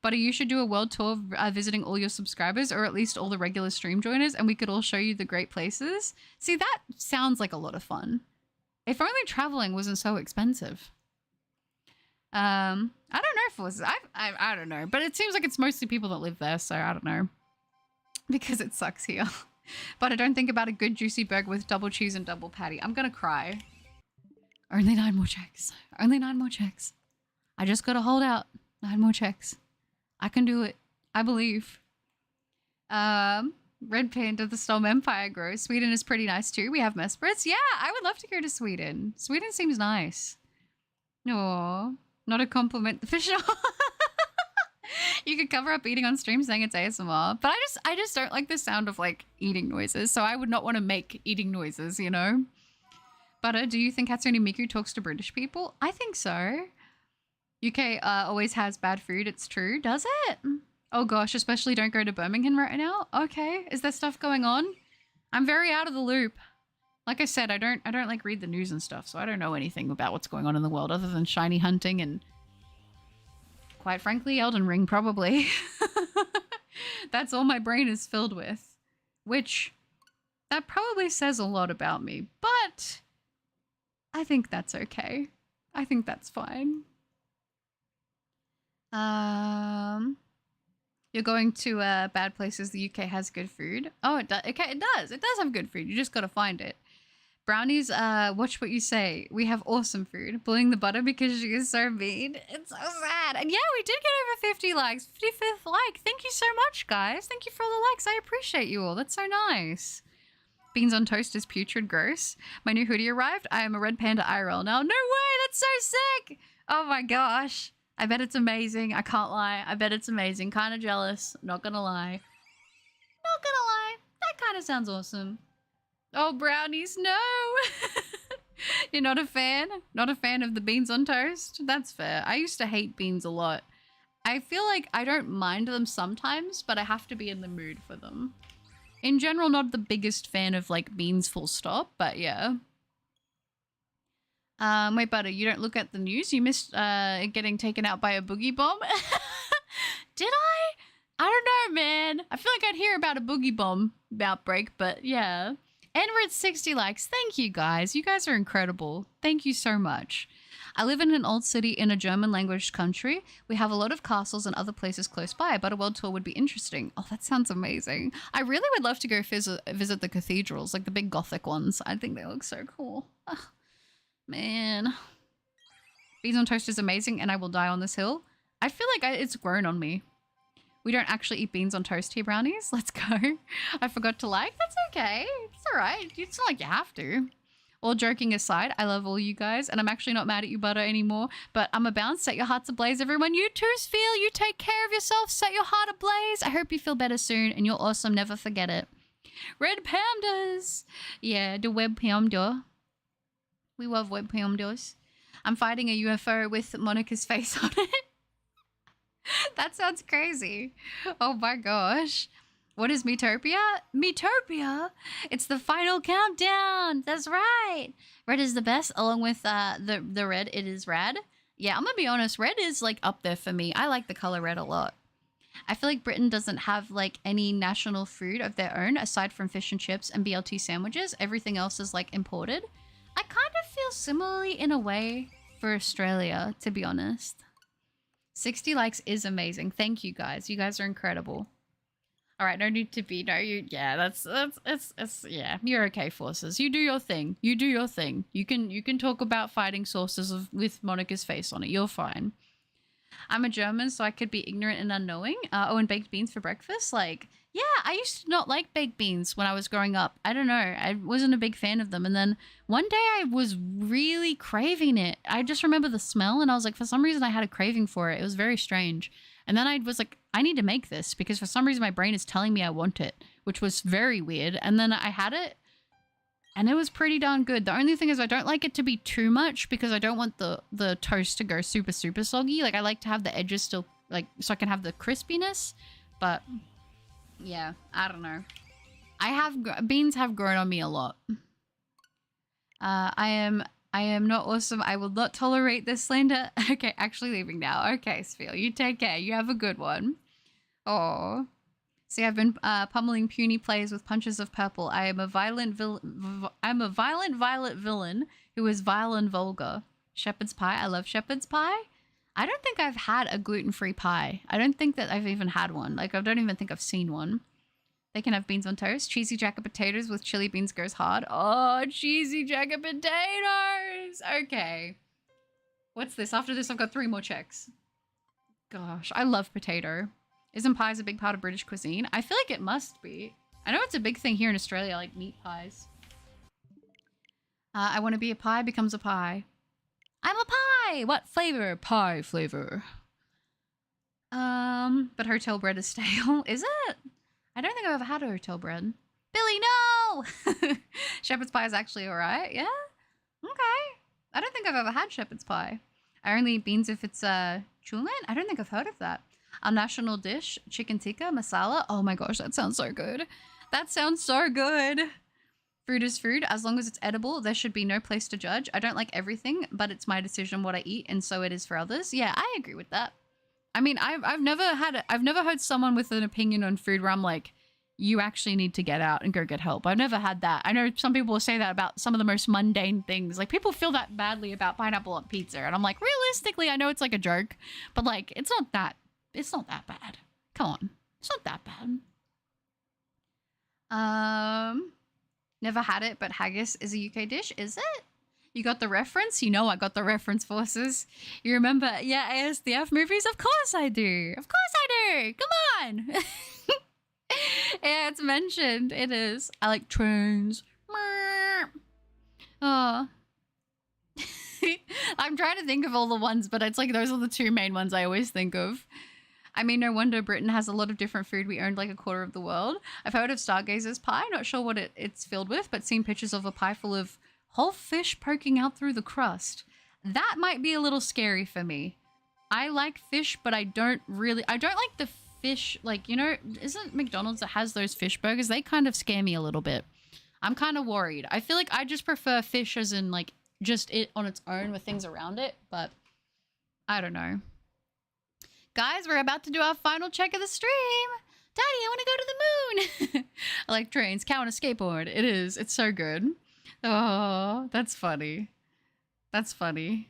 But you should do a world tour visiting all your subscribers, or at least all the regular stream joiners, and we could all show you the great places. See, that sounds like a lot of fun. If only traveling wasn't so expensive. I don't know if it was, I don't know, but it seems like it's mostly people that live there, so I don't know. Because it sucks here. But I don't think about a good juicy burger with double cheese and double patty. I'm gonna cry. Only 9 more checks. Only 9 more checks. I just gotta hold out. 9 more checks. I can do it. I believe. Red Panda, the Storm Empire grows. Sweden is pretty nice too. We have Mespritz. Yeah, I would love to go to Sweden. Sweden seems nice. No, not a compliment. The fish. You could cover up eating on stream saying it's ASMR, but I just don't like the sound of like eating noises. So I would not want to make eating noises, you know. Butter, do you think Hatsune Miku talks to British people? I think so. UK always has bad food. It's true. Does it? Oh gosh, especially don't go to Birmingham right now. Okay, is there stuff going on? I'm very out of the loop. Like I said, I don't like read the news and stuff, so I don't know anything about what's going on in the world other than shiny hunting and, quite frankly, Elden Ring probably. That's all my brain is filled with, which that probably says a lot about me, but I think that's okay. I think that's fine. You're going to bad places. The UK has good food. Oh, it does. Okay, it does. It does have good food. You just gotta find it. Brownies, watch what you say. We have awesome food. Bullying the butter because she is so mean. It's so sad. And yeah, we did get over 50 likes. 55th like. Thank you so much, guys. Thank you for all the likes. I appreciate you all. That's so nice. Beans on toast is putrid gross. My new hoodie arrived. I am a red panda IRL now. No way! That's so sick! Oh my gosh. I bet it's amazing. I can't lie. I bet it's amazing. Kind of jealous. Not gonna lie. Not gonna lie. That kind of sounds awesome. Oh, brownies, no! You're not a fan? Not a fan of the beans on toast? That's fair. I used to hate beans a lot. I feel like I don't mind them sometimes, but I have to be in the mood for them. In general, not the biggest fan of, like, beans full stop, but yeah. Wait, Butter, you don't look at the news? You missed getting taken out by a boogie bomb? Did I? I don't know, man. I feel like I'd hear about a boogie bomb outbreak, but yeah. And we're at 60 likes. Thank you, guys. You guys are incredible. Thank you so much. I live in an old city in a German language country. We have a lot of castles and other places close by, but a world tour would be interesting. Oh, that sounds amazing. I really would love to go visit the cathedrals, like the big Gothic ones. I think they look so cool. Ugh, man. Beans on toast is amazing and I will die on this hill. I feel like it's grown on me. We don't actually eat beans on toast here, brownies. Let's go. I forgot to like. That's okay. It's all right. It's not like you have to. All joking aside, I love all you guys, and I'm actually not mad at you, Butter, anymore, but I'm about set your hearts ablaze, everyone. You too, feel. You take care of yourself. Set your heart ablaze. I hope you feel better soon, and you're awesome. Never forget it. Red pandas. Yeah, the web panda. We love web pandas. I'm fighting a UFO with Monica's face on it. That sounds crazy. Oh my gosh. What is Metopia? Metopia? It's the final countdown. That's right. Red is the best, along with the red. It is rad. Yeah, I'm gonna be honest. Red is like up there for me. I like the color red a lot. I feel like Britain doesn't have like any national food of their own aside from fish and chips and BLT sandwiches. Everything else is like imported. I kind of feel similarly in a way for Australia, to be honest. 60 likes is amazing. Thank you guys. You guys are incredible. All right, no need to be. No, you. Yeah, it's yeah. You're okay, forces. You do your thing. You do your thing. You can talk about fighting sources with Monica's face on it. You're fine. I'm a German, so I could be ignorant and unknowing. Oh, and baked beans for breakfast. Like, yeah, I used to not like baked beans when I was growing up. I don't know. I wasn't a big fan of them. And then one day I was really craving it. I just remember the smell, and I was like, for some reason I had a craving for it. It was very strange. And then I was like, I need to make this because for some reason my brain is telling me I want it, which was very weird. And then I had it and it was pretty darn good. The only thing is I don't like it to be too much because I don't want the toast to go super, super soggy. Like I like to have the edges still like, so I can have the crispiness, but yeah, I don't know. Beans have grown on me a lot. I am not awesome. I will not tolerate this slander. Okay, actually leaving now. Okay, Sphil, you take care. You have a good one. Oh, see, I've been pummeling puny players with punches of purple. I am a violent violet villain who is vile and vulgar. Shepherd's pie. I love shepherd's pie. I don't think I've had a gluten-free pie. I don't think that I've even had one. Like, I don't even think I've seen one. They can have beans on toast. Cheesy jacket potatoes with chili beans goes hard. Oh, cheesy jacket potatoes. Okay. What's this? After this, I've got 3 more checks. Gosh, I love potato. Isn't pies a big part of British cuisine? I feel like it must be. I know it's a big thing here in Australia, like meat pies. I want to be a pie becomes a pie. I'm a pie! What flavor? Pie flavor. But hotel bread is stale. Is it? I don't think I've ever had a hotel bread. Billy, no! Shepherd's pie is actually alright, yeah? Okay. I don't think I've ever had shepherd's pie. I only eat beans if it's chulen. I don't think I've heard of that. Our national dish, chicken tikka masala. Oh my gosh, that sounds so good. That sounds so good. Food is food. As long as it's edible, there should be no place to judge. I don't like everything, but it's my decision what I eat, and so it is for others. Yeah, I agree with that. I mean, I've never heard someone with an opinion on food where I'm like, you actually need to get out and go get help. I've never had that. I know some people will say that about some of the most mundane things. Like, people feel that badly about pineapple on pizza, and I'm like, realistically, I know it's like a joke, but like, it's not that bad. Come on, it's not that bad. Never had it, but haggis is a UK dish, is it? You got the reference? You know I got the reference, forces. You remember, yeah, ASDF movies? Of course I do. Of course I do. Come on. Yeah, it's mentioned. It is. I like trains. Oh. I'm trying to think of all the ones, but it's like those are the 2 main ones I always think of. I mean, no wonder Britain has a lot of different food. We owned like a quarter of the world. I've heard of Stargazer's pie. Not sure what it's filled with, but seen pictures of a pie full of whole fish poking out through the crust. That might be a little scary for me. I like fish, but I don't like the fish, like, you know, isn't McDonald's that has those fish burgers? They kind of scare me a little bit. I'm kind of worried. I feel like I just prefer fish as in like just it on its own with things around it, but I don't know. Guys, we're about to do our final check of the stream. Daddy, I want to go to the moon. I like trains. Cow on a skateboard. It is. It's so good. Oh, that's funny. That's funny.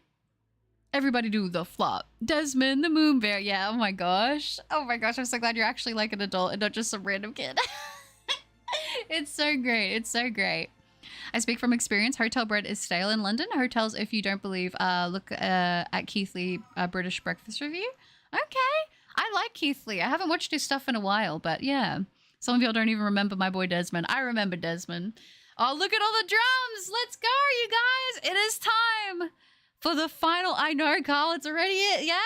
Everybody do the flop. Desmond, the moon bear. Yeah, oh my gosh. Oh my gosh, I'm so glad you're actually like an adult and not just some random kid. It's so great. It's so great. I speak from experience. Hotel bread is stale in London. Hotels, if you don't believe, look at Keithley British Breakfast Review. Okay. I like Keithley. I haven't watched his stuff in a while, but yeah. Some of y'all don't even remember my boy Desmond. I remember Desmond. Oh, look at all the drums. Let's go, you guys. It is time for the final. I know, Carl, it's already it. Yeah.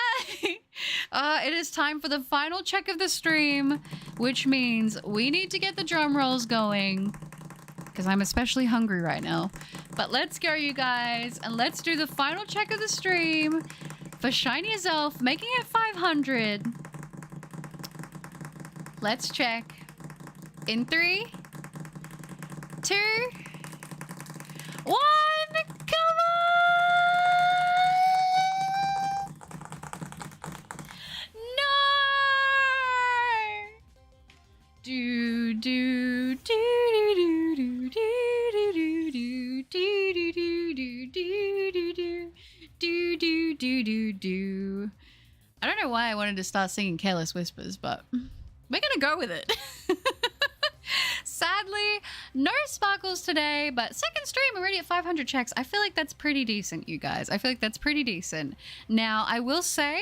It is time for the final check of the stream, which means we need to get the drum rolls going because I'm especially hungry right now. But let's go, you guys, and let's do the final check of the stream for Shiny Azelf, making it 500. Let's check. In 3, 2, 1. Come on! No! Do do do do do do do do do do do do do do do do do. I don't know why I wanted to start singing Careless Whispers, but we're gonna go with it. Sadly, no sparkles today, but second stream already at 500 checks. I feel like that's pretty decent, you guys. I feel like that's pretty decent. Now, I will say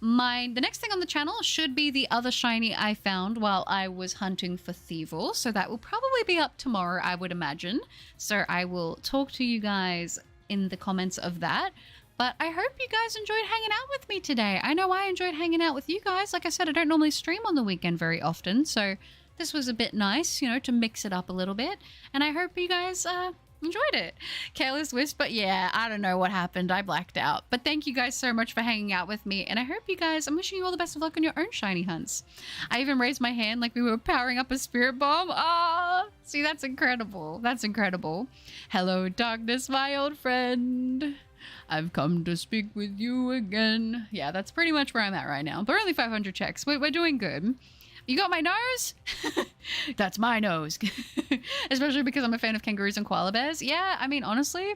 the next thing on the channel should be the other shiny I found while I was hunting for Thievul. So that will probably be up tomorrow, I would imagine. So I will talk to you guys in the comments of that. But I hope you guys enjoyed hanging out with me today. I know I enjoyed hanging out with you guys. Like I said, I don't normally stream on the weekend very often, so this was a bit nice, you know, to mix it up a little bit. And I hope you guys enjoyed it. Careless Whisper, yeah, I don't know what happened. I blacked out. But thank you guys so much for hanging out with me. And I hope you guys, I'm wishing you all the best of luck on your own shiny hunts. I even raised my hand like we were powering up a spirit bomb. Ah, see, that's incredible. That's incredible. Hello, darkness, my old friend. I've come to speak with you again. Yeah, that's pretty much where I'm at right now. But only 500 checks. We're doing good. You got my nose? That's my nose. Especially because I'm a fan of kangaroos and koala bears. Yeah, I mean, honestly,